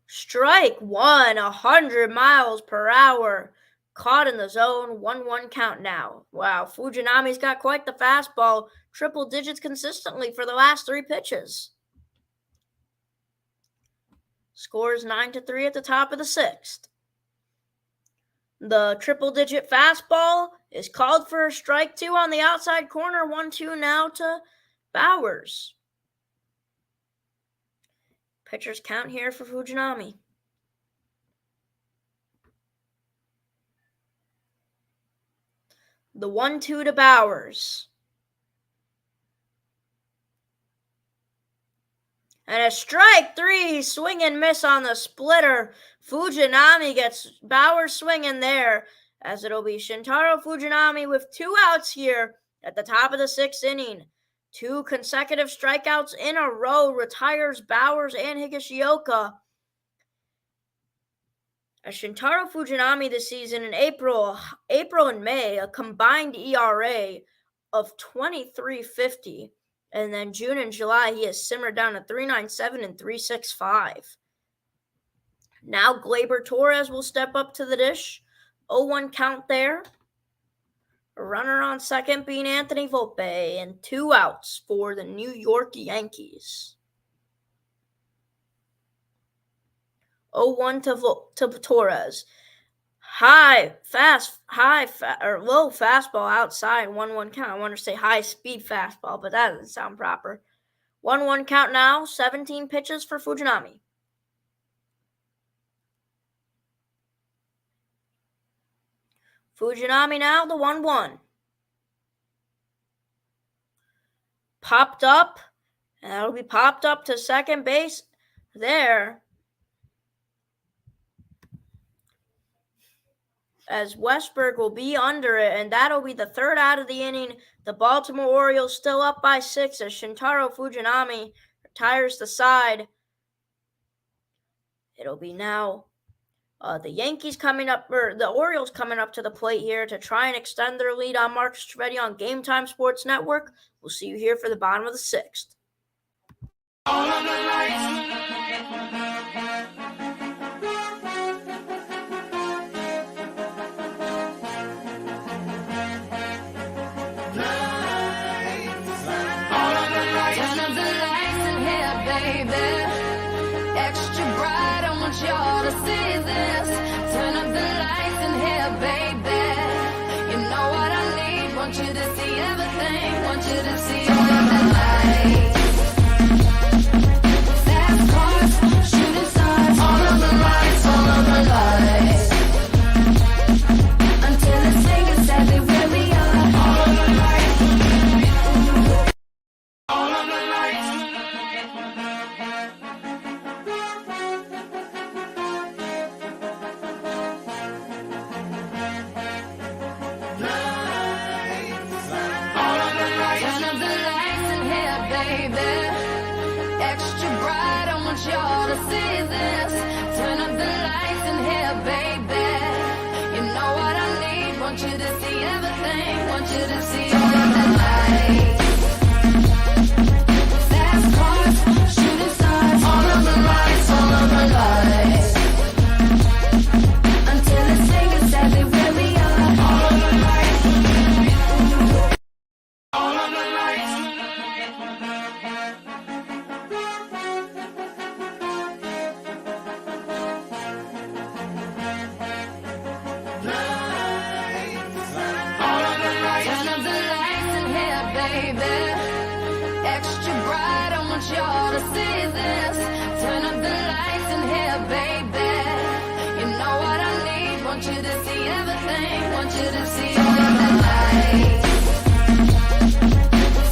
Strike 1, 100 miles per hour. Caught in the zone, 1-1 count now. Wow, Fujinami's got quite the fastball. Triple digits consistently for the last 3 pitches. Scores 9-3 at the top of the 6th. The triple-digit fastball is called for a strike 2 on the outside corner. 1-2 now to Bauers. Pitchers count here for Fujinami. The 1-2 to Bauers. And a strike 3, swing and miss on the splitter. Fujinami gets Bauers swinging there, as it'll be Shintaro Fujinami with 2 outs here at the top of the 6th inning. 2 consecutive strikeouts in a row retires Bauers and Higashioka. As Shintaro Fujinami this season in April and May, a combined ERA of 23.50. And then June and July, he has simmered down to 3.97 and 3.65. Now Gleyber Torres will step up to the dish. 0-1 count there. A runner on second being Anthony Volpe, and 2 outs for the New York Yankees. 0-1 to Torres. Low fastball outside, 1-1 count. I want to say high speed fastball, but that doesn't sound proper. 1-1 count now, 17 pitches for Fujinami. Fujinami now, the 1-1. Popped up, and that'll be popped up to second base there. as Westberg will be under it, and that'll be the third out of the inning. The Baltimore Orioles still up by 6 as Shintaro Fujinami retires the side. It'll be now the Yankees coming up, or the Orioles coming up to the plate here to try and extend their lead on Markus Trivedi on Game Time Sports Network. We'll see you here for the bottom of the 6th. All of the lights. Y'all to see this. Turn up the lights in here, baby. You know what I need. Want you to see everything. Want you to see all of the lights. Fast cars, shooting stars. All of the lights, all of the lights. Until it's saying exactly where we are. All of the lights. All of the lights. Y'all to see this. Turn up the lights in here, baby. You know what I need. Want you to see everything. Want you to see all of the lights. Fast cars, shooting stars. All of the lights, all of the lights. Until it's saying exactly where we are. All of the lights. All of the lights. Y'all to see this. Turn up the lights in here, baby. You know what I need. Want you to see everything. Want you to see all of the lights.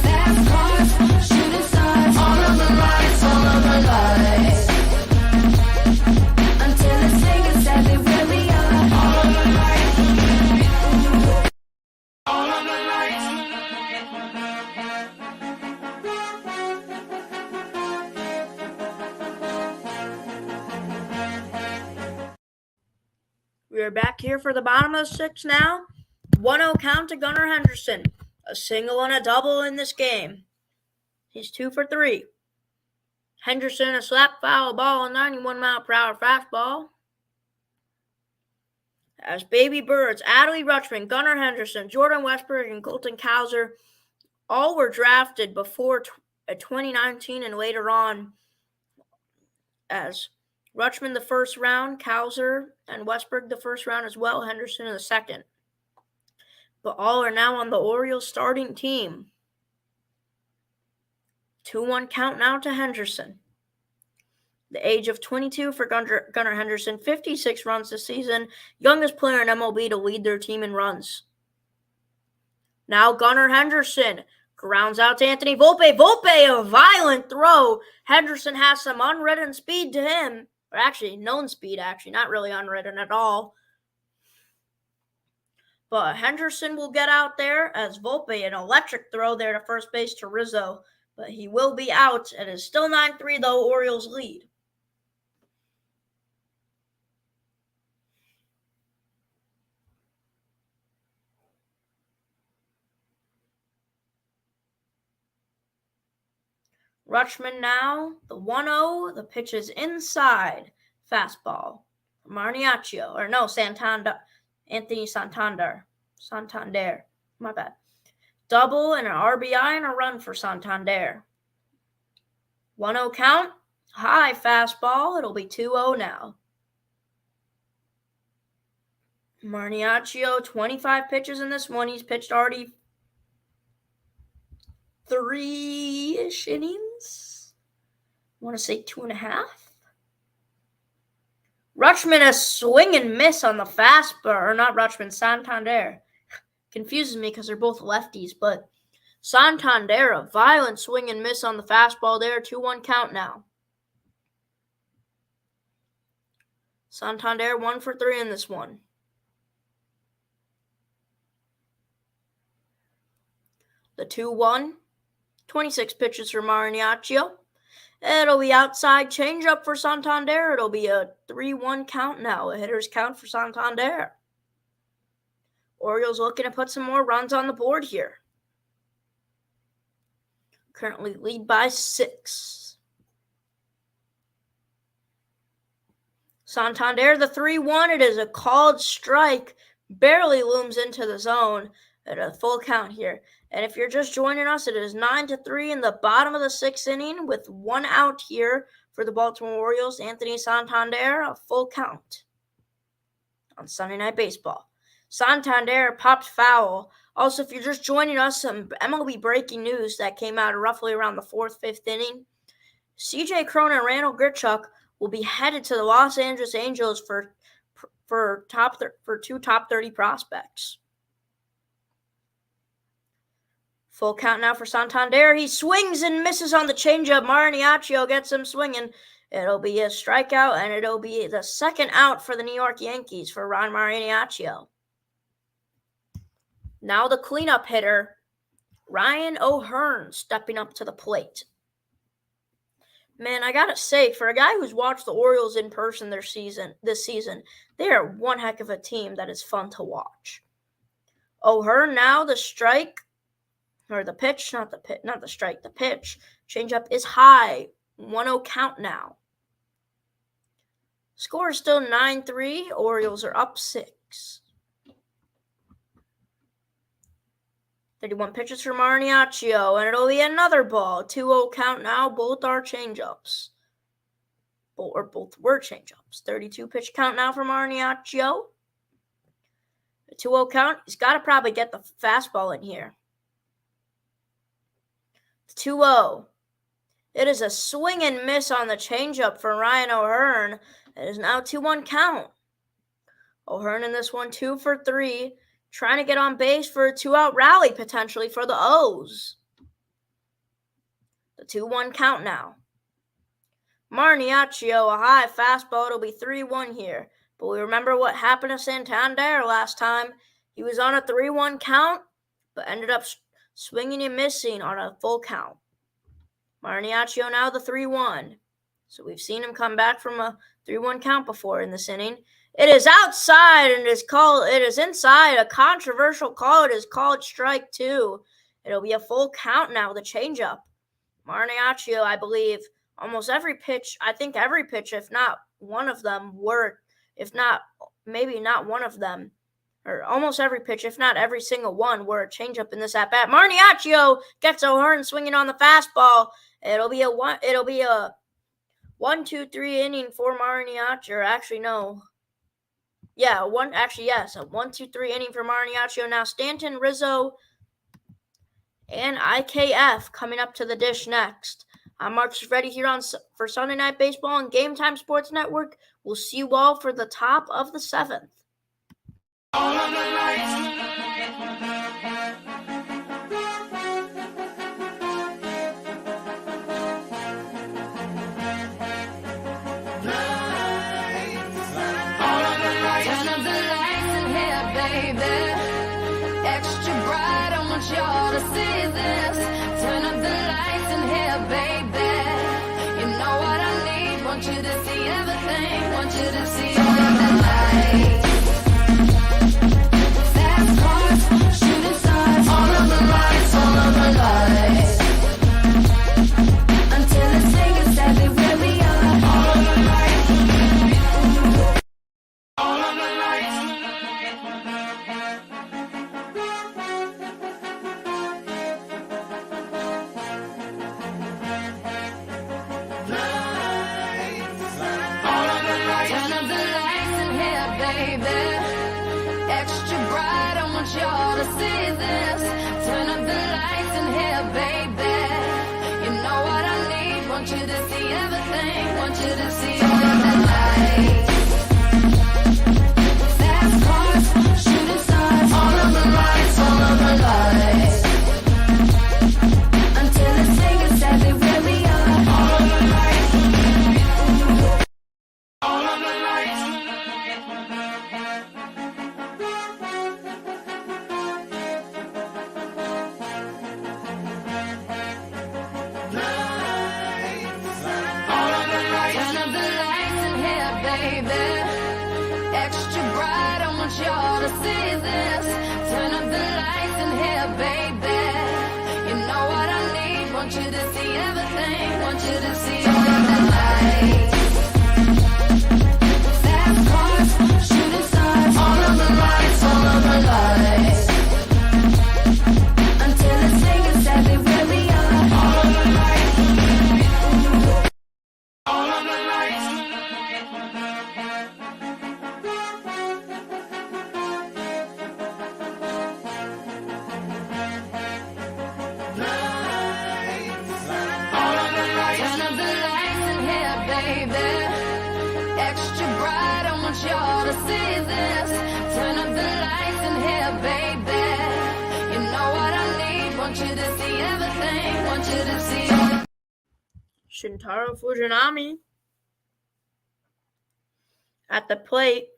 Fast cars, shooting stars. All of the lights, all of the lights. Until it's saying exactly where we are. All of the lights. All of the lights. We are back here for the bottom of the 6th now. 1-0 count to Gunnar Henderson. A single and a double in this game. He's 2 for 3. Henderson, a slap foul ball, a 91-mile-per-hour fastball. As Baby Birds, Adley Rutschman, Gunnar Henderson, Jordan Westberg, and Colton Cowser all were drafted before 2019 and later on, as Rutschman the first round, Cowser and Westberg the first round as well, Henderson in the second. But all are now on the Orioles starting team. 2-1 count now to Henderson. The age of 22 for Gunnar Henderson, 56 runs this season, youngest player in MLB to lead their team in runs. Now Gunnar Henderson grounds out to Anthony Volpe. Volpe, a violent throw. Henderson has some unwritten speed to him. Or actually, known speed, not really unwritten at all. But Henderson will get out there as Volpe, an electric throw there to first base to Rizzo. But he will be out, and it's still 9-3, though, Orioles lead. Rutschman now, the 1-0, the pitch is inside. Fastball. Santander. Anthony Santander. My bad. Double and an RBI and a run for Santander. 1-0 count. High fastball. It'll be 2-0 now. Marniaccio, 25 pitches in this one. He's pitched already 3-ish innings. I want to say 2.5. Rutschman, a swing and miss on the fastball. Or not Rutschman, Santander. Confuses me because they're both lefties, but Santander, a violent swing and miss on the fastball there. 2-1 count now. Santander 1 for 3 in this one. The 2-1. 26 pitches for Marignaccio. It'll be outside changeup for Santander. It'll be a 3-1 count now. A hitter's count for Santander. Orioles looking to put some more runs on the board here. Currently lead by 6. Santander, the 3-1. It is a called strike. Barely looms into the zone at a full count here. And if you're just joining us, it is 9-3 in the bottom of the 6th inning with 1 out here for the Baltimore Orioles. Anthony Santander, a full count on Sunday Night Baseball. Santander popped foul. Also, if you're just joining us, some MLB breaking news that came out roughly around the 4th, 5th inning. CJ Cron and Randall Grichuk will be headed to the Los Angeles Angels for 2 top 30 prospects. Full count now for Santander. He swings and misses on the changeup. Marignaccio gets him swinging. It'll be a strikeout, and it'll be the 2nd out for the New York Yankees for Ron Marignaccio. Now the cleanup hitter, Ryan O'Hearn, stepping up to the plate. Man, I gotta say, for a guy who's watched the Orioles in person this season, they are one heck of a team that is fun to watch. O'Hearn now the strike. Or the pitch, not the strike, the pitch. Changeup is high. 1-0 count now. Score is still 9-3. Orioles are up 6. 31 pitches for Marignaccio, and it'll be another ball. 2-0 count now. Both are changeups. Both were changeups. 32 pitch count now for Marignaccio. The 2-0 count. He's got to probably get the fastball in here. 2-0. It is a swing and miss on the changeup for Ryan O'Hearn. It is now 2-1 count. O'Hearn in this one 2 for 3, trying to get on base for a 2-out rally potentially for the O's. The 2-1 count now. Marignaccio, a high fastball. It'll be 3-1 here. But we remember what happened to Santander last time. He was on a 3-1 count, but ended up swinging and missing on a full count. Marignaccio now the 3-1. So we've seen him come back from a 3-1 count before in this inning. It is outside and it is inside. A controversial call. It is called strike 2. It'll be a full count now, the changeup. Marignaccio, I believe, almost every pitch, I think every pitch, if not one of them, maybe not one of them, or almost every pitch, if not every single one, were a changeup in this at-bat. Marignaccio gets O'Hearn swinging on the fastball. It'll be a 1-2-3 inning for Marignaccio. Actually, no. Yeah, a 1-2-3 inning for Marignaccio. Now Stanton, Rizzo, and IKF coming up to the dish next. I'm Markus Trivedi here for Sunday Night Baseball on Game Time Sports Network. We'll see you all for the top of the 7th. All of the lights. Turn up the lights in here, baby. Extra bright, I want y'all to see this. Turn up the lights in here, baby. You know what I need. Want you to see everything. Want you to see all of the lights. Fast cars, shooting stars. All of the lights, all of the lights. Until it's saying exactly where we are. All of the lights. All of the lights. Turn up the lights in here, baby. Extra bright, I want y'all to see this. Turn up the lights in here, baby. You know what I need. Want you to see everything. Want you to see all of the lights. Fast cars, shooting stars. All of the lights, all of the lights. Until it's saying exactly where we are. All of the lights. All of the lights. baby. Extra bright, I want y'all to see this. Turn up the lights in here, baby. You know what I need, want you to see everything. Want you to see all of the lights. Fast cars, shooting stars. All of the lights, all of the lights. Until it's safe and sad, they really are. All of the lights. All of the lights. All of the lights. Turn up the lights in here, baby. Extra bright, I want y'all to see this. Turn up the lights in here, baby. You know what I need, want you to see everything. Want you to see all. Shintaro Fujinami at the plate.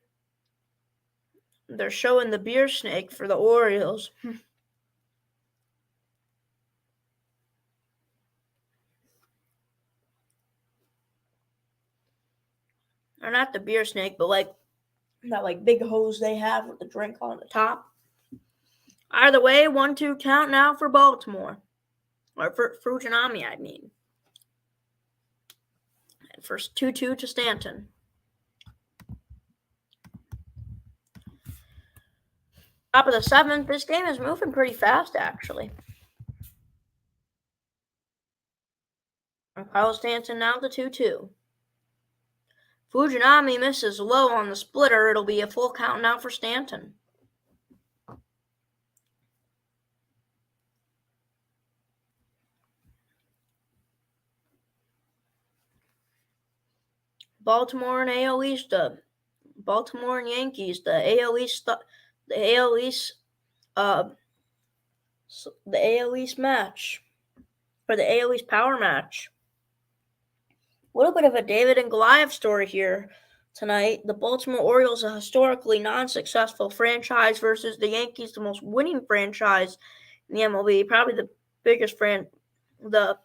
They're showing the beer snake for the Orioles. Or not the beer snake, but like that big hose they have with the drink on the top. Either way, 1-2 count now for Baltimore. Or for Fujinami, I mean. And first 2-2 to Stanton. Top of the seventh. This game is moving pretty fast, actually. And Kyle Stanton now the 2-2. Fujinami misses low on the splitter. It'll be a full count now for Stanton. Baltimore and AL East. Baltimore and Yankees. The AL East match, or the AL East power match. A little bit of a David and Goliath story here tonight. The Baltimore Orioles, a historically non-successful franchise, versus the Yankees, the most winning franchise in the MLB, probably the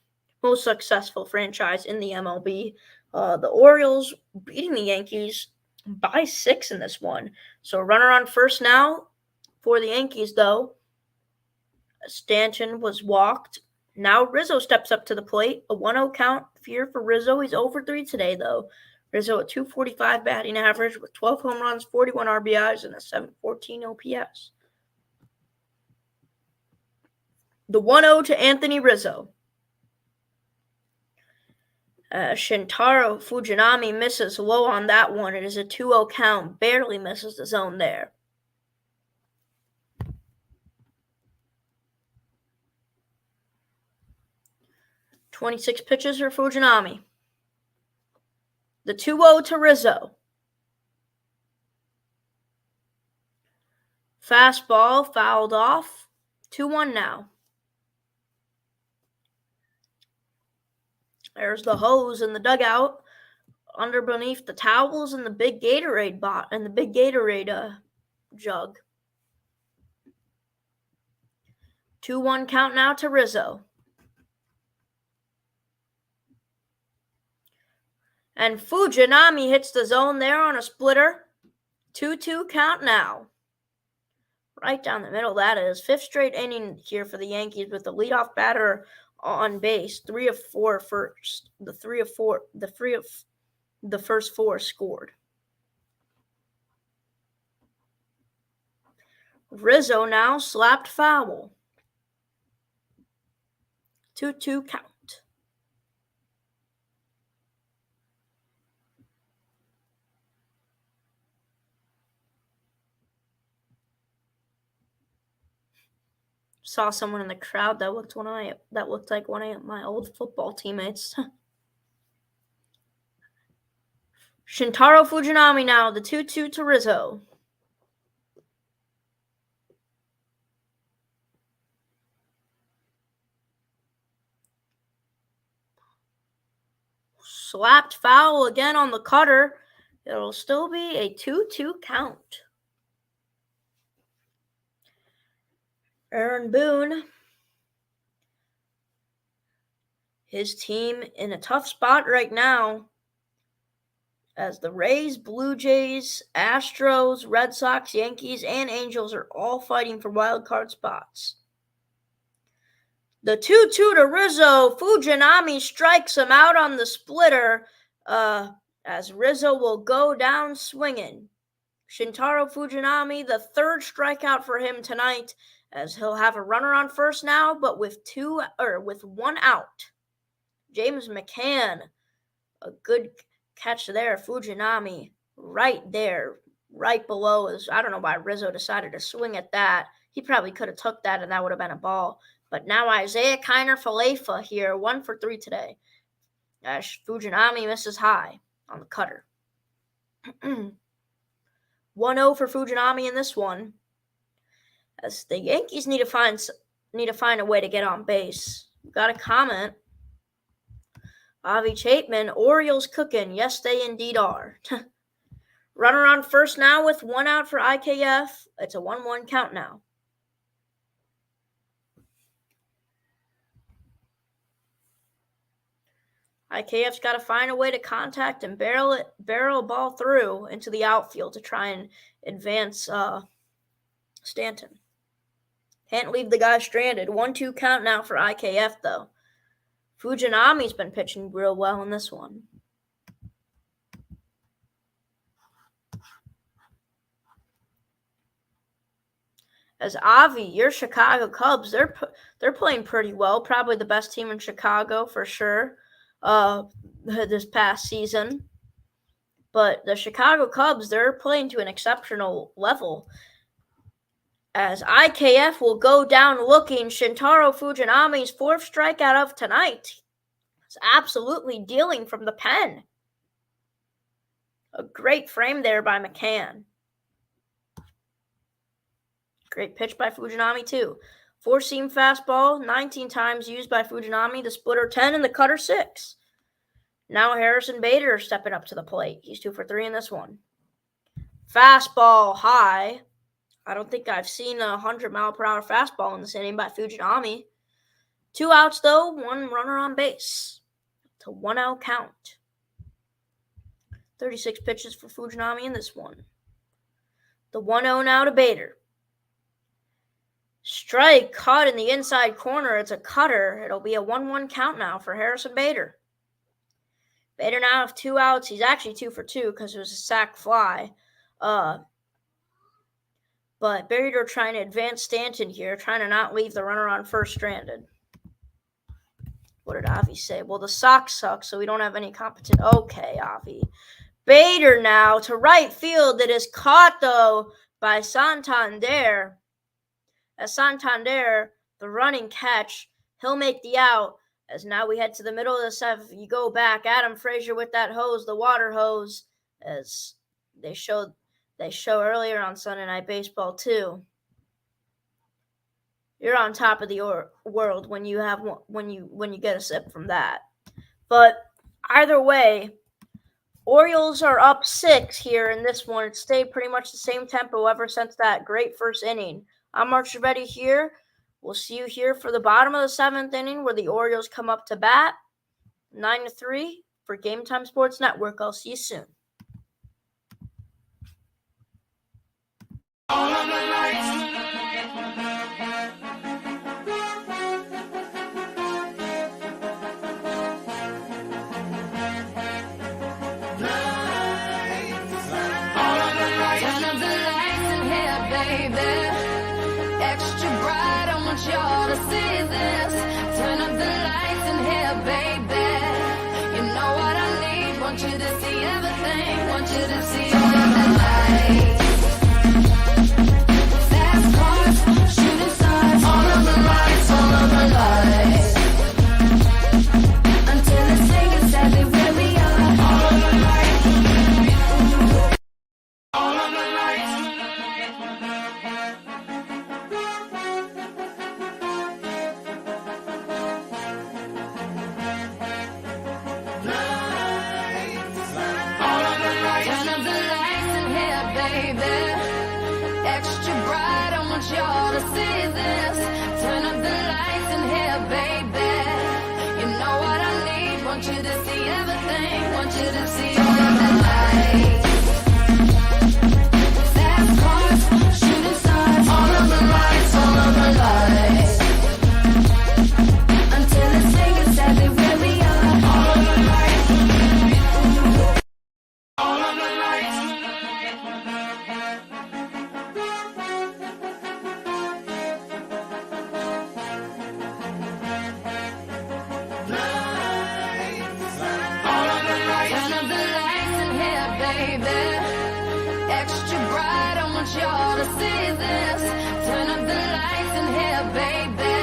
most successful franchise in the MLB. The Orioles beating the Yankees by 6 in this one. So runner on first now for the Yankees, though. Stanton was walked. Now Rizzo steps up to the plate. A 1-0 count here for Rizzo. He's 0-for-3 today, though. Rizzo at .245 batting average with 12 home runs, 41 RBIs, and a .714 OPS. The 1-0 to Anthony Rizzo. Shintaro Fujinami misses low on that one. It is a 2-0 count. Barely misses the zone there. .26 pitches for Fujinami. The 2-0 to Rizzo. Fastball fouled off. 2-1 now. There's the hose in the dugout under beneath the towels and the big Gatorade jug. 2-1 count now to Rizzo. And Fujinami hits the zone there on a splitter. 2-2 count now. Right down the middle, that is. 5th straight inning here for the Yankees with the leadoff batter on base. 3 of 4 first. The first 4 scored. Rizzo now slapped foul. 2-2 count. Saw someone in the crowd that looked like one of my old football teammates. Shintaro Fujinami now, the 2-2 to Rizzo. Slapped foul again on the cutter. It'll still be a 2-2 count. Aaron Boone, his team in a tough spot right now as the Rays, Blue Jays, Astros, Red Sox, Yankees, and Angels are all fighting for wild card spots. The 2-2 to Rizzo. Fujinami strikes him out on the splitter as Rizzo will go down swinging. Shintaro Fujinami, the third strikeout for him tonight, as he'll have a runner on first now, but with one out. James McCann, a good catch there. Fujinami right there, right below is. I don't know why Rizzo decided to swing at that. He probably could have took that and that would have been a ball. But now Isaiah Kiner-Falefa here, 1 for 3 today. Fujinami misses high on the cutter. 1-0 for Fujinami in this one. As the Yankees need to find a way to get on base. We've got a comment. Avi Chapman, Orioles cooking. Yes, they indeed are. Runner on first now with 1 out for IKF. It's a 1-1 count now. IKF's got to find a way to contact and barrel a ball through into the outfield to try and advance Stanton. Can't leave the guy stranded. 1-2 count now for IKF, though. Fujinami's been pitching real well in this one. As Avi, your Chicago Cubs, they're playing pretty well. Probably the best team in Chicago for sure this past season. But the Chicago Cubs, they're playing to an exceptional level. As IKF will go down looking, Shintaro Fujinami's 4th strikeout of tonight. It's absolutely dealing from the pen. A great frame there by McCann. Great pitch by Fujinami too. 4-seam fastball, 19 times used by Fujinami. The splitter 10 and the cutter 6. Now Harrison Bader stepping up to the plate. He's 2 for 3 in this one. Fastball high. I don't think I've seen a 100-mile-per-hour fastball in this inning by Fujinami. 2 outs, though. 1 runner on base. It's a 1-out count. 36 pitches for Fujinami in this one. The 1-0 now to Bader. Strike caught in the inside corner. It's a cutter. It'll be a 1-1 count now for Harrison Bader. Bader now have 2 outs. He's actually 2 for 2 because it was a sac fly. But Bader trying to advance Stanton here, trying to not leave the runner on first stranded. What did Avi say? Well, the Sox suck, so we don't have any competition. Okay, Avi. Bader now to right field. It is caught, though, by Santander. As Santander, the running catch, he'll make the out. As now we head to the middle of the 7th. You go back, Adam Frazier with that hose, the water hose, as they show earlier on Sunday Night Baseball too. You're on top of the world when you get a sip from that. But either way, Orioles are up 6 here in this one. It stayed pretty much the same tempo ever since that great first inning. I'm Markus Trivedi here. We'll see you here for the bottom of the 7th inning where the Orioles come up to bat. 9-3 for Game Time Sports Network. I'll see you soon. All of the lights. Turn up the lights in here, baby. Extra bright, I want y'all to see this. Turn up the lights in here, baby. You know what I need. Want you to see everything. Want you to see all of the lights. Fast cars, shooting stars. All of the lights, all of the lights. Until it's saying exactly where we are. All of the lights. All of the lights. Turn up the lights in here, baby. Extra bright, I want y'all to see this. Turn up the lights in here, baby. You know what I need. Want you to see everything. Want you to see all of the lights. lights. Fast cars, shooting stars, all of the lights, all of the lights. Until it's taken, said they really are. All of the lights. All of the lights. Turn up the lights in here, baby. Extra bright, I want y'all to see this. Turn up the lights in here, baby.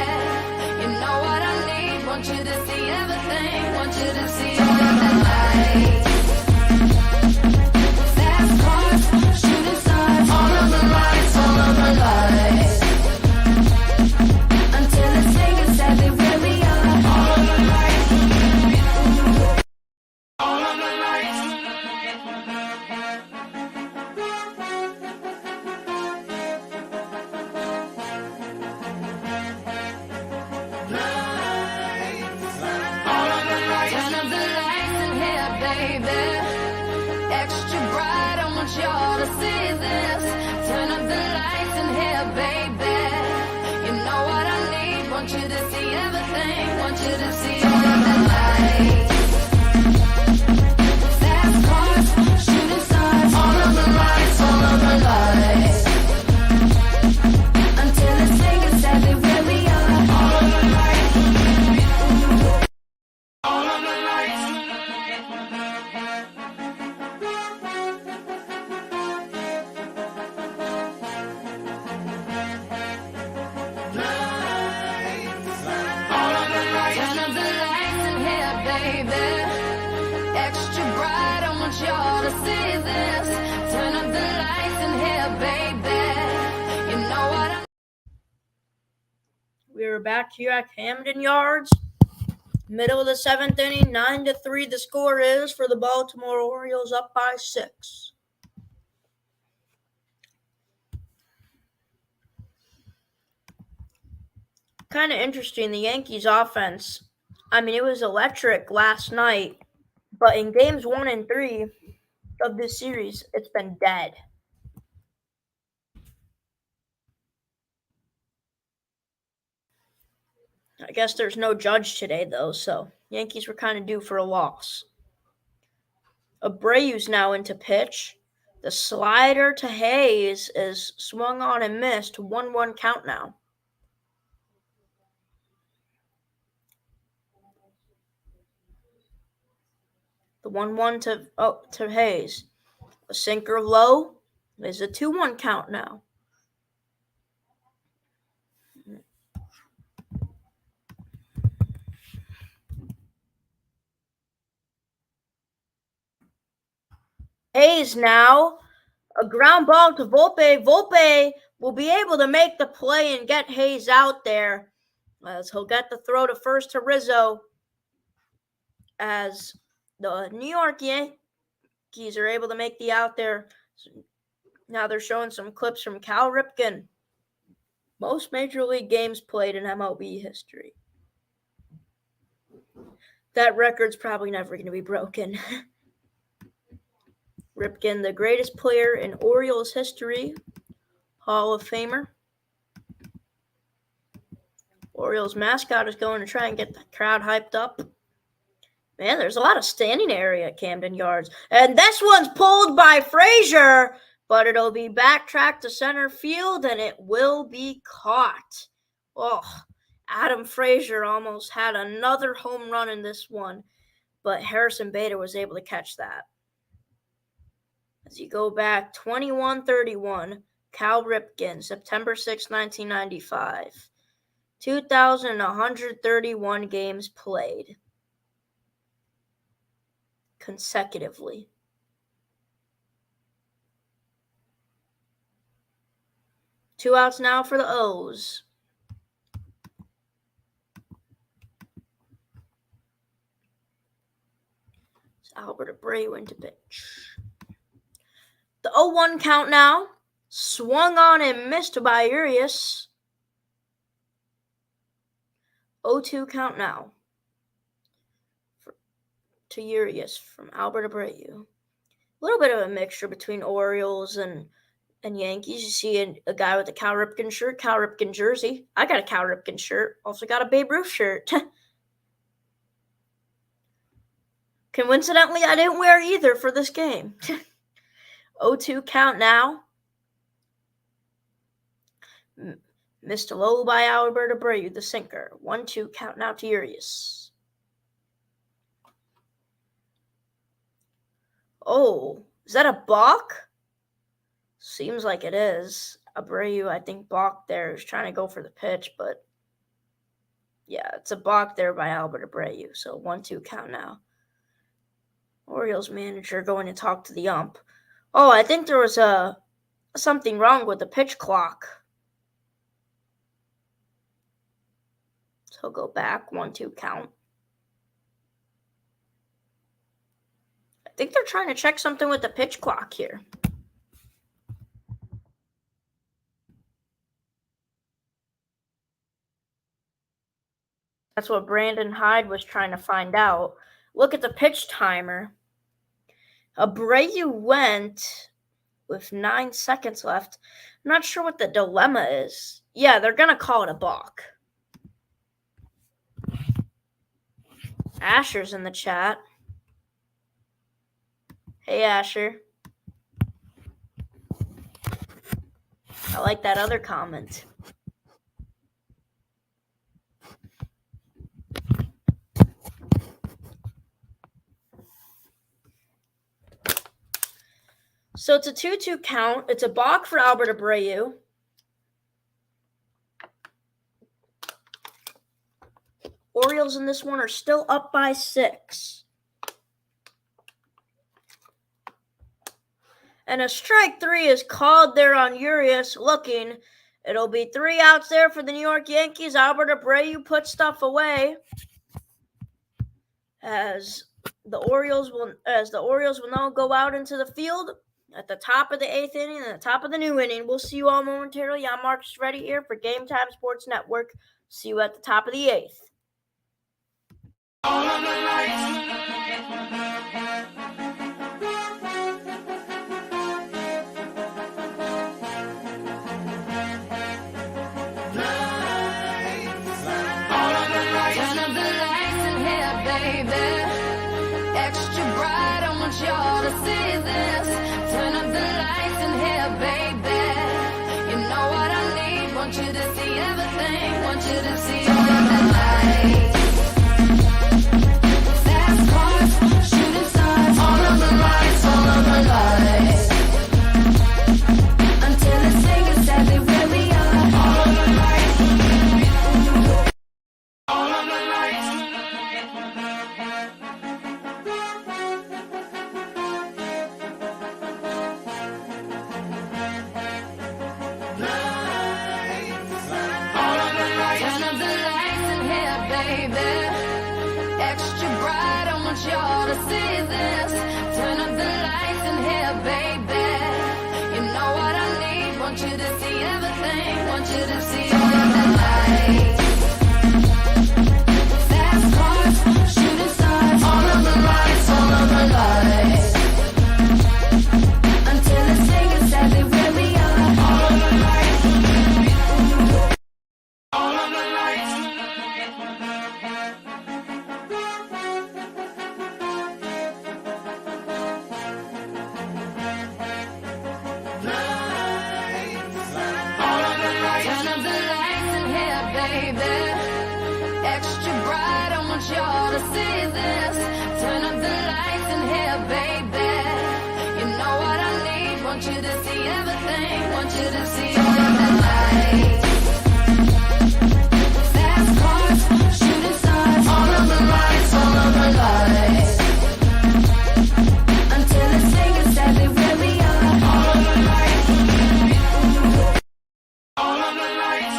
You know what I need, want you to see everything. Want you to see all of the lights. Fast cars, shooting stars, all of the lights, all of the lights. Until it's taken, said they really are. All of the lights. All of the lights. All of the lights. Turn up the lights in here, baby. Extra bright, I want y'all to see this. Turn up the lights in here, baby. You know what I need, want you to see everything. Want you to see all of the lights. Fast cars, shooting stars, all of the lights, all of the lights. Until it's taken, said they really are. All of the lights. All of the lights. All of the lights. Turn up the lights in here, baby. Extra bright, I want y'all to see this. Turn up the lights in here, baby. You know what I We are back here at Camden Yards. Middle of the 7th inning, 9-3 the score is for the Baltimore Orioles, up by 6. Kind of interesting, the Yankees offense. I mean, it was electric last night, but in games 1 and 3 of this series, it's been dead. I guess there's no Judge today, though, so Yankees were kind of due for a loss. Abreu's now into pitch. The slider to Hayes is swung on and missed. 1-1 count now. The 1-1 to Hayes. A sinker low is a 2-1 count now. Hayes now, a ground ball to Volpe. Volpe will be able to make the play and get Hayes out there, as he'll get the throw to first to Rizzo, as the New York Yankees are able to make the out there. Now they're showing some clips from Cal Ripken. Most Major League games played in MLB history. That record's probably never going to be broken. Ripken, the greatest player in Orioles history, Hall of Famer. Orioles mascot is going to try and get the crowd hyped up. Man, there's a lot of standing area at Camden Yards. And this one's pulled by Frazier, but it'll be backtracked to center field, and it will be caught. Oh, Adam Frazier almost had another home run in this one, but Harrison Bader was able to catch that. As you go back, 21-31, Cal Ripken, September 6, 1995. 2,131 games played consecutively. Two outs now for the O's. It's Albert Abreu into pitch. The 0-1 count now. Swung on and missed by Urias. 0-2 count now to Urias from Albert Abreu. little bit of a mixture between Orioles and Yankees. You see a guy with a Cal Ripken shirt, Cal Ripken jersey. I got a Cal Ripken shirt. Also got a Babe Ruth shirt. Coincidentally, I didn't wear either for this game. 0-2 count now. Missed a low by Albert Abreu, the sinker. 1-2 count now to Urias. Oh, is that a balk? Seems like it is. Abreu, I think, balked there. Is trying to go for the pitch, but yeah, it's a balk there by Albert Abreu. So 1-2 count now. Orioles manager going to talk to the ump. Oh, I think there was something wrong with the pitch clock. So he'll go back. 1-2 count. I think they're trying to check something with the pitch clock here. That's what Brandon Hyde was trying to find out. Look at the pitch timer. Abreu went with 9 seconds left. I'm not sure what the dilemma is. Yeah, they're going to call it a balk. Asher's in the chat. Hey, Asher. I like that other comment. So it's a 2-2 count. It's a balk for Albert Abreu. Orioles in this one are still up by 6. And a strike 3 is called there on Urias looking. It'll be 3 outs there for the New York Yankees. Albert Abreu puts stuff away. As the Orioles will now go out into the field at the top of the 8th inning and the top of the new inning. We'll see you all momentarily. I'm Markus Trivedi here for Game Time Sports Network. See you at the top of the 8th. All of the lights. Turn up the lights in here, baby. Extra bright, I want y'all to see this. Turn up the lights in here, baby. You know what I need. Want you to see everything. Want you to see all of the lights. Fast cars, shooting stars. All of the lights, all of the lights. Until it's safe and sadly where we are. All of the lights. All of the lights. Turn up the lights in here, baby. Extra bright, I want y'all to see this. Turn up the lights in here, baby. You know what I need. Want you to see everything. Want you to see all of the lights. Fast cars, shooting stars. All of the lights, all of the lights. Until it's safe and sadly where we are. All of the lights. All of the lights. Turn up the lights in here, baby. Extra bright, I want y'all to see this. Turn up the lights in here, baby. You know what I need. Want you to see everything. Want you to see all of the lights. Fast cars, shooting stars. All of the lights, all of the lights. Until it's safe and sadly where we are. All of the lights. All of the lights.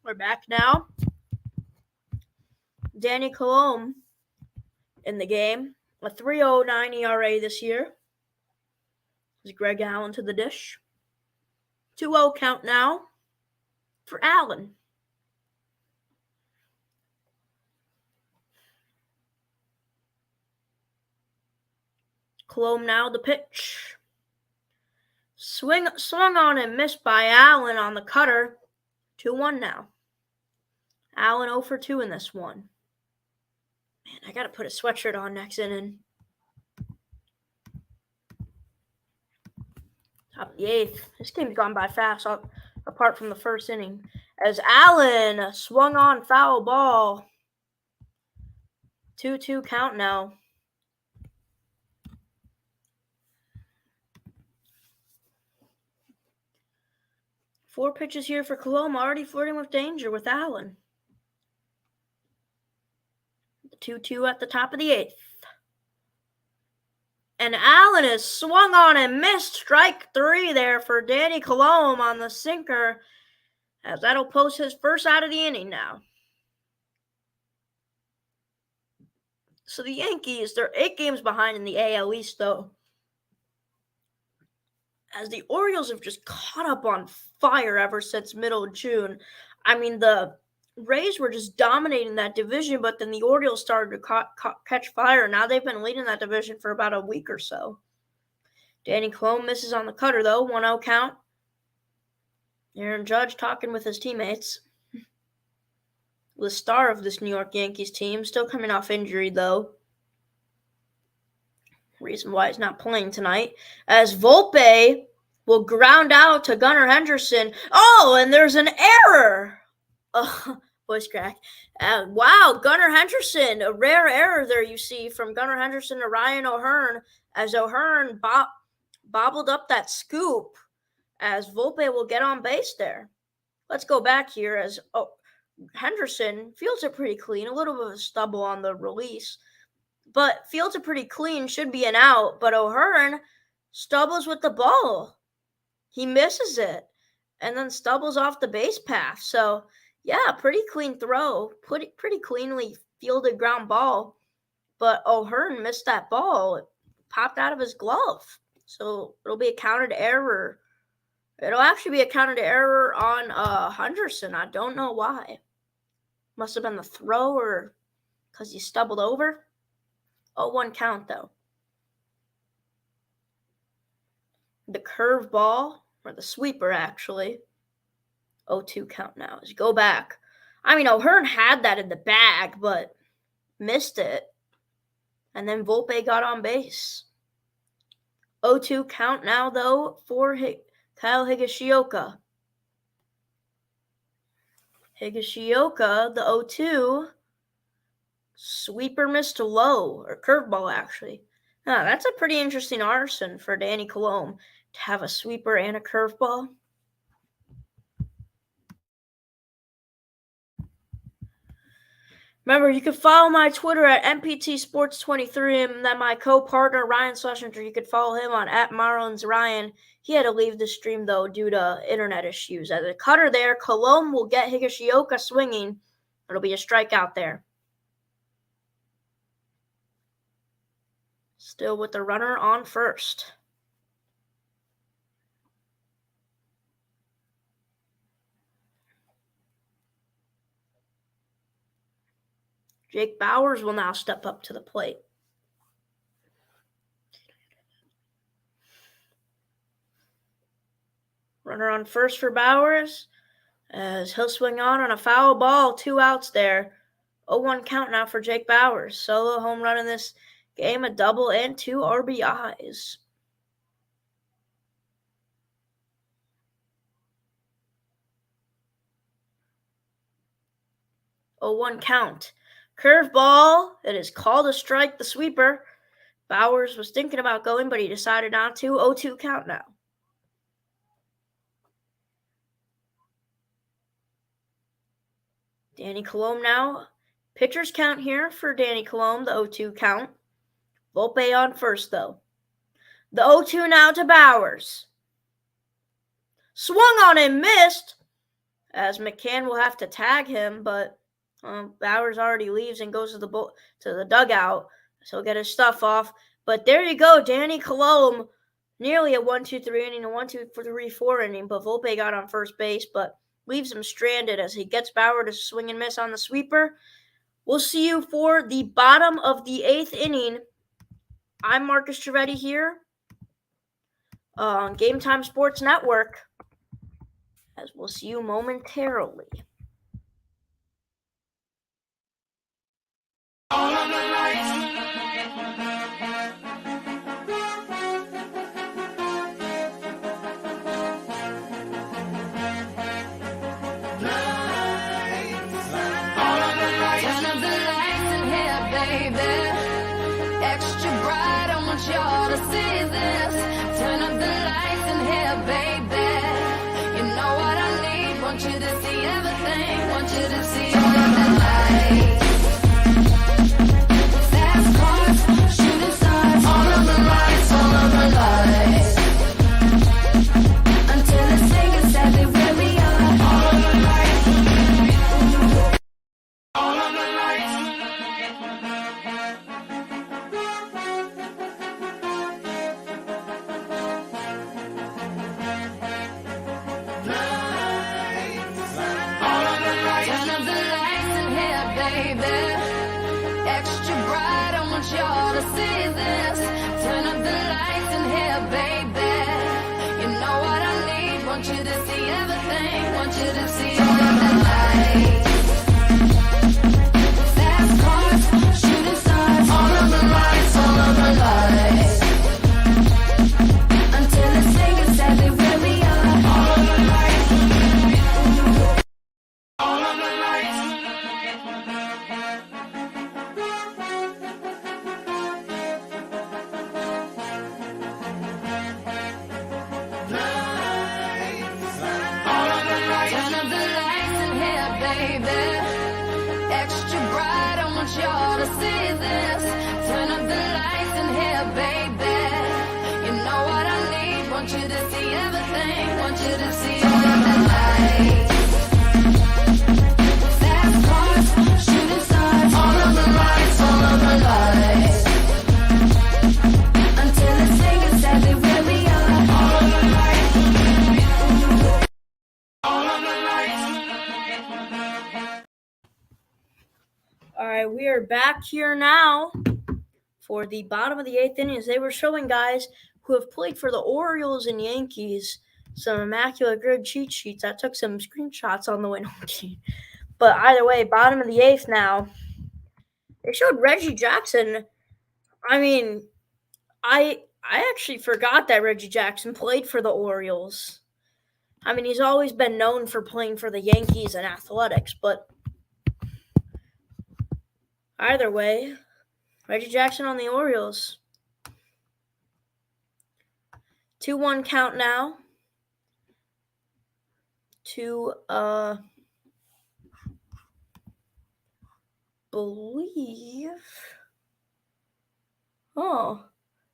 We're back now. Danny Colomb in the game. A 3.09 ERA this year. Is Greg Allen to the dish. 2-0 count now for Allen. Colomb now the pitch. Swung on and missed by Allen on the cutter. 2-1 now. Allen 0 for 2 in this one. Man, I got to put a sweatshirt on next inning. Top of the 8th. This game's gone by fast, apart from the first inning. As Allen swung on foul ball. 2-2 count now. Four pitches here for Colomb, already flirting with danger with Allen. The 2-2 at the top of the 8th. And Allen is swung on and missed. Strike 3 there for Danny Colomb on the sinker, as that'll post his first out of the inning now. So the Yankees, they're 8 games behind in the AL East, though, as the Orioles have just caught up on fire ever since middle of June. I mean, the Rays were just dominating that division, but then the Orioles started to catch fire. Now they've been leading that division for about a week or so. Danny Colomb misses on the cutter, though. 1-0 count. Aaron Judge talking with his teammates. The star of this New York Yankees team, still coming off injury, though. Reason why he's not playing tonight. As Volpe will ground out to Gunnar Henderson. Oh, and there's an error. Voice crack. Wow, Gunnar Henderson. A rare error there you see from Gunnar Henderson to Ryan O'Hearn, as O'Hearn bobbled up that scoop, as Volpe will get on base there. Let's go back here as Henderson fields it pretty clean. A little bit of a stubble on the release, but fields it pretty clean. Should be an out, but O'Hearn stubbles with the ball. He misses it and then stubbles off the base path. So, yeah, pretty clean throw. Pretty cleanly fielded ground ball. But O'Hearn missed that ball. It popped out of his glove. So it'll be a counted error. It'll actually be a counted error on Henderson. I don't know why. Must have been the throw or because he stumbled over. 0-1 count, though. The curve ball, or the sweeper, actually. 0-2 count now. As you go back. I mean, O'Hearn had that in the bag, but missed it. And then Volpe got on base. 0-2 count now, though, for Kyle Higashioka. Higashioka, the 0-2. Sweeper missed to low, or curveball, actually. Now, that's a pretty interesting arson for Danny Colomb to have a sweeper and a curveball. Remember, you can follow my Twitter at MPTSports23, and then my co-partner, Ryan Schlesinger, you could follow him on @MarlinsRyan. He had to leave the stream, though, due to internet issues. As a cutter there, Colomb will get Higashioka swinging. It'll be a strikeout there. Still with the runner on first. Jake Bauers will now step up to the plate. Runner on first for Bauers, as he'll swing on a foul ball. 2 outs there. 0-1 count now for Jake Bauers. Solo home run in this game, a double and 2 RBIs. Oh, 1 count. Curveball. It is called a strike, the sweeper. Bauers was thinking about going, but he decided not to. 0-2 count now. Danny Colomb now. Pitcher's count here for Danny Colomb, the 0-2 count. Volpe on first, though. The 0-2 now to Bauers. Swung on and missed, as McCann will have to tag him, but Bauers already leaves and goes to the dugout, so he'll get his stuff off. But there you go, Danny Colomb nearly a 1-2-3 inning, a 1-2-3-4 inning, but Volpe got on first base, but leaves him stranded as he gets Bauer to swing and miss on the sweeper. We'll see you for the bottom of the 8th inning. I'm Markus Trivedi here on Game Time Sports Network, as we'll see you momentarily. All of the lights. Y'all to see this. Turn up the lights in here, baby. You know what I need. Want you to see everything. Want you to see all of the lights. Fast cars, shooting stars. All of the lights, all of the lights. Until it's safe exactly where we are. All of the lights. All of the lights. Y'all to see this. Turn up the lights in here, baby. You know what I need. Want you to see everything. Want you to see all of the lights. Fast cars, shooting stars. All of the lights, all of the lights. Until it's safe exactly where we are. All of the lights. All of the lights. Y'all to see this. Turn up the lights in here, baby. You know what I need. Want you to see everything. Want you to see all of the lights. Fast cars, shooting stars. All of the lights, all of the lights. Until it's safe exactly where we are. All of the lights. All of the lights. All right, we are back here now for the bottom of the 8th inning. As they were showing guys who have played for the Orioles and Yankees some immaculate grid cheat sheets. I took some screenshots on the way home. But either way, bottom of the 8th now. They showed Reggie Jackson. I mean, I actually forgot that Reggie Jackson played for the Orioles. I mean, he's always been known for playing for the Yankees and Athletics, but either way, Reggie Jackson on the Orioles. 2-1 count now to believe. Oh,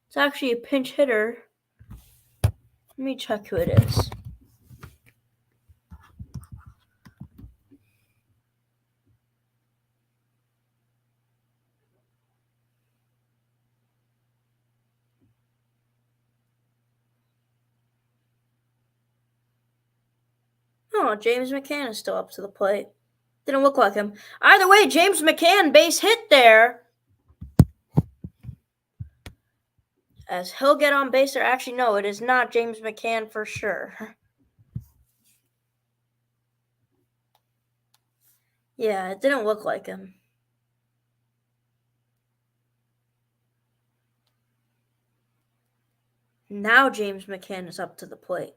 it's actually a pinch hitter. Let me check who it is. Oh, James McCann is still up to the plate. Didn't look like him. Either way, James McCann base hit there. As he'll get on base there. Actually, no, it is not James McCann for sure. Yeah, it didn't look like him. Now James McCann is up to the plate.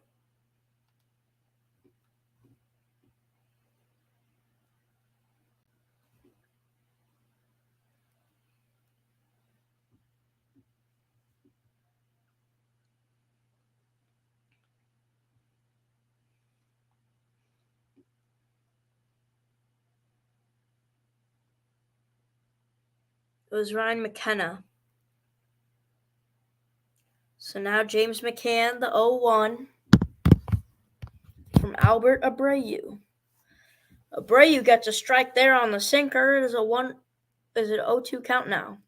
It was Ryan McKenna. So now James McCann, the 0-1 from Albert Abreu. Abreu gets a strike there on the sinker. It is an 0-2 count now.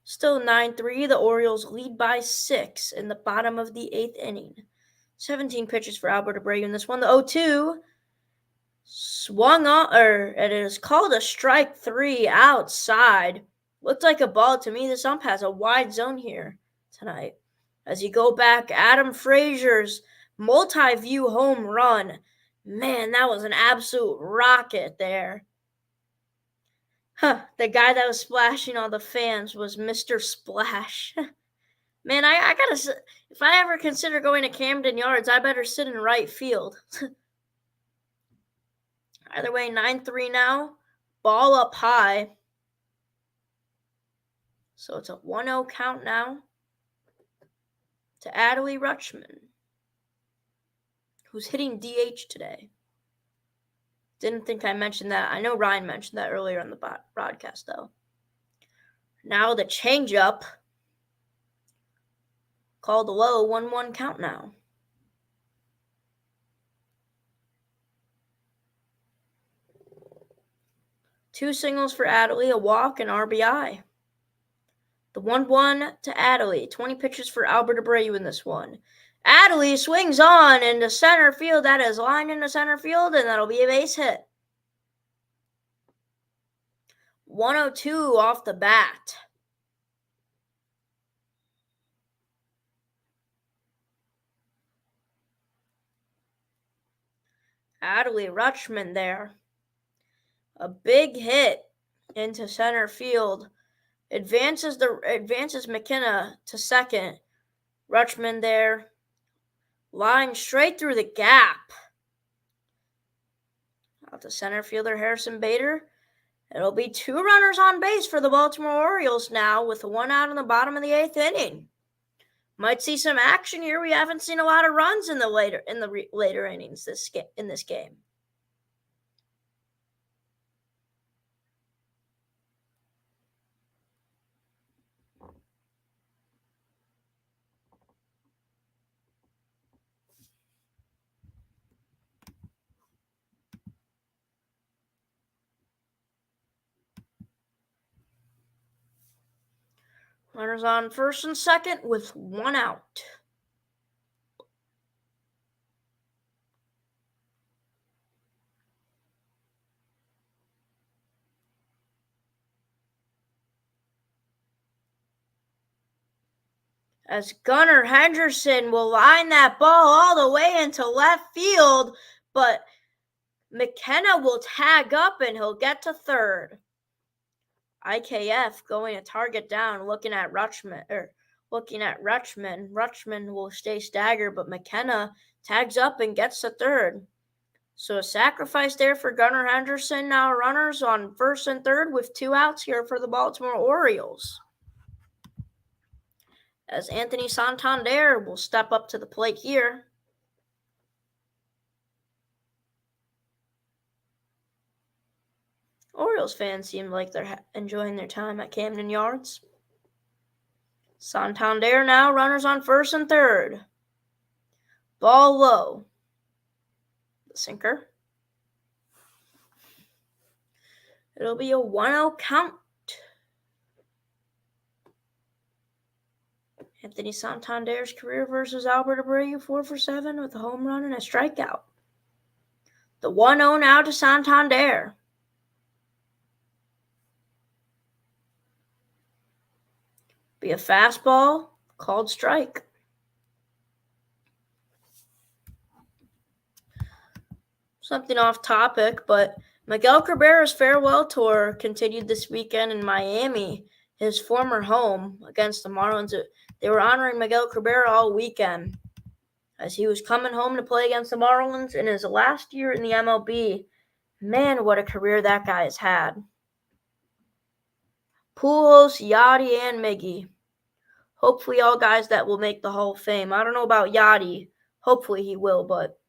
Still 9-3, the Orioles lead by 6 in the bottom of the 8th inning. 17 pitches for Albert Abreu in this one. The 0-2 swung on, it is called a strike 3 outside. Looked like a ball to me. This ump has a wide zone here tonight. As you go back, Adam Frazier's multi-view home run. Man, that was an absolute rocket there. The guy that was splashing all the fans was Mr. Splash. Man, I gotta, if I ever consider going to Camden Yards, I better sit in right field. Either way, 9-3 now. Ball up high. So it's a 1-0 count now to Adley Rutschman, who's hitting DH today. Didn't think I mentioned that. I know Ryan mentioned that earlier on the broadcast, though. Now the changeup. Called low, 1-1 count now. Two singles for Adley, a walk, and RBI. The 1-1 to Adley. 20 pitches for Albert Abreu in this one. Adley swings on into center field. That is lined into center field, and that'll be a base hit. 102 off the bat. Adley Rutschman there. A big hit into center field. Advances McKenna to second. Rutschman there. Line straight through the gap. Out to center fielder Harrison Bader. It'll be 2 runners on base for the Baltimore Orioles now with 1 out in the bottom of the 8th inning. Might see some action here. We haven't seen a lot of runs in the later innings in this game. Runners on first and second with 1 out. As Gunnar Henderson will line that ball all the way into left field, but McKenna will tag up and he'll get to third. IKF going a target down, looking at Rutschman. Rutschman will stay staggered, but McKenna tags up and gets to third. So a sacrifice there for Gunnar Henderson. Now runners on first and third with 2 outs here for the Baltimore Orioles. As Anthony Santander will step up to the plate here. Orioles fans seem like they're enjoying their time at Camden Yards. Santander now, runners on first and third. Ball low. The sinker. It'll be a 1-0 count. Anthony Santander's career versus Albert Abreu, 4 for 7 with a home run and a strikeout. The 1-0 now to Santander. Be a fastball, called strike. Something off topic, but Miguel Cabrera's farewell tour continued this weekend in Miami, his former home, against the Marlins. They were honoring Miguel Cabrera all weekend as he was coming home to play against the Marlins in his last year in the MLB. Man, what a career that guy has had. Pujols, Yachty, and Miggy. Hopefully all guys that will make the Hall of Fame. I don't know about Yachty. Hopefully he will, but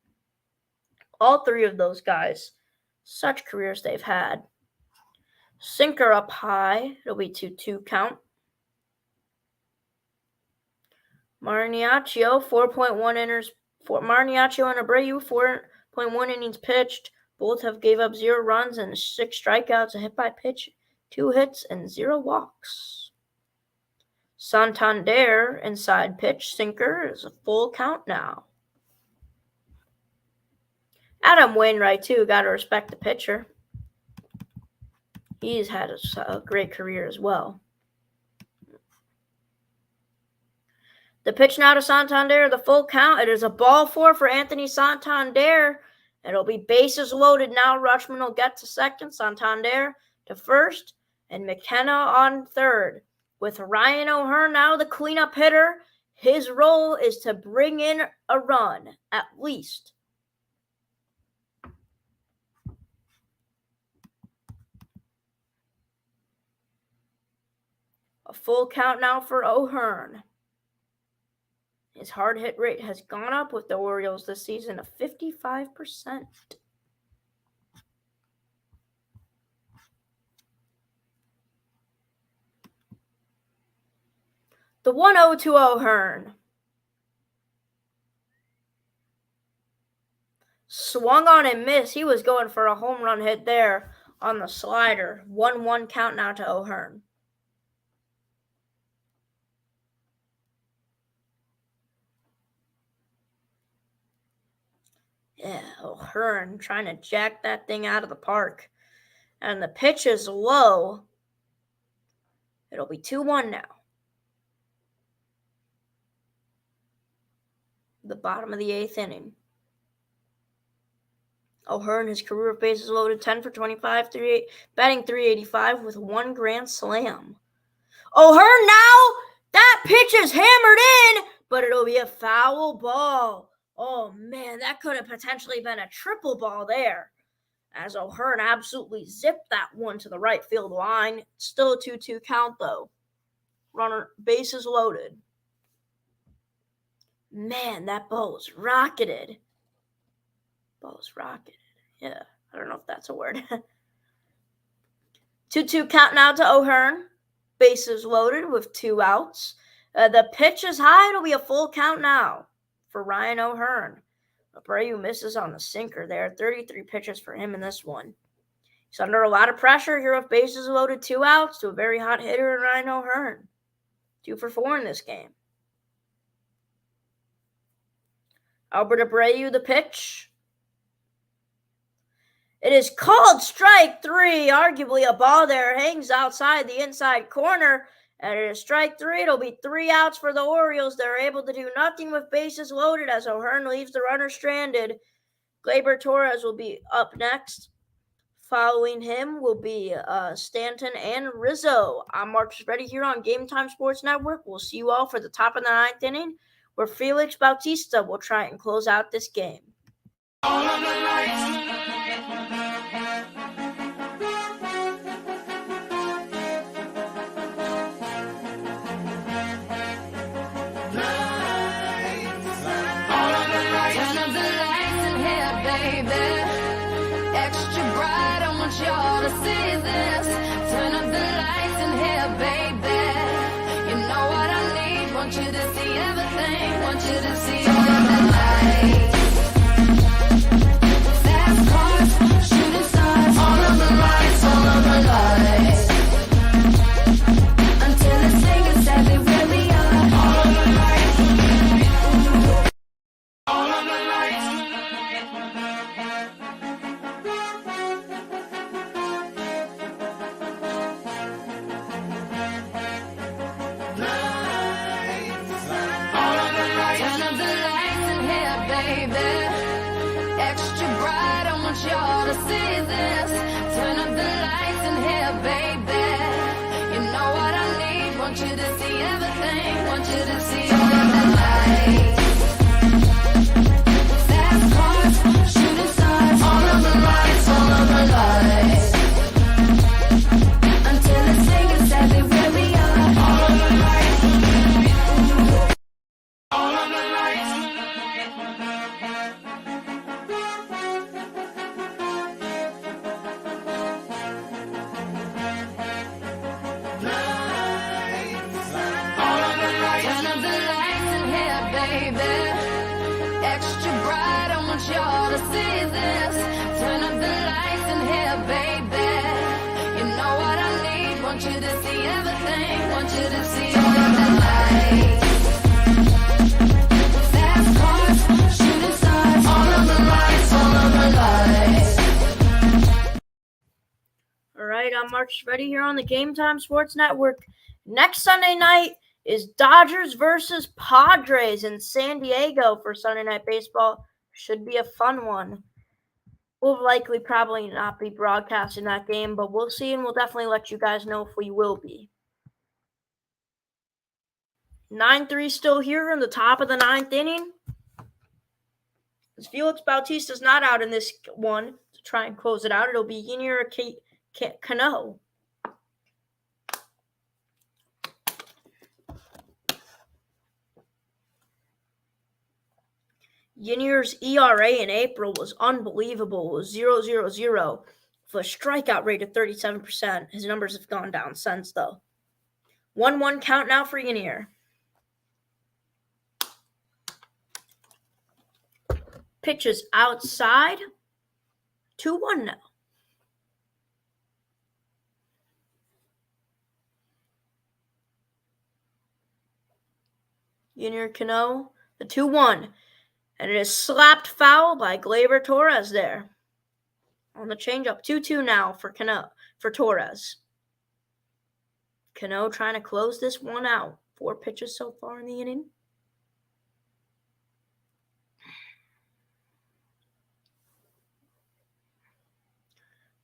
all 3 of those guys, such careers they've had. Sinker up high. It'll be 2-2 count. Marniaccio, 4.1 innings. Marniaccio and Abreu, 4.1 innings pitched. Both have gave up 0 runs and 6 strikeouts, a hit by pitch, 2 hits, and 0 walks. Santander, inside pitch, sinker, is a full count now. Adam Wainwright, too, got to respect the pitcher. He's had a great career as well. The pitch now to Santander, the full count. It is a ball four for Anthony Santander. It'll be bases loaded now. Rutschman will get to second, Santander to first, and McKenna on third. With Ryan O'Hearn now the cleanup hitter, his role is to bring in a run, at least. A full count now for O'Hearn. His hard hit rate has gone up with the Orioles this season of 55%. The 1-0 to O'Hearn. Swung on and missed. He was going for a home run hit there on the slider. 1-1 count now to O'Hearn. Yeah, O'Hearn trying to jack that thing out of the park. And the pitch is low. It'll be 2-1 now. The bottom of the 8th inning. O'Hearn, his career of bases loaded, 10 for 25, batting .385 with 1 grand slam. O'Hearn now, that pitch is hammered in, but it'll be a foul ball. Oh, man, that could have potentially been a triple ball there, as O'Hearn absolutely zipped that one to the right field line. Still a 2-2 count, though. Runner, bases loaded. Man, that ball was rocketed. Yeah, I don't know if that's a word. 2-2 count now to O'Hearn. Bases loaded with 2 outs. The pitch is high. It'll be a full count now for Ryan O'Hearn. Abreu misses on the sinker there. 33 pitches for him in this one. He's under a lot of pressure here with bases loaded, 2 outs to a very hot hitter in Ryan O'Hearn. 2 for 4 in this game. Albert Abreu, the pitch. It is called strike 3. Arguably a ball there hangs outside the inside corner. And it is strike 3. It'll be 3 outs for the Orioles. They're able to do nothing with bases loaded as O'Hearn leaves the runner stranded. Gleyber Torres will be up next. Following him will be Stanton and Rizzo. I'm Markus Trivedi here on Game Time Sports Network. We'll see you all for the top of the 9th inning, where Felix Bautista will try and close out this game. All of the lights. Y'all to see this. Turn up the lights in here, baby. You know what I need. Want you to see everything. Want you to see all of the lights. Fast cars, shooting stars. All of the lights, all of the lights. Until the singer said they really are. All of the lights. All of the lights. Y'all to see this. Turn up the lights in here, baby. You know what I need. Want you to see everything. Want you to see all of the lights. Fast cars, shooting stars. All of the lights, all of the lights. Until the singer said they really are. All of the lights. All of the lights. Y'all to see this. Turn up the lights in here, baby. You know what I need. Want you to see everything. Want you to see all of the Markus Trivedi here on the Game Time Sports Network. Next Sunday night is Dodgers versus Padres in San Diego for Sunday Night Baseball. Should be a fun one. We'll likely probably not be broadcasting that game, but we'll see, and we'll definitely let you guys know if we will be. 9-3 still here in the top of the ninth inning. As Felix Bautista's not out in this one to try and close it out, it'll be Yennier Cano. Yennier's ERA in April was unbelievable. It was 0.00 with a strikeout rate of 37%. His numbers have gone down since, though. 1-1 count now for Yennier. Pitches outside. 2-1 now. Yennier Cano, the 2-1. And it is slapped foul by Gleyber Torres there. On the changeup, 2-2 now for Torres. Cano trying to close this one out. 4 pitches so far in the inning.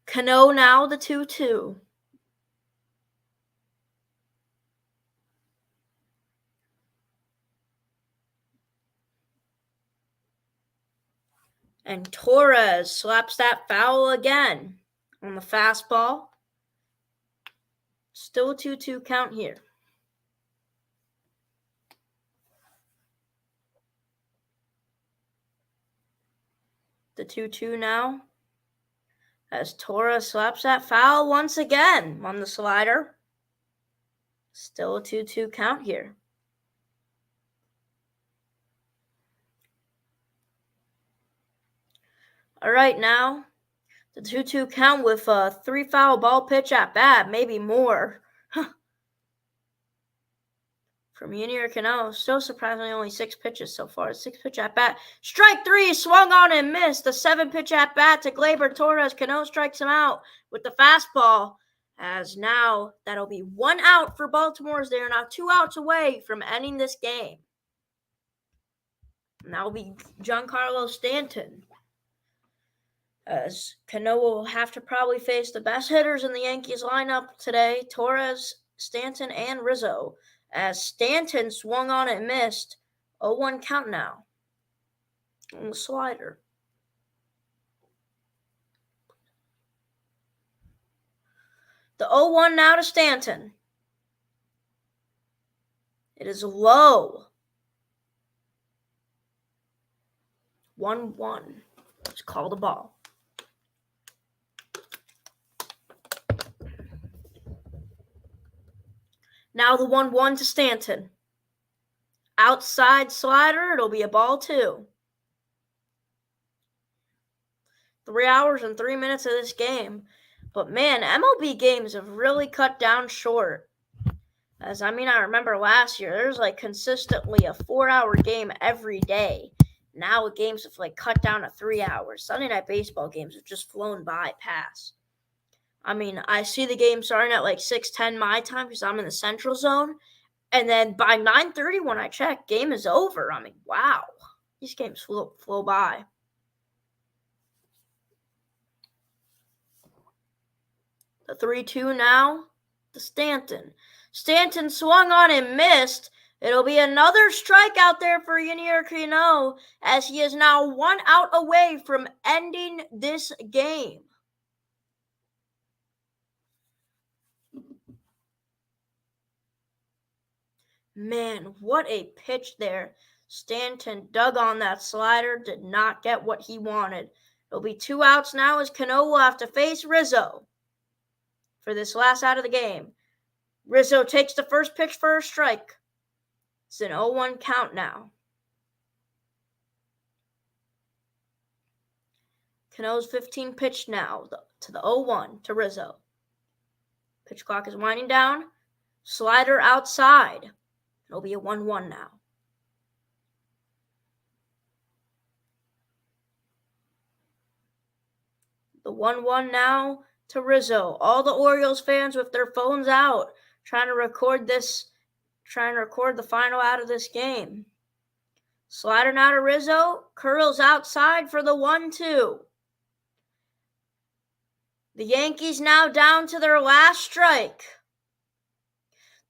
Cano now the 2-2. And Torres slaps that foul again on the fastball. Still a 2-2 count here. The 2-2 now. As Torres slaps that foul once again on the slider. Still a 2-2 count here. All right, now the 2-2 count with a 3 foul ball pitch at bat, maybe more. From Yennier Cano, still surprisingly only 6 pitches so far. 6 pitch at bat. Strike 3, swung on and missed. The 7 pitch at bat to Gleyber Torres. Cano strikes him out with the fastball. As now that'll be 1 out for Baltimore. They are now 2 outs away from ending this game. And that'll be Giancarlo Stanton. As Cano will have to probably face the best hitters in the Yankees lineup today, Torres, Stanton, and Rizzo. As Stanton swung on and missed, 0-1 count now on the slider. The 0-1 now to Stanton. It is low. 1-1. Let's call the ball. Now the 1-1 to Stanton. Outside slider, it'll be a ball 2. 3 hours and 3 minutes of this game. But man, MLB games have really cut down short. I remember last year, there was consistently a 4-hour game every day. Now games have cut down to 3 hours. Sunday Night Baseball games have just flown by past. I see the game starting at 6:10 my time because I'm in the Central Zone. And then by 9:30 when I check, game is over. Wow. These games flow by. The 3-2 now to Stanton. Stanton swung on and missed. It'll be another strikeout there for Yennier Cano as he is now 1 out away from ending this game. Man, what a pitch there. Stanton dug on that slider, did not get what he wanted. It'll be 2 outs now as Cano will have to face Rizzo for this last out of the game. Rizzo takes the first pitch for a strike. It's an 0-1 count now. Cano's 15 pitch now to the 0-1 to Rizzo. Pitch clock is winding down. Slider outside. It'll be a 1-1 now. The 1-1 now to Rizzo. All the Orioles fans with their phones out trying to record the final out of this game. Slider now to Rizzo, curls outside for the 1-2. The Yankees now down to their last strike.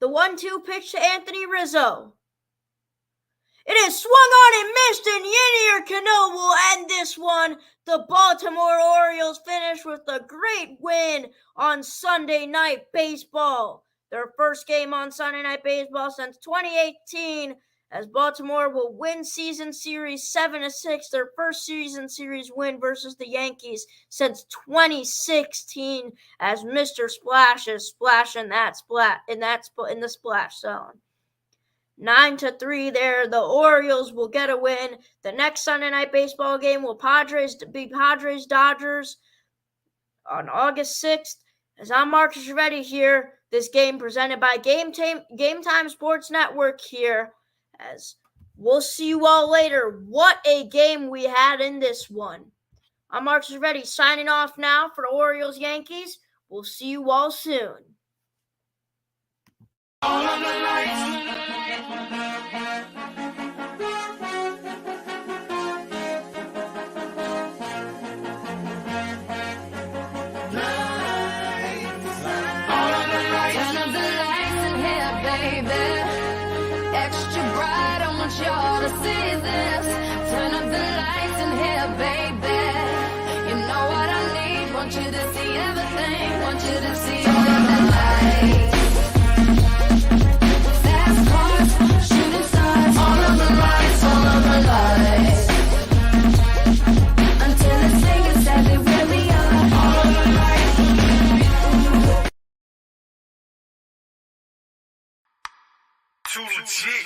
The 1-2 pitch to Anthony Rizzo. It is swung on and missed, and Yennier Cano will end this one. The Baltimore Orioles finish with a great win on Sunday Night Baseball. Their first game on Sunday Night Baseball since 2018, as Baltimore will win season series 7-6, their first season series win versus the Yankees since 2016, as Mr. Splash is splashing in the splash zone. 9-3 there. The Orioles will get a win. The next Sunday Night Baseball game will be Padres-Dodgers on August 6th. As I'm Markus Trivedi here, this game presented by Game Time Sports Network here. As we'll see you all later. What a game we had in this one. I'm Markus Trivedi signing off now for the Orioles-Yankees. We'll see you all soon. All of the lights. Y'all to see this. Turn up the lights in here, baby. You know what I need. Want you to see everything. Want you to see all of the lights. Fast cars, shooting stars. All of the lights, all of the lights. Until it's safe, it's everywhere we are. All of the lights. Too legit.